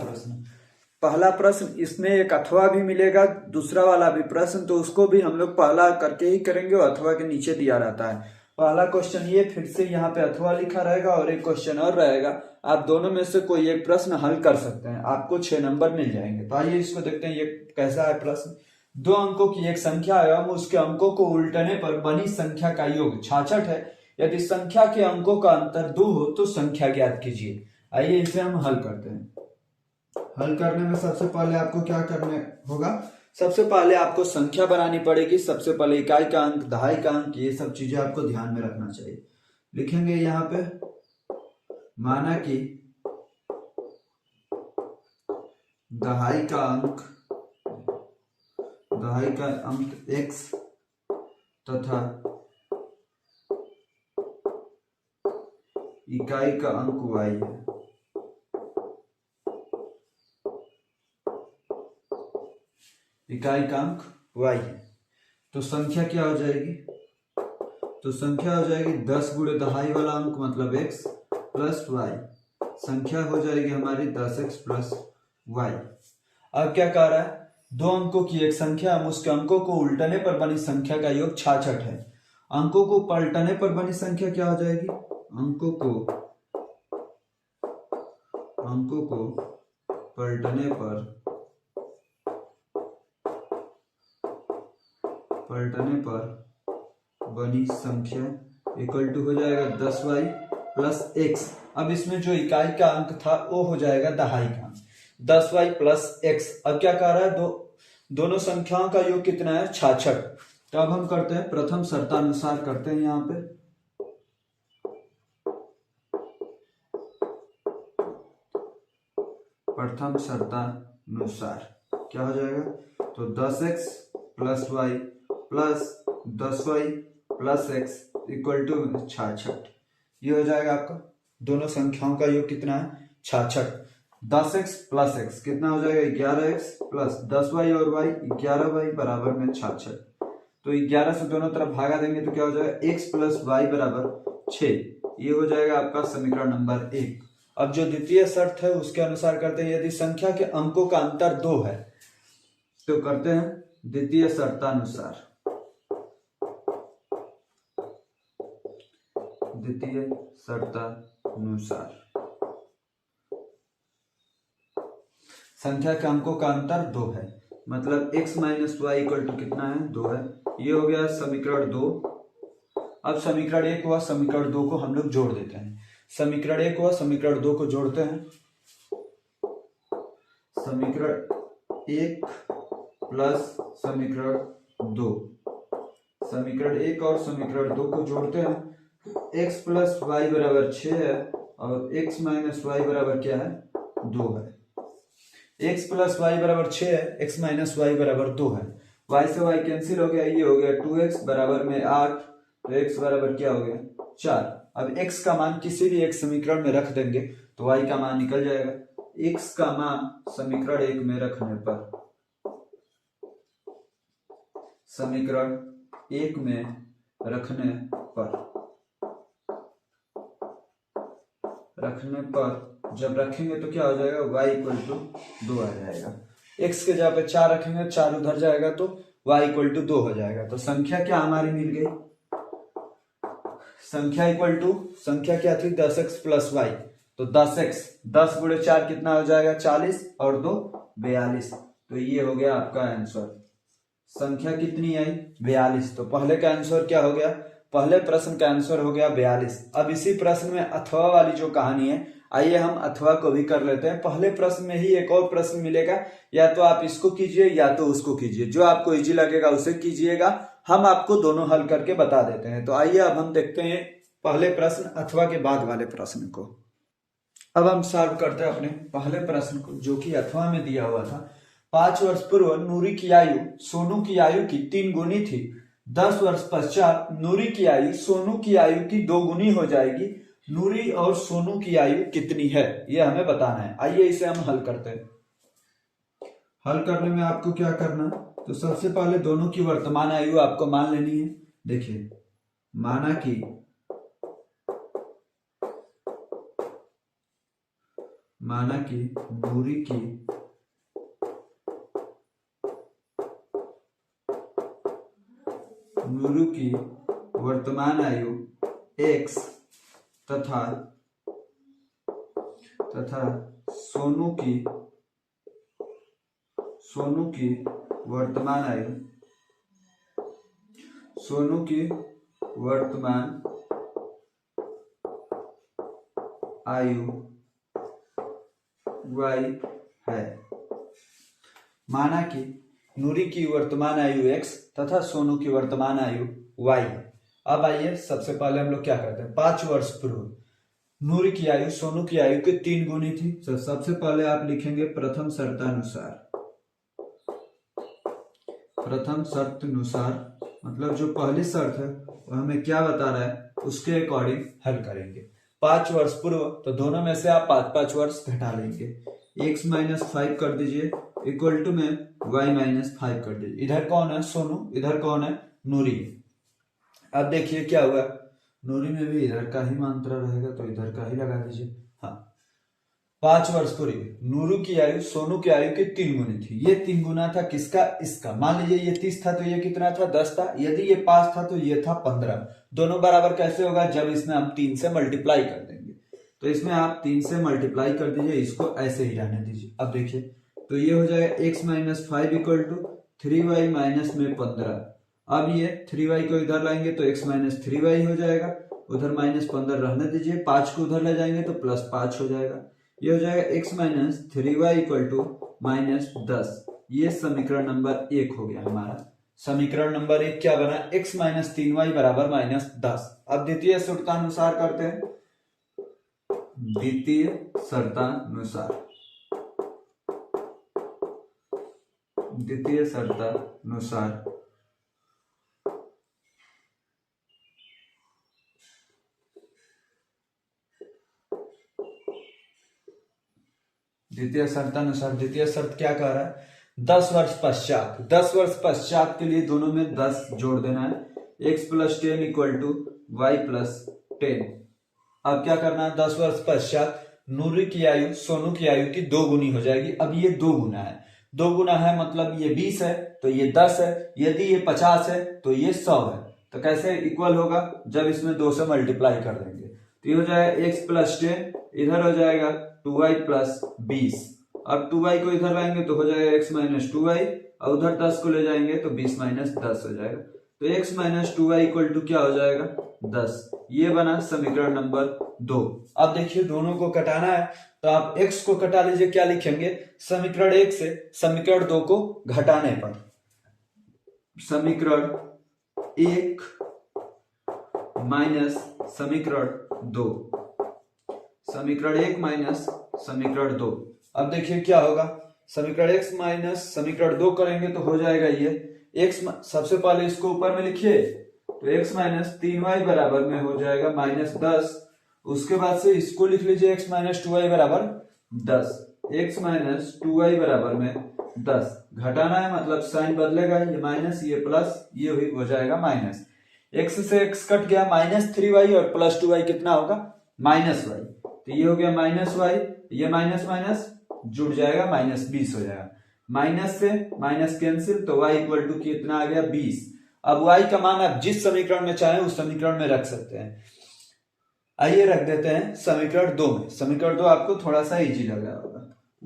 प्रश्न, इसमें एक अथवा भी मिलेगा, दूसरा वाला भी प्रश्न, तो उसको भी हम लोग पहला करके ही करेंगे और अथवा के नीचे दिया रहता है। पहला क्वेश्चन ये, फिर से यहाँ पे अथवा लिखा रहेगा और एक क्वेश्चन और रहेगा। आप दोनों में से कोई एक प्रश्न हल कर सकते हैं, आपको 6 नंबर मिल जाएंगे। तो आइए इसको देखते हैं, ये कैसा है प्रश्न। 2 अंकों की एक संख्या एवं उसके अंकों को उल्टने पर बनी संख्या का योग 66 है। यदि संख्या के अंकों का अंतर 2 हो तो संख्या ज्ञात कीजिए। आइए इसे हम हल करते हैं। हल करने में सबसे पहले आपको क्या करना होगा? सबसे पहले आपको संख्या बनानी पड़ेगी। सबसे पहले इकाई का अंक, दहाई का अंक, ये सब चीजें आपको ध्यान में रखना चाहिए। लिखेंगे यहाँ पे, माना कि दहाई का अंक x तथा इकाई का अंक y है। इकाई का अंक y है। तो संख्या क्या हो जाएगी? तो संख्या हो जाएगी 10 गुणे दहाई वाला अंक मतलब x प्लस y। संख्या हो जाएगी हमारी 10x प्लस y। अब क्या कह रहा है? 2 अंकों की एक संख्या, हम उसके अंकों को उल्टने पर बनी संख्या का योग 66 है। अंकों को पलटने पर बनी संख्या क्या हो जाएगी? अंकों को पलटने पर बनी संख्या इक्वल टू हो जाएगा 10y प्लस x। अब इसमें जो इकाई का अंक था वो हो जाएगा दहाई का अंक, 10y प्लस x। अब क्या कह रहा है? दोनों संख्याओं का योग कितना है? 66। तो अब हम करते हैं, प्रथम शर्तानुसार करते हैं। यहाँ पे प्रथम शर्तानुसार क्या हो जाएगा? तो 10x plus y plus 10y plus x equal to 66। ये हो जाएगा आपका। दोनों संख्याओं का योग कितना है? 66। 10x प्लस x कितना हो जाएगा? 11x प्लस 10y और y 11y बराबर में 66। तो 11 से दोनों तरफ भागा देंगे तो क्या हो जाएगा, x प्लस वाई बराबर 6। ये हो जाएगा आपका समीकरण नंबर 1। अब जो द्वितीय शर्त है उसके अनुसार करते हैं, यदि संख्या के अंकों का अंतर 2 है तो करते हैं द्वितीय शर्तानुसार। द्वितीय शर्तानुसार संख्या के अंकों का अंतर 2 है, मतलब x minus y equal to कितना है, 2 है। ये हो गया समीकरण 2। अब समीकरण 1 हुआ, समीकरण 2 को हम लोग जोड़ देते हैं। समीकरण 1 हुआ, समीकरण 2 को जोड़ते हैं। समीकरण 1 प्लस समीकरण 2, समीकरण 1 और समीकरण 2 को जोड़ते हैं। x प्लस वाई बराबर 6 है और x माइनस वाई बराबर क्या है, 2 है। x प्लस वाई बराबर 6 है, x माइनस वाई बराबर 2 है। y से y कैंसिल हो गया, ये हो गया 2x बराबर में 8, तो x बराबर क्या हो गया, 4। अब x का मान किसी भी एक समीकरण में रख देंगे तो y का मान निकल जाएगा। x का मान समीकरण 1 में रखने पर, समीकरण 1 में रखने पर जब रखेंगे तो क्या हो जाएगा, y इक्वल टू 2 आ जाएगा। x के जगह पे 4 रखेंगे, 4 उधर जाएगा तो y इक्वल टू 2 हो जाएगा। तो संख्या क्या हमारी मिल गई, संख्या क्या थी, 10x प्लस वाई। तो 10x, 10 गुणे 4 कितना हो जाएगा, 40 और 2 42। तो ये हो गया आपका आंसर। संख्या कितनी आई, 42। तो पहले का आंसर क्या हो गया, पहले प्रश्न का आंसर हो गया 42। अब इसी प्रश्न में अथवा वाली जो कहानी है, आइए हम अथवा को भी कर लेते हैं। पहले प्रश्न में ही एक और प्रश्न मिलेगा, या तो आप इसको कीजिए या तो उसको कीजिए, जो आपको इजी लगेगा उसे कीजिएगा। हम आपको दोनों हल करके बता देते हैं। तो आइए अब हम देखते हैं पहले प्रश्न अथवा के बाद वाले प्रश्न को। अब हम सॉल्व करते हैं अपने पहले प्रश्न को, जो कि अथवा में दिया हुआ था। 5 वर्ष पूर्व नूरी की आयु सोनू की आयु की 3 गुनी थी। 10 वर्ष पश्चात नूरी की आयु सोनू की आयु की 2 गुनी हो जाएगी। नूरी और सोनू की आयु कितनी है, यह हमें बताना है। आइए इसे हम हल करते हैं। हल करने में आपको क्या करना, तो सबसे पहले दोनों की वर्तमान आयु आपको मान लेनी है। देखिए, माना कि नूरू की वर्तमान आयु x तथा सोनू की वर्तमान आयु y है। माना कि नूरी की वर्तमान आयु x तथा सोनू की वर्तमान आयु y है। अब आइए सबसे पहले हम लोग क्या करते हैं, 5 वर्ष पूर्व नूरी की आयु सोनू की आयु के 3 गुनी थी। तो सबसे पहले आप लिखेंगे प्रथम शर्तानुसार, मतलब जो पहली शर्त है वो हमें क्या बता रहा है उसके अकॉर्डिंग हल करेंगे। 5 वर्ष पूर्व, तो दोनों में से आप 5-5 वर्ष घटा लेंगे। x माइनस 5 कर दीजिए इक्वल टू में y माइनस 5 कर दीजिए। इधर कौन है, सोनू, इधर कौन है, नूरी। अब देखिए क्या हुआ, नूरी में भी इधर का ही मात्रा रहेगा तो इधर का ही लगा दीजिए। हाँ, 5 वर्ष पूर्व नूरू की आयु सोनू की आयु के 3 गुनी थी। ये 3 गुना था किसका, इसका। मान लीजिए ये 30 था तो ये कितना था, 10 था। यदि ये 5 था तो ये था 15। दोनों बराबर कैसे होगा, जब इसमें हम 3 से मल्टीप्लाई कर देंगे। तो इसमें आप 3 से मल्टीप्लाई कर दीजिए, इसको ऐसे ही रहने दीजिए। अब देखिए, तो ये हो जाएगा x minus 5 equal to 3y minus में 15। अब ये 3y को इधर लाएंगे तो x माइनस 3y हो जाएगा, उधर माइनस 15 रहने दीजिए। 5 को उधर ले जाएंगे तो प्लस 5 हो जाएगा। ये हो जाएगा x minus 3y equal to minus 10। ये समीकरण नंबर 1 हो गया हमारा। समीकरण नंबर 1 क्या बना, x माइनस 3y बराबर माइनस 10। अब द्वितीय शर्तानुसार करते हैं। द्वितीय शर्तानुसार द्वितीय शर्त क्या कह रहा है, 10 वर्ष पश्चात, 10 वर्ष पश्चात के लिए दोनों में 10 जोड़ देना है। x + 10 = y + 10। अब क्या करना है, 10 वर्ष पश्चात नूरी की आयु सोनू की आयु की 2 गुनी हो जाएगी। अब ये 2 गुना है, 2 गुना है मतलब ये 20 है तो ये 10 है, यदि ये 50 है तो ये 100 है। तो कैसे इक्वल होगा, जब इसमें 2 से मल्टीप्लाई कर देंगे तो ये हो जाएगा x + 10, इधर हो जाएगा 2y + 20। अब 2y को इधर लाएंगे तो हो जाएगा x - 2y, और उधर 10 को ले जाएंगे तो 20 - 10 हो जाएगा। तो x - 2y = क्या हो जाएगा, 10। ये बना समीकरण नंबर 2। अब देखिए दोनों को कटाना है तो आप x को कटा लीजिए, क्या लिखेंगे, समीकरण 1 से समीकरण 2 को घटाने पर समीकरण 1 माइनस समीकरण 2, समीकरण 1 माइनस समीकरण 2। अब देखिए क्या होगा, समीकरण x माइनस समीकरण 2 करेंगे तो हो जाएगा ये x, सबसे पहले इसको ऊपर में लिखिए तो x - 3y बराबर में हो जाएगा -10। उसके बाद से इसको लिख लीजिए x - 2y बराबर 10, x - 2y बराबर में 10। घटाना है मतलब साइन बदलेगा, ये माइनस ये प्लस, ये हो जाएगा माइनस। x से x कट गया, -3y और +2y कितना होगा, -y। तो ये हो गया -y, ये माइनस माइनस जुड़ जाएगा -20 हो जाएगा। माइनस से माइनस कैंसिल तो y = कितना आ गया, 20। अब y का मान आप जिस समीकरण में चाहें उस समीकरण में रख सकते हैं। आइए रख देते हैं समीकरण 2 में। समीकरण 2 आपको थोड़ा सा इजी लग रहा होगा।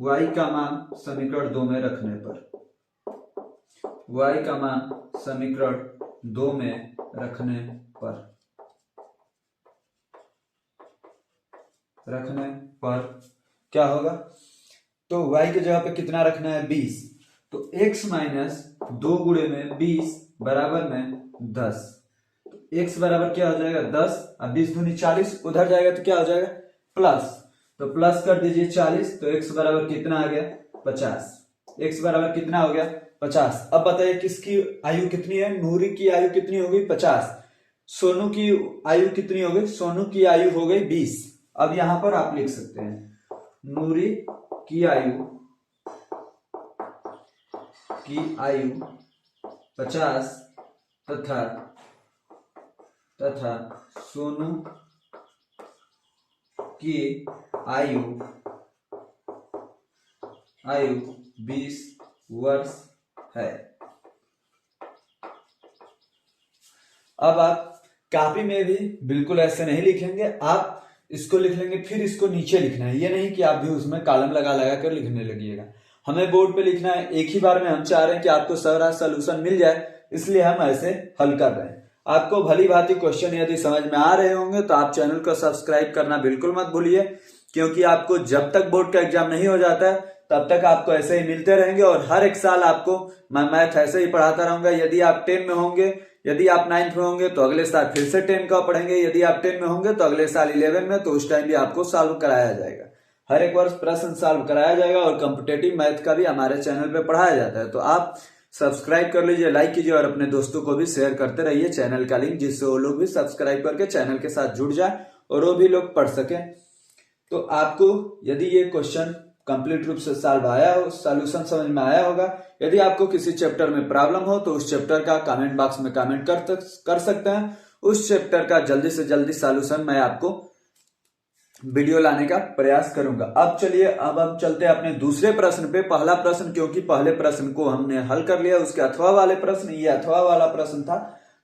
y का मान समीकरण 2 में रखने पर, y का मान समीकरण 2 में रखने पर क्या होगा, तो y की जगह पे कितना रखना है, 20। तो x - 2 गुणे में 20 बराबर में 10। तो x बराबर क्या हो जाएगा, 10। अब 20 दूनी 40, उधर जाएगा तो क्या हो जाएगा, प्लस। तो प्लस कर दीजिए 40, तो x बराबर कितना आ गया, 50। x बराबर कितना हो गया, 50। अब बताइए किसकी आयु कितनी है, नूरी की आयु कितनी होगी, 50। सोनू की आयु कितनी हो गई, सोनू की आयु हो गई 20। अब यहां पर आप लिख सकते हैं नूरी की आयु 50 तथा सोनू की आयु 20 वर्ष है। अब आप कॉपी में भी बिल्कुल ऐसे नहीं लिखेंगे, आप इसको लिख लेंगे फिर इसको नीचे लिखना है। ये नहीं कि आप भी उसमें कॉलम लगा कर लिखने लगिएगा। हमें बोर्ड पे लिखना है, एक ही बार में हम चाह रहे हैं कि आपको सारा सलूशन मिल जाए, इसलिए हम ऐसे हल कर रहे हैं। आपको भली भांति क्वेश्चन यदि समझ में आ रहे होंगे तो आप चैनल को सब्सक्राइब करना बिल्कुल मत भूलिए, क्योंकि आपको जब तक बोर्ड का एग्जाम नहीं हो जाता है तब तक आपको ऐसे ही मिलते रहेंगे और हर एक साल आपको मैं मैथ ऐसे ही पढ़ाता रहूंगा। यदि आप 10 में होंगे, यदि आप 9th में होंगे तो अगले साल फिर से 10 का पढ़ेंगे, यदि आप 10 में होंगे तो अगले साल 11 में, तो उस टाइम भी आपको सॉल्व कराया जाएगा। हर एक वर्ष प्रश्न सॉल्व कराया जाएगा और कॉम्पिटेटिव मैथ का भी हमारे चैनल पे पढ़ाया जाता है। तो आप सब्सक्राइब कर लीजिए, लाइक कीजिए और अपने दोस्तों को भी शेयर करते रहिए चैनल का लिंक, जिससे वो लोग भी सब्सक्राइब करके चैनल के साथ जुड़ जाए और वो भी लोग पढ़ सके। तो आपको यदि ये क्वेश्चन कंप्लीट रूप से सॉल्व आया हो, सॉल्यूशन समझ में आया होगा। यदि आपको किसी चैप्टर में प्रॉब्लम हो तो उस चैप्टर का कमेंट बॉक्स में कमेंट कर सकते हैं। उस चैप्टर का जल्दी से जल्दी सॉल्यूशन मैं आपको वीडियो लाने का प्रयास करूंगा। अब चलिए, अब हम चलते हैं अपने दूसरे प्रश्न पे। पहला प्रश्न, क्योंकि पहले प्रश्न को हमने हल कर लिया, उसके अथवा वाले प्रश्न, ये अथवा वाला प्रश्न था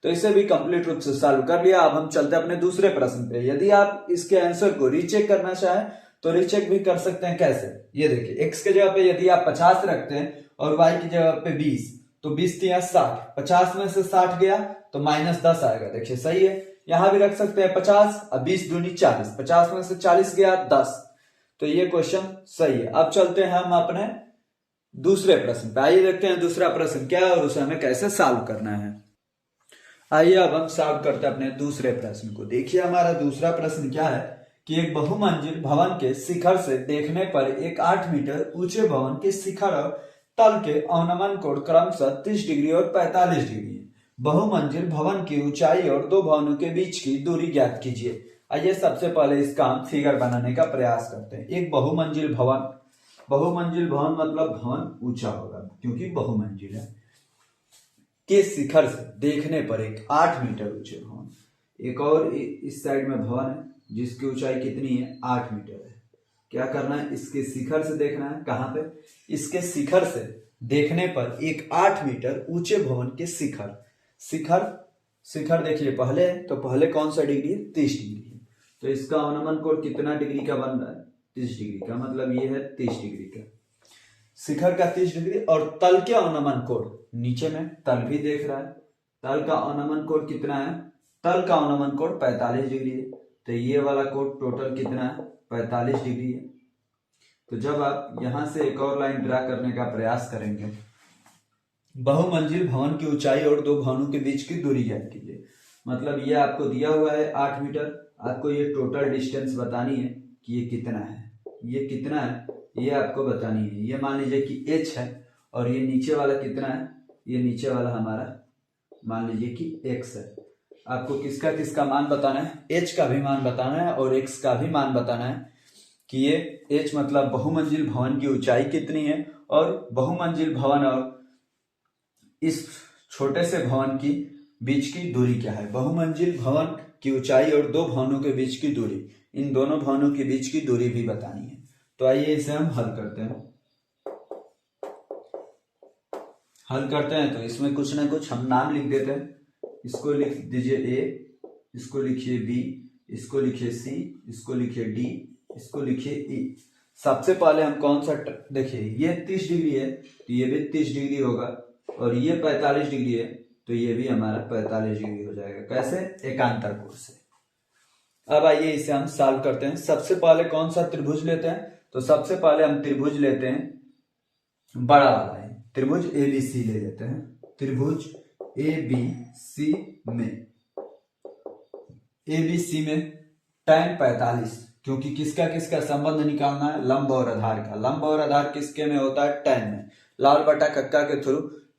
तो इसे भी कंप्लीट रूप से सॉल्व कर लिया। अब हम चलते हैं अपने दूसरे प्रश्न पे। यदि आप इसके आंसर को रीचेक करना चाहें तो रीचेक भी कर सकते हैं। कैसे, ये देखिए, x के जगह पे यदि आप 50 रखते हैं और y की जगह पे 20, तो 20 या 60, 50 में से 60 गया तो -10 आएगा। देखिए सही है। यहां भी रख सकते हैं 50, अब 20 दूनी 40, 50 में से 40 गया 10, तो ये क्वेश्चन सही है। अब चलते हैं हम अपने दूसरे प्रश्न पे। आइए देखते हैं दूसरा प्रश्न क्या है और उसे हमें कैसे सॉल्व करना है। आइए अब हम सॉल्व करते हैं अपने दूसरे प्रश्न को। देखिए हमारा दूसरा प्रश्न क्या है कि एक बहुमंजिल भवन के शिखर से देखने पर एक 8 मीटर ऊंचे भवन के शिखर और तल के अवनमन कोण क्रमशः 30 डिग्री और 45 डिग्री है। बहुमंजिल भवन की ऊंचाई और दो भवनों के बीच की दूरी ज्ञात कीजिए। आइए सबसे पहले इसका हम फिगर बनाने का प्रयास करते हैं। एक बहुमंजिल भवन, बहुमंजिल भवन मतलब भवन ऊंचा होगा क्योंकि बहुमंजिल है। के शिखर से देखने पर एक 8 मीटर ऊंचे भवन, एक और इस साइड में भवन है जिसकी ऊंचाई कितनी है 8 मीटर है। क्या करना है, इसके शिखर से देखना है। कहाँ पे, इसके शिखर से देखने पर एक 8 मीटर ऊंचे भवन के शिखर, शिखर देखिए पहले है तो पहले कौन सा डिग्री है 30 डिग्री है, तो इसका अवनमन कोण कितना डिग्री का बन रहा है 30 डिग्री का, मतलब ये है 30 डिग्री का शिखर का 30 डिग्री। और तल के अवनमन कोण, नीचे में तल भी देख रहा है, तल का अवनमन कोण कितना है, तल का अवनमन कोण 45 डिग्री है, तो ये वाला कोण टोटल कितना है 45 डिग्री है। तो जब आप यहां से एक और लाइन ड्रा करने का प्रयास करेंगे, बहुमंजिल भवन की ऊंचाई और दो भवनों के बीच की दूरी ज्ञात कीजिए, मतलब ये आपको दिया हुआ है 8 मीटर, आपको ये टोटल डिस्टेंस बतानी है कि ये कितना है, ये कितना है ये आपको बतानी है। ये मान लीजिए कि h है और ये नीचे वाला कितना है, ये नीचे वाला हमारा मान लीजिए कि x है। आपको किसका किसका मान बताना है, h का भी मान बताना है और x का भी मान बताना है कि ये h मतलब बहुमंजिल भवन की ऊंचाई कितनी है और बहुमंजिल भवन और इस छोटे से भवन की बीच की दूरी क्या है। बहुमंजिल भवन की ऊंचाई और दो भवनों के बीच की दूरी, इन दोनों भवनों के बीच की दूरी भी बतानी है। तो आइए इसे हम हल करते हैं। तो इसमें कुछ ना कुछ हम नाम लिख देते हैं। इसको लिख दीजिए a, इसको लिखिए b, इसको लिखिए c, इसको लिखिए d, इसको लिखिए e। सबसे पहले हम कौन सा, देखिए ये 30 डिग्री है तो ये भी 30 डिग्री होगा और ये 45 डिग्री है तो ये भी हमारा 45 डिग्री हो जाएगा। कैसे, एकांतर कोण से। अब आइए इसे हम सॉल्व करते हैं। सबसे पहले कौन सा त्रिभुज लेते हैं, तो सबसे पहले हम त्रिभुज लेते हैं बड़ा वाला है, त्रिभुज ABC ले लेते हैं। त्रिभुज ABC में tan 45, क्योंकि किसका किसका संबंध निकालना है, लंब और आधार का। लंब और आधार किसके में होता है, tan में। लाल बटा कक्का के थ्रू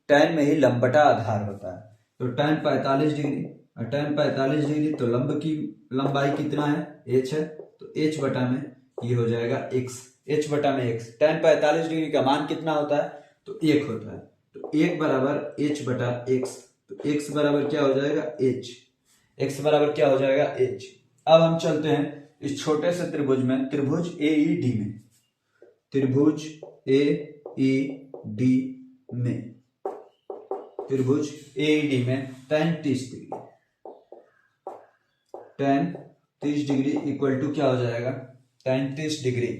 tan में ही लंब बटा आधार होता है। तो tan 45 डिग्री और tan 45 डिग्री, तो लंब की लंबाई कितना है h है, तो h बटा में ये हो जाएगा x, h बटा में x। tan 45 डिग्री का मान कितना होता है, तो 1 होता है, तो 1 बराबर h बटा x, तो x बराबर क्या हो जाएगा h, x बराबर क्या हो जाएगा h। अब हम चलते हैं इस छोटे से त्रिभुज में, त्रिभुज AED में, त्रिभुज AED में, त्रिभुज AED में tan 30 degree, tan 30 degree equal to क्या हो जाएगा, tan 30 डिग्री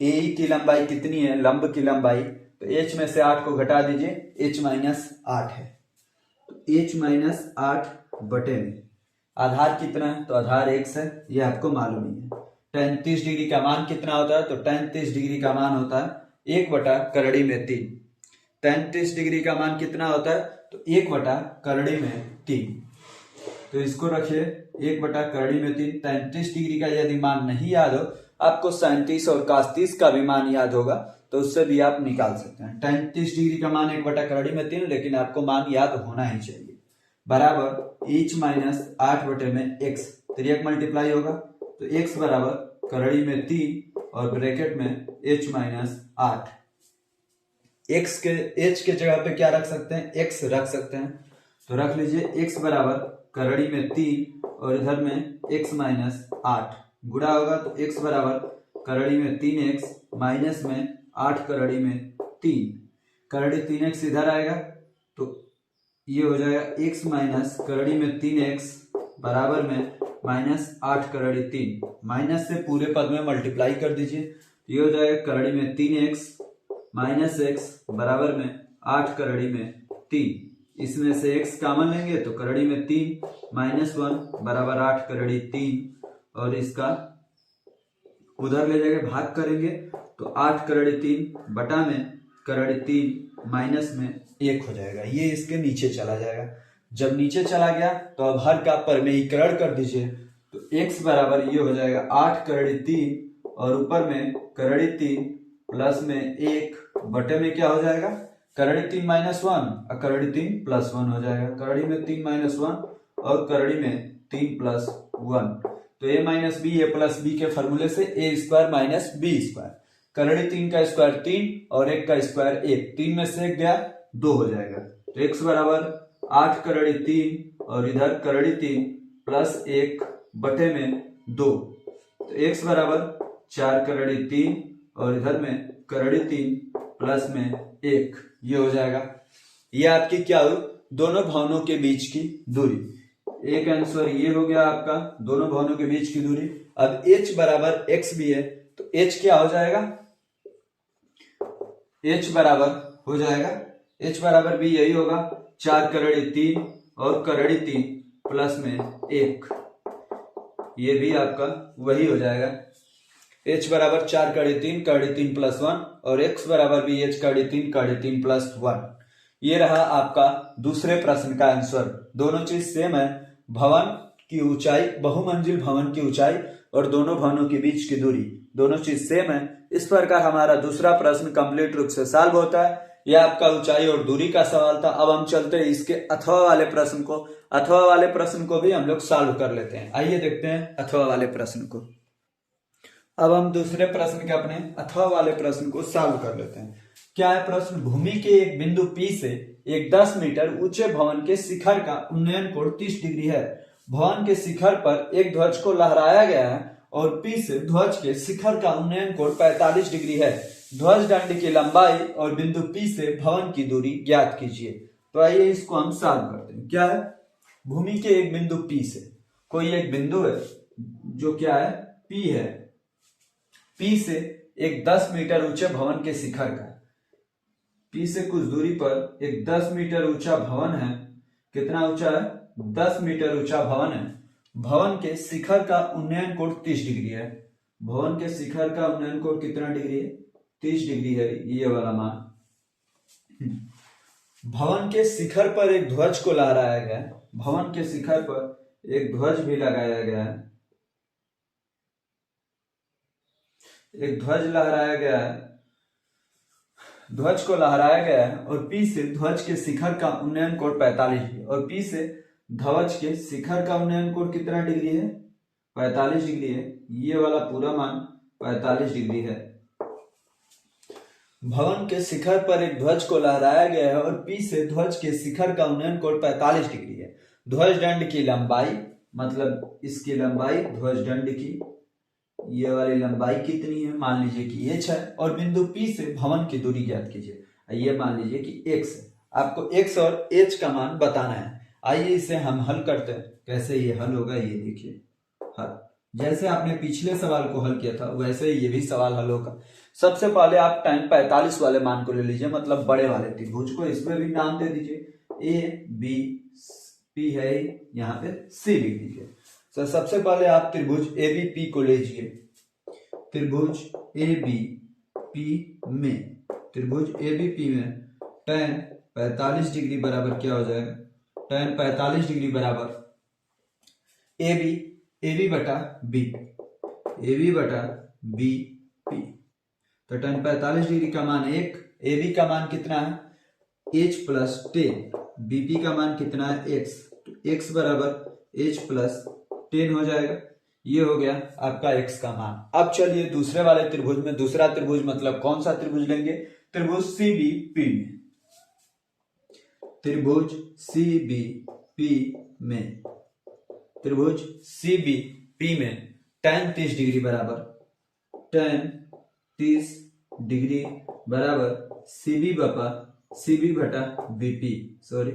AE की लंबाई कितनी है, लंब की लंबाई, तो h में से 8 को घटा दीजिए, h माइनस 8 है, तो h माइनस 8 बटे में आधार कितना है, तो आधार x है, ये आपको मालूम ही है। tan 30 डिग्री का मान कितना होता है, तो tan 30 डिग्री का मान होता है 1 बटा करड़ी में 3। tan 30 डिग्री का मान कितना होता है, तो 1 बटा करड़ी में 3, तो इसको रखिए 1 बटा करड़ी में 3। 33 डिग्री का यदि मान नहीं याद हो, आपको 37 और cos 30 का भी मान याद होगा तो उससे भी आप निकाल सकते हैं। 33 डिग्री का मान 1 बटा करड़ी में 3, लेकिन आपको मान याद होना ही चाहिए। बराबर h माइनस 8 बटे में x, 3 मल्टीप्लाई होगा तो x बराबर करड़ी में 3 और ब्रैकेट में h माइनस 8। x के h के जगह पे क्या रख सकते हैं, x रख सकते हैं, तो रख लीजिए x बराबर करड़ी में 3 और इधर में x माइनस 8 गुणा होगा, तो x बराबर करड़ी में 3x माइनस में 8 करड़ी में 3, करड़ी 3x इधर आएगा तो ये हो जाएगा x माइनस करड़ी में 3x बराबर में माइनस 8 करड़ी 3, माइनस से पूरे पद में मल्टीप्लाई कर दीजिए, ये हो जाएगा करड़ी में 3x माइनस x बराबर में 8 करड़ी में 3। इसमें से x कॉमन लेंगे तो करड़ी में 3 माइनस 1 बराबर 8 करड़ी 3, और इसका उधर ले जाके भाग करेंगे तो 8 करड़ी 3 बटा में करड़ी 3 माइनस में 1 हो जाएगा, ये इसके नीचे चला जाएगा। जब नीचे चला गया तो अब हर का परमेयीकरण कर दीजिए, तो x बराबर ये हो जाएगा 8 करड़ी 3 और ऊपर में करड़ी 3 प्लस में 1 बटे में क्या हो जाएगा, करड़ी 3 माइनस 1 और करड़ी 3 प्लस 1 हो जाएगा। करड़ी में 3 माइनस 1 और करड़ी में 3 प्लस 1, तो a minus b, a plus b के फॉर्मूले से a square minus b square, करोड़ी 3 का स्क्वायर 3 और 1 का स्क्वायर 1, 3 में से 1 गया 2 हो जाएगा। तो x बराबर 8 करोड़ी 3 और इधर करोड़ी 3 प्लस 1 बटे में 2, तो x बराबर 4 करोड़ी 3 और इधर में करोड़ी 3 प्लस में 1, ये हो जाएगा। ये आपकी क्या हुई, दोनों भवनों के बीच की दूरी। एक आंसर ये हो गया आपका दोनों भवनों के बीच की दूरी। अब h बराबर x भी है तो h क्या हो जाएगा, h बराबर हो जाएगा, h बराबर भी यही होगा 4 करोड़ी 3 और करोड़ी 3 प्लस में 1, ये भी आपका वही हो जाएगा। h बराबर 4 करोड़ी 3 प्लस 1 और x बराबर भी h करोड़ी 3 प्लस 1। ये रहा आपका दूसरे प्रश्न का आंसर। दोनों चीज सेम है, भवन की ऊंचाई, बहुमंजिल भवन की ऊंचाई और दोनों भवनों के बीच की दूरी, दोनों चीज सेम है। इस प्रकार हमारा दूसरा प्रश्न कंप्लीट रूप से सॉल्व होता है। यह आपका ऊंचाई और दूरी का सवाल था। अब हम चलते हैं इसके अथवा वाले प्रश्न को। अथवा वाले प्रश्न को भी हम लोग सॉल्व कर लेते हैं। आइए देखते हैं अथवा वाले प्रश्न को। अब हम दूसरे प्रश्न के अपने अथवा वाले प्रश्न को सॉल्व कर लेते हैं। क्या है प्रश्न, भूमि के एक बिंदु P से एक 10 मीटर ऊंचे भवन के शिखर का उन्नयन कोण 30 डिग्री है। भवन के शिखर पर एक ध्वज को लहराया गया है और P से ध्वज के शिखर का उन्नयन कोण 45 डिग्री है। ध्वज दंड की लंबाई और बिंदु P से भवन की दूरी ज्ञात कीजिए। तो आइए इसको हम सॉल्व करते हैं। क्या है, भूमि के एक बिंदु P से, कोई एक बिंदु है जो क्या है P है, P से एक 10 मीटर ऊंचे भवन के शिखर का, P से कुछ दूरी पर एक 10 मीटर ऊंचा भवन है। कितना ऊंचा है, 10 मीटर ऊंचा भवन है। भवन के शिखर का उन्नयन कोण 30 डिग्री है। भवन के शिखर का उन्नयन कोण कितना डिग्री है, 30 डिग्री है, ये वाला मान। भवन के शिखर पर एक ध्वज को लहराया गया है। भवन के शिखर पर एक ध्वज भी लगाया गया है, एक ध्वज लहराया गया है, ध्वज को लहराया गया है और P से ध्वज के शिखर का उन्नयन कोण 45 डिग्री और P से ध्वज के शिखर का उन्नयन कोण कितना डिग्री है, 45 डिग्री है। ये वाला पूरा मान 45 डिग्री है। भवन के शिखर पर एक ध्वज को लहराया गया है और P से ध्वज के शिखर का उन्नयन कोण 45 डिग्री है। ध्वज दंड की लंबाई, मतलब इसकी लंबाई ध्वज दंड की, ये वाली लंबाई कितनी है, मान लीजिए कि h है और बिंदु P से भवन की दूरी ज्ञात कीजिए। ये मान लीजिए कि x है। आपको x और h का मान बताना है। आइए इसे हम हल करते हैं। कैसे ये हल होगा, ये देखिए हल। जैसे आपने पिछले सवाल को हल किया था वैसे ही ये भी सवाल हल होगा। सबसे पहले आप tan 45 वाले मान को ले लीजिए, मतलब बड़े वाले त्रिभुज को, इसमें भी नाम दे दीजिए, a b p है, यहाँ पे c लिख दीजिए। तो सबसे पहले आप त्रिभुज ABP को लीजिए। त्रिभुज ABP में, त्रिभुज ABP में tan 45 डिग्री बराबर क्या हो जाएगा, tan 45 डिग्री बराबर AB बटा BP। तो tan 45 डिग्री का मान 1, AB का मान कितना है h प्लस 10, BP का मान कितना है x, तो x बराबर h प्लस 10 हो जाएगा। ये हो गया आपका x का मान। अब चलिए दूसरे वाले त्रिभुज में, दूसरा त्रिभुज मतलब कौन सा त्रिभुज लेंगे, त्रिभुज CBP में। त्रिभुज CBP में, त्रिभुज CBP में tan 30 डिग्री बराबर, tan 30 डिग्री बराबर CB बटा BP, सॉरी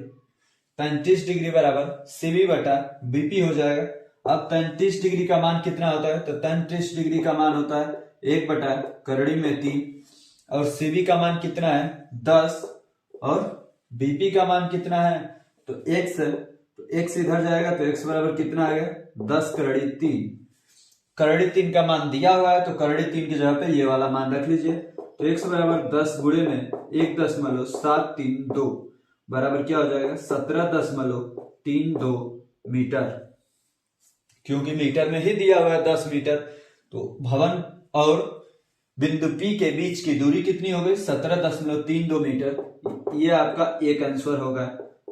tan 30 डिग्री बराबर CB बटा BP हो जाएगा। अब tan 30 डिग्री का मान कितना होता है, तो tan 30 डिग्री का मान होता है 1 बटा करोड़ी में 3 और CB का मान कितना है 10 और BP का मान कितना है तो x है, तो x इधर जाएगा तो x बराबर कितना आ गया 10 करोड़ी 3। करोड़ी 3 का मान दिया हुआ है तो करोड़ी 3 की जगह पे ये वाला मान रख लीजिए। तो x बराबर 10 गुणे में 1.732 बराबर क्या हो जाएगा 17.32 मीटर, क्योंकि मीटर में ही दिया हुआ है 10 मीटर। तो भवन और बिंदु P के बीच की दूरी कितनी हो गई 17.32 मीटर। ये आपका एक आंसर होगा।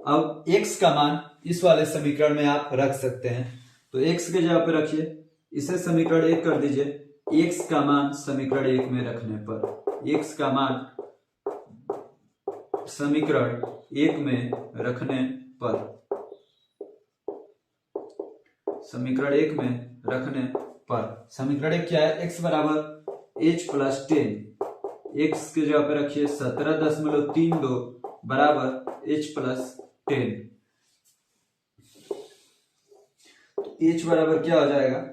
अब x का मान इस वाले समीकरण में आप रख सकते हैं, तो x के जगह पे रखिए, इसे समीकरण 1 कर दीजिए x का मान समीकरण 1 में रखने पर, x का मान समीकरण 1 में रखने पर, समीकरण 1 में रखने पर, समीकरण 1 क्या है, x बराबर h प्लस 10, x की जगह पे रखिए 17.32 बराबर h प्लस 10। h बराबर क्या हो जाएगा,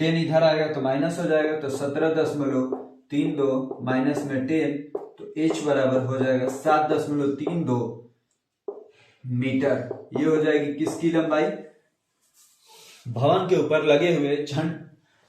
10 इधर आएगा तो माइनस हो जाएगा, तो 17.32 माइनस में 10, तो h बराबर हो जाएगा 7.32 मीटर। ये हो जाएगी किसकी लंबाई, भवन के ऊपर लगे हुए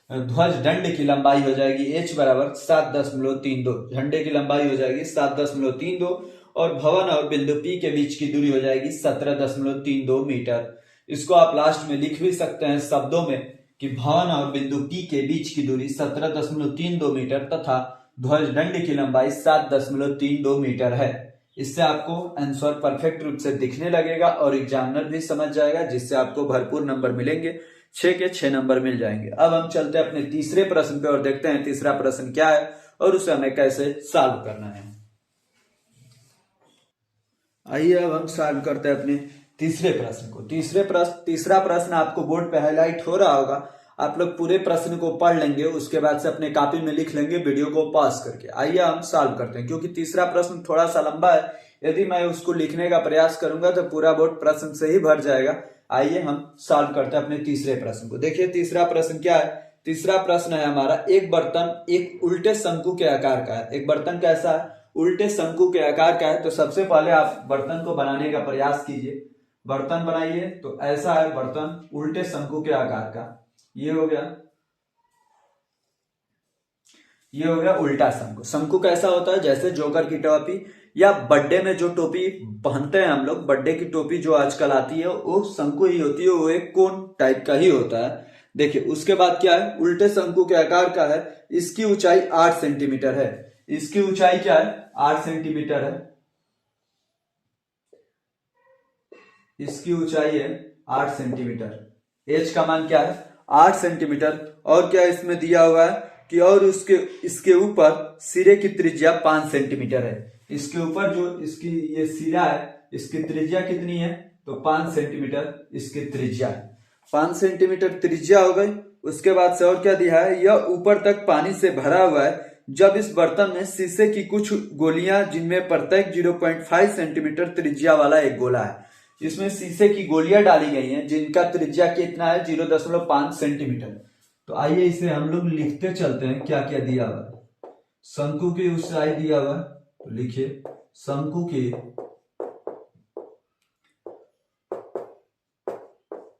ध्वज दंड की लंबाई हो जाएगी h बराबर 7.32, झंडे की लंबाई हो जाएगी 7.32 और भवन और बिंदु P के बीच की दूरी हो जाएगी 17.32 मीटर। इसको आप लास्ट में लिख भी सकते हैं शब्दों में कि भवन और बिंदु P के बीच की दूरी 17.32 मीटर तथा ध्वज दंड की लंबाई 7.32 मीटर है। इससे आपको आंसर परफेक्ट रूप से दिखने लगेगा और एग्जामिनर भी समझ जाएगा, जिससे आपको भरपूर नंबर मिलेंगे, 6 के 6 नंबर मिल जाएंगे। अब हम चलते हैं अपने तीसरे प्रश्न पे और देखते हैं तीसरा प्रश्न क्या है और उसे हमें कैसे सॉल्व करना है। आइए अब हम सॉल्व करते हैं अपने तीसरे प्रश्न को। तीसरा प्रश्न आपको बोर्ड पे हाईलाइट हो रहा होगा, आप लोग पूरे प्रश्न को पढ़ लेंगे, उसके बाद से अपने कॉपी में लिख लेंगे वीडियो को पॉज करके। आइए हम सॉल्व करते हैं, क्योंकि तीसरा प्रश्न थोड़ा सा लंबा है, यदि मैं उसको लिखने का प्रयास करूंगा तो पूरा बोर्ड प्रश्न से ही भर जाएगा। आइए हम सॉल्व करते हैं अपने तीसरे प्रश्न को। देखिए तीसरा प्रश्न क्या है, तीसरा प्रश्न है हमारा, एक बर्तन एक उल्टे शंकु के आकार का है। एक बर्तन कैसा है, उल्टे शंकु के आकार का है। तो सबसे पहले आप बर्तन को बनाने का प्रयास कीजिए, बर्तन बनाइए। तो ऐसा है बर्तन उल्टे शंकु के आकार का, ये हो गया, ये हो गया उल्टा शंकु। शंकु कैसा होता है, जैसे जोकर की टोपी या बर्थडे में जो टोपी पहनते हैं हम लोग, बर्थडे की टोपी जो आजकल आती है वो शंकु ही होती है, वो एक कोन टाइप का ही होता है। देखिए उसके बाद क्या है, उल्टे शंकु के आकार का है, इसकी ऊंचाई 8 सेंटीमीटर है। इसकी ऊंचाई क्या है, 8 सेंटीमीटर है। इसकी ऊंचाई है 8 सेंटीमीटर। एच का मान क्या है, 8 सेंटीमीटर। और क्या इसमें दिया हुआ है कि और इसके ऊपर सिरे की त्रिज्या 5 सेंटीमीटर है। इसके ऊपर जो इसकी ये सिरा है, इसकी त्रिज्या कितनी है, तो 5 सेंटीमीटर इसकी त्रिज्या है। 5 सेंटीमीटर त्रिज्या हो गई। उसके बाद से और क्या दिया है, यह ऊपर तक पानी से भरा हुआ है। जब इस बर्तन में शीशे की कुछ गोलियां, जिनमें प्रत्येक 0.5 सेंटीमीटर त्रिज्या वाला एक गोला है, इसमें शीशे की गोलियां डाली गई हैं, जिनका त्रिज्या कितना है, 0.5 सेंटीमीटर। तो आइए इसे हम लोग लिखते चलते हैं, क्या क्या दिया हुआ है। शंकु की ऊंचाई दिया हुआ है, तो लिखिए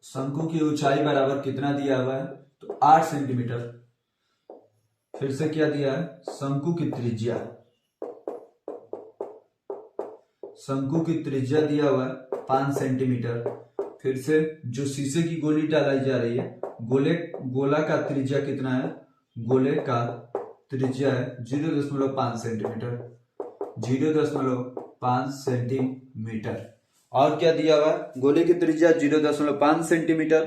शंकु की ऊंचाई बराबर कितना दिया हुआ है, तो 8 सेंटीमीटर। फिर से क्या दिया है, शंकु की त्रिज्या, शंकु की त्रिज्या दिया हुआ है 5 सेंटीमीटर। फिर से जो शीशे की गोली डालाई जा रही है, गोला का त्रिज्या कितना है, गोले का त्रिज्या है 0.5 सेंटीमीटर, 0.5 सेंटीमीटर। और क्या दिया हुआ है, गोले की त्रिज्या 0.5 सेंटीमीटर,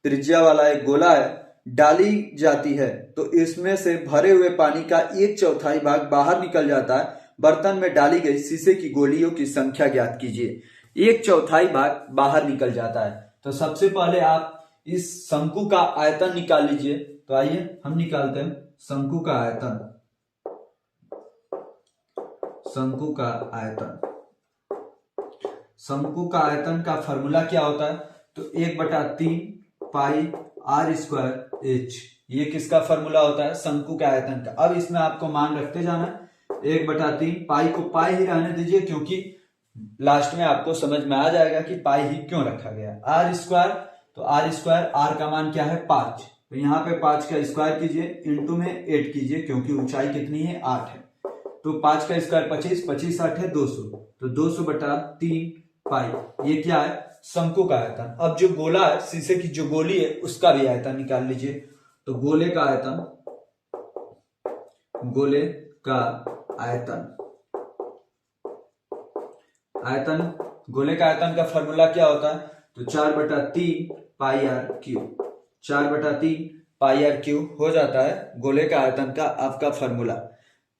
त्रिज्या वाला एक गोला है, डाली जाती है तो इसमें से भरे हुए पानी का 1/4 भाग बाहर निकल जाता है। बर्तन में डाली गई शीशे की गोलियों की संख्या ज्ञात कीजिए। 1/4 भाग बाहर निकल जाता है। तो सबसे पहले आप इस शंकु का आयतन निकाल लीजिए। तो आइए हम निकालते हैं शंकु का आयतन। शंकु का आयतन, शंकु का आयतन का फॉर्मूला क्या होता है, तो 1/3 पाई r स्क्वायर h। ये किसका फॉर्मूला होता है, शंकु के आयतन का। अब इसमें आपको मान रखते जाना है, 1/3 पाई को पाई ही रहने दीजिए, क्योंकि लास्ट में आपको समझ में आ जाएगा कि पाई ही क्यों रखा गया। r स्क्वायर, तो r स्क्वायर, r का मान क्या है 5, तो यहाँ पे 5 का स्क्वायर कीजिए, इंटू में 8 कीजिए, क्योंकि ऊंचाई कितनी है 8 है। तो 5 का स्क्वायर 25, 25 8 है 200, तो 200/3 पाई। ये क्या है, शंकु का आयतन। अब जो गोला है, शीशे की जो गोली है, उसका भी आयतन निकाल लीजिए। तो गोले का आयतन, गोले का आयतन, गोले का आयतन का फॉर्मूला क्या होता है, तो 4/3 pi r cube. 4/3 pi r cube हो जाता है गोले का आयतन का आपका फॉर्मूला।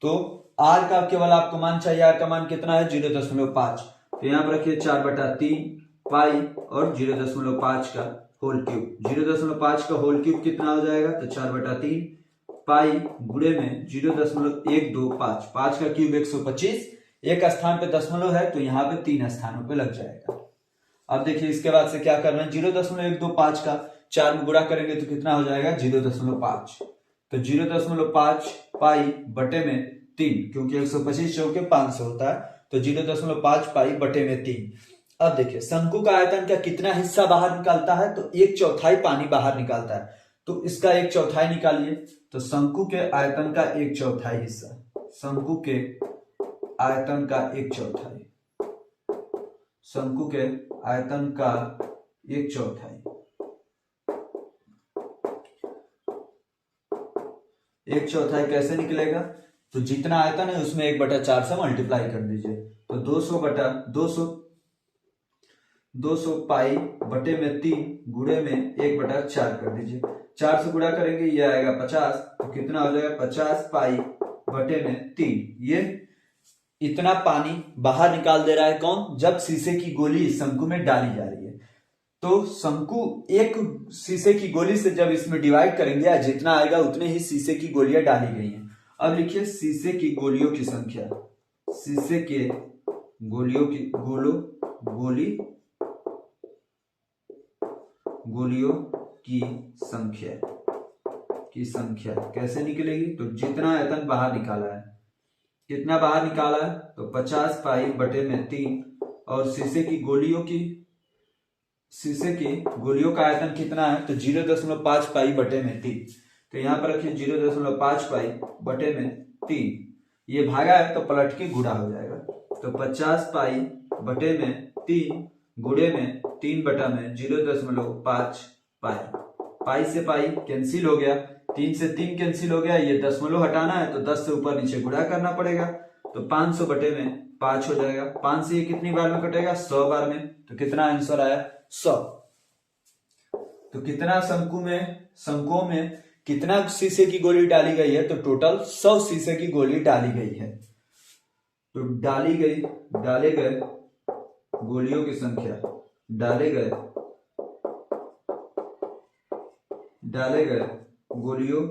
तो आर का केवल आपको मान चाहिए, आर का मान कितना है 0.5, तो यहाँ पर रखिए 4/3 पाई और 0.5 का होल क्यूब। 0.5 का होल क्यूब कितना हो जाएगा, तो 4/3 पाई गुणे में 0.125, 5 का क्यूब 125, एक स्थान पे दशमलव है तो यहाँ पे 3 स्थानों पे लग जाएगा। अब देखिए इसके बाद से क्या करना है, 0.125 का 4 में गुणा करेंगे तो कितना हो जाएगा 0.5, तो 0.5 पाई बटे में 3, क्योंकि 125 चौके 500 होता है, तो 0.5 पाई बटे में 3। अब देखिए शंकु का आयतन का कितना हिस्सा बाहर निकालता है, तो 1/4 पानी बाहर निकालता है, तो इसका 1/4 निकालिए। तो शंकु के आयतन का 1/4 हिस्सा, शंकु के आयतन का 1/4, शंकु के आयतन का 1/4, 1/4 कैसे निकलेगा, तो जितना आयतन है उसमें 1/4 से मल्टीप्लाई कर दीजिए, तो 200 पाई बटे में 3 गुणे में 1/4 कर दीजिए। 4 से गुणा करेंगे ये आएगा 50, तो कितना हो जाएगा 50 पाई बटे में 3। ये इतना पानी बाहर निकाल दे रहा है कौन, जब शीशे की गोली शंकु में डाली जा रही है। तो शंकु एक शीशे की गोली से जब इसमें डिवाइड करेंगे जितना आएगा उतने ही शीशे की गोलियां डाली गई हैं। अब लिखिए शीशे की गोलियों की संख्या, शीशे के गोलियों की गोलियों की संख्या कैसे निकलेगी, तो जितना आयतन बाहर निकाला है, कितना बाहर निकाला है, तो 50 पाई बटे में 3, और शीशे की गोलियों का आयतन कितना है, तो 0.5 पाई बटे में 3, तो यहाँ पर रखिए 0.5 पाई बटे में 3, ये भागा है तो पलट के गुणा हो जाएगा, तो 50 पाई बटे में 3 गुणे में 3 बटा में 0.5 पाई, पाई से पाई कैंसिल हो गया, 3 से 3 कैंसिल हो गया, ये दशमलव हटाना है तो 10 से ऊपर नीचे गुणा करना पड़ेगा, तो 500 बटे में 5 हो जाएगा। 5 से ये कितनी बार में कटेगा, 100 बार में, तो कितना आंसर आया 100। तो कितना शंकुओं में कितना शीशे की गोली डाली गई है, तो टोटल 100 शीशे की गोली डाली गई है। तो डाले गए गोलियों की संख्या, डाले गए गोलियों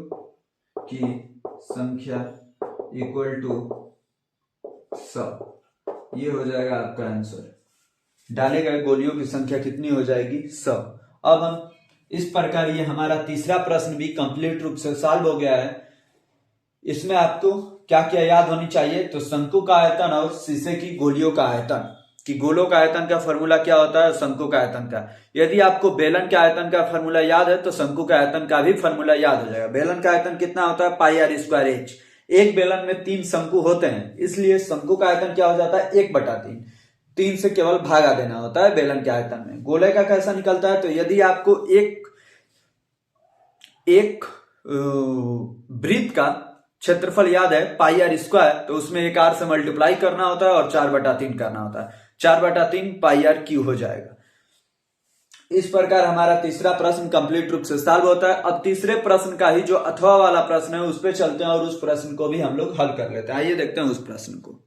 की संख्या इक्वल टू 100, ये हो जाएगा आपका आंसर। डाले गए गोलियों की संख्या कितनी हो जाएगी 100। अब हम इस प्रकार ये हमारा तीसरा प्रश्न भी कंप्लीट रूप से सॉल्व हो गया है। इसमें आपको क्या क्या याद होनी चाहिए, तो शंकु का आयतन और शीशे की गोलियों का आयतन, कि गोलों का आयतन का फॉर्मूला क्या होता है, शंकु का आयतन का। यदि आपको बेलन के आयतन का फॉर्मूला याद है तो शंकु का आयतन का भी फॉर्मूला याद हो जाएगा। बेलन का आयतन कितना होता है, पाई आर स्क्वायर एच। एक बेलन में 3 शंकु होते हैं, इसलिए शंकु का आयतन क्या हो जाता है 1/3, 3 से केवल भागा देना होता है बेलन के आयतन में। गोले का कैसा निकलता है, तो यदि आपको एक वृत्त का क्षेत्रफल याद है पाई आर स्क्वायर, तो उसमें एक आर से मल्टीप्लाई करना होता है और 4/3 करना होता है, 4/3 पाई आर क्यू हो जाएगा। इस प्रकार हमारा तीसरा प्रश्न कंप्लीट रूप से सॉल्व होता है। अब तीसरे प्रश्न का ही जो अथवा वाला प्रश्न है उस पे चलते हैं और उस प्रश्न को भी हम लोग हल कर लेते हैं। आइए देखते हैं उस प्रश्न को।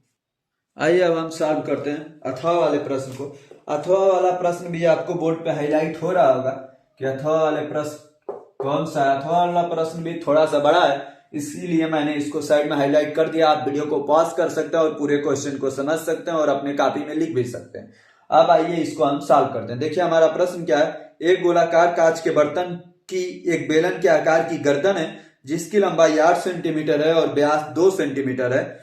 आइए अब हम सॉल्व करते हैं अथवा वाले प्रश्न को। अथवा वाला प्रश्न भी आपको बोर्ड पे हाईलाइट हो रहा होगा कि अथवा वाले प्रश्न कौन सा है। अथवा वाला प्रश्न भी थोड़ा सा बड़ा है, इसीलिए मैंने इसको साइड में हाईलाइट कर दिया। आप वीडियो को पॉज कर सकते हैं और पूरे क्वेश्चन को समझ सकते हैं और अपने कॉपी में लिख भी सकते हैं। अब आइए इसको हम सॉल्व करते हैं। देखिए हमारा प्रश्न क्या है, एक गोलाकार कांच के बर्तन की एक बेलन के आकार की गर्दन है जिसकी लंबाई 8 सेंटीमीटर है और व्यास 2 सेंटीमीटर है,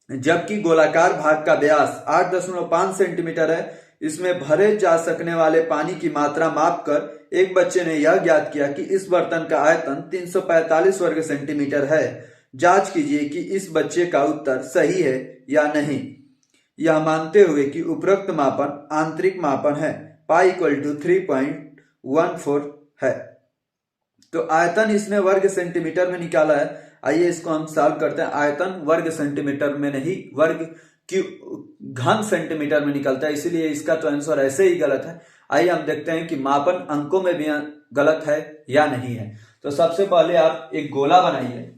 जबकि गोलाकार भाग का व्यास 8.5 सेंटीमीटर है। इसमें भरे जा सकने वाले पानी की मात्रा मापकर एक बच्चे ने यह ज्ञात किया कि इस बर्तन का आयतन 345 वर्ग सेंटीमीटर है। जांच कीजिए कि इस बच्चे का उत्तर सही है या नहीं, यह मानते हुए कि उपरोक्त मापन आंतरिक मापन है। पाई इक्वल टू 3.14 है। तो आयतन इसने वर्ग सेंटीमीटर में निकाला है। आइए इसको हम सॉल्व करते हैं। आयतन वर्ग सेंटीमीटर में नहीं, वर्ग घन सेंटीमीटर में निकलता है, इसीलिए इसका तो आंसर ऐसे ही गलत है। आइए हम देखते हैं कि मापन अंकों में भी गलत है या नहीं है। तो सबसे पहले आप एक गोला बनाइए,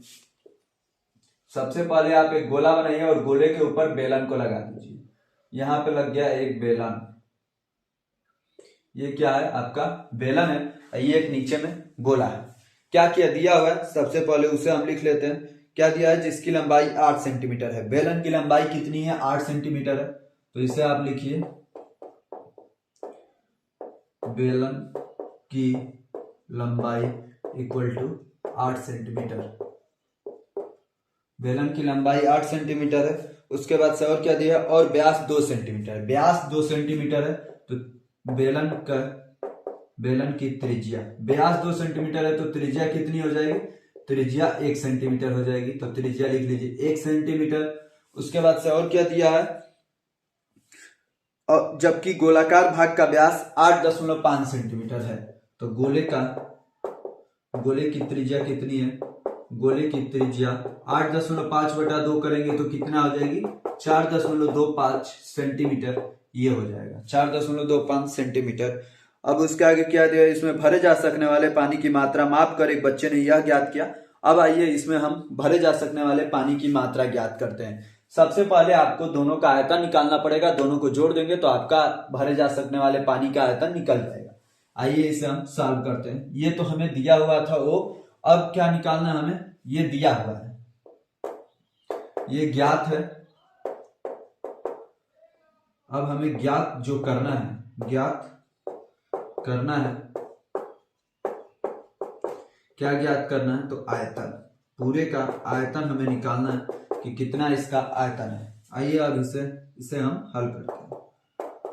और गोले के ऊपर बेलन को लगा दीजिए। यहां पे लग गया एक बेलन, ये क्या है आपका बेलन है, ये एक नीचे में गोला है। क्या किया दिया हुआ है, सबसे पहले उसे हम लिख लेते हैं। क्या दिया है, जिसकी लंबाई 8 सेंटीमीटर है। बेलन की लंबाई कितनी है, 8 सेंटीमीटर है, तो इसे आप लिखिए बेलन की लंबाई इक्वल टू 8 सेंटीमीटर। बेलन की लंबाई 8 सेंटीमीटर है। उसके बाद से और क्या दिया, और व्यास 2 सेंटीमीटर। व्यास 2 सेंटीमीटर है तो बेलन की त्रिज्या, व्यास 2 सेंटीमीटर है तो त्रिज्या कितनी हो जाएगी, त्रिज्या 1 सेंटीमीटर हो जाएगी। तो त्रिज्या लिख लीजिए 1 सेंटीमीटर। उसके बाद से और क्या दिया है, और जबकि गोलाकार भाग का व्यास 8.5 सेंटीमीटर है, तो गोले की त्रिज्या कितनी है, गोले की त्रिज्या 8.5/2 करेंगे तो कितना हो जाएगी, 4.25 सेंटीमीटर, ये हो जाएगा 4.25 सेंटीमीटर। अब उसके आगे क्या दिया, इसमें भरे जा सकने वाले पानी की मात्रा माप कर एक बच्चे ने यह ज्ञात किया। अब आइए इसमें हम भरे जा सकने वाले पानी की मात्रा ज्ञात करते हैं। सबसे पहले आपको दोनों का आयतन निकालना पड़ेगा, दोनों को जोड़ देंगे तो आपका भरे जा सकने वाले पानी का आयतन निकल जाएगा। आइए इसे हम सॉल्व करते हैं। ये तो हमें दिया हुआ था वो, अब क्या निकालना है हमें, ये दिया हुआ है, ये ज्ञात है। अब हमें ज्ञात जो करना है, ज्ञात करना है, क्या ज्ञात करना है, तो आयतन, पूरे का आयतन हमें निकालना है कि कितना इसका आयतन है। आइए अब इसे हम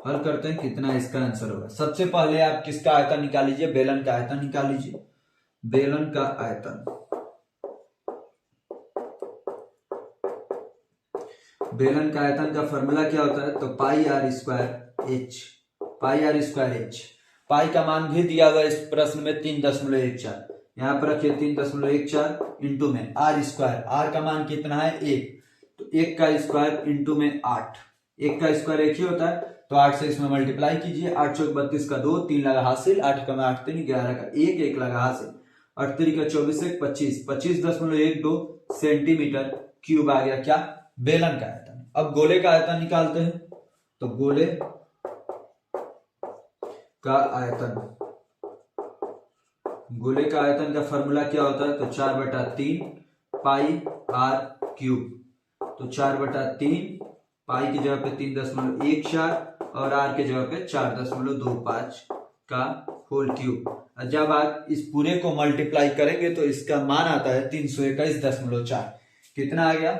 हल करते हैं कितना इसका आंसर होगा। सबसे पहले आप किसका आयतन निकाल लीजिए, बेलन का आयतन निकाल लीजिए। बेलन का आयतन, बेलन का आयतन का फॉर्मूला क्या होता है, तो pi r square h, pi r square h. Pi का मान भी दिया हुआ इस प्रश्न में 3.14, यहाँ पर रखिए 3.14 इंटू में आर स्क्वायर, आर का मान कितना है 1, तो 1 का स्क्वायर इंटू में 8, 1 का स्क्वायर 1 ही होता है, तो 8 से इसमें मल्टीप्लाई कीजिए। 8 चौक 32 का 2, 3 लगा हासिल, 8 का 8 3 11 का 1, 1 लगा हासिल, 8 3 का 24 1 25, 25.12 सेंटीमीटर क्यूब आ गया क्या, बेलन का आयतन। अब गोले का आयतन निकालते हैं, तो गोले का आयतन, गोले का आयतन का फॉर्मूला क्या होता है, तो 4/3 पाई आर क्यूब, तो 4/3 पाई की जगह पे 3.14 और आर के जगह पे 4.25 का होल क्यूब। जब आप इस पूरे को मल्टीप्लाई करेंगे तो इसका मान आता है 321.4, कितना आ गया,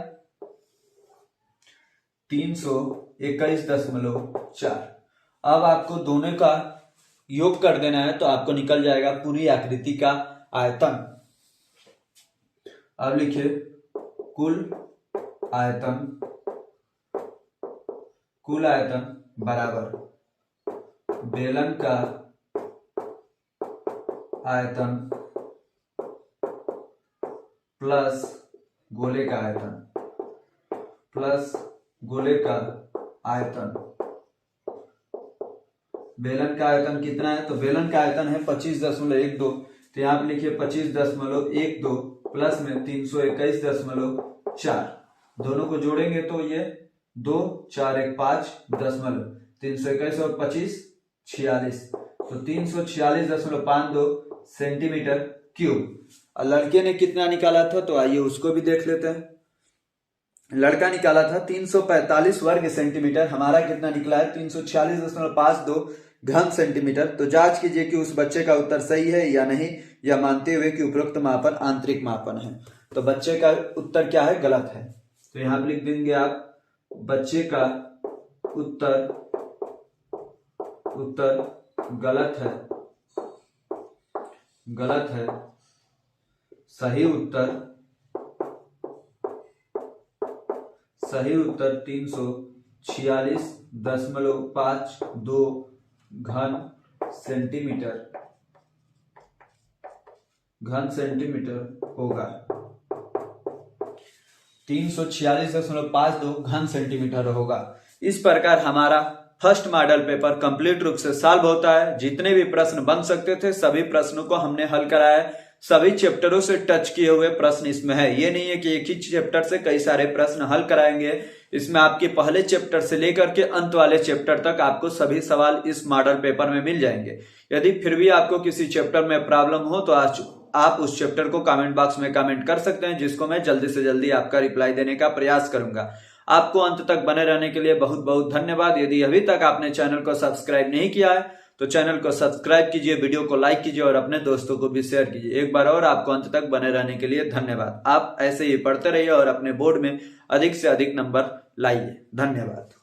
321.4। अब आपको दोनों का योग कर देना है तो आपको निकल जाएगा पूरी आकृति का आयतन। अब लिखिए कुल आयतन, कुल आयतन बराबर बेलन का आयतन प्लस गोले का आयतन, प्लस गोले का आयतन। बेलन का आयतन कितना है, तो बेलन का आयतन है 25.12, तो यहाँ पे लिखिए 25.12 प्लस में 321.4, दोनों को जोड़ेंगे तो ये 2 4 1 5 321 और 25 46, तो 346.52 सेंटीमीटर क्यूब। और लड़के ने कितना निकाला था, तो आइए उसको भी देख लेते हैं। लड़का निकाला था 345 वर्ग सेंटीमीटर, हमारा कितना निकला है 346.52 घन सेंटीमीटर। तो जांच कीजिए कि उस बच्चे का उत्तर सही है या नहीं, या मानते हुए कि उपरोक्त मापन आंतरिक मापन है। तो बच्चे का उत्तर क्या है, गलत है, तो यहां पर लिख देंगे आप बच्चे का उत्तर गलत है, गलत है। सही उत्तर 346.52 घन सेंटीमीटर होगा। 346.52 घन सेंटीमीटर होगा। इस प्रकार हमारा फर्स्ट मॉडल पेपर कंप्लीट रूप से सॉल्व होता है। जितने भी प्रश्न बन सकते थे सभी प्रश्नों को हमने हल कराया है। सभी चैप्टरों से टच किए हुए प्रश्न इसमें है। ये नहीं है कि एक ही चैप्टर से कई सारे प्रश्न हल कराएंगे। इसमें आपके पहले चैप्टर से लेकर के अंत वाले चैप्टर तक आपको सभी सवाल इस मॉडल पेपर में मिल जाएंगे। यदि फिर भी आपको किसी चैप्टर में प्रॉब्लम हो तो आज आप उस चैप्टर को कमेंट बॉक्स में कमेंट कर सकते हैं, जिसको मैं जल्दी से जल्दी आपका रिप्लाई देने का प्रयास करूंगा। आपको अंत तक बने रहने के लिए बहुत बहुत धन्यवाद। यदि अभी तक आपने चैनल को सब्सक्राइब नहीं किया है तो चैनल को सब्सक्राइब कीजिए, वीडियो को लाइक कीजिए और अपने दोस्तों को भी शेयर कीजिए। एक बार और आपको अंत तक बने रहने के लिए धन्यवाद। आप ऐसे ही पढ़ते रहिए और अपने बोर्ड में अधिक से अधिक नंबर लाइए। धन्यवाद।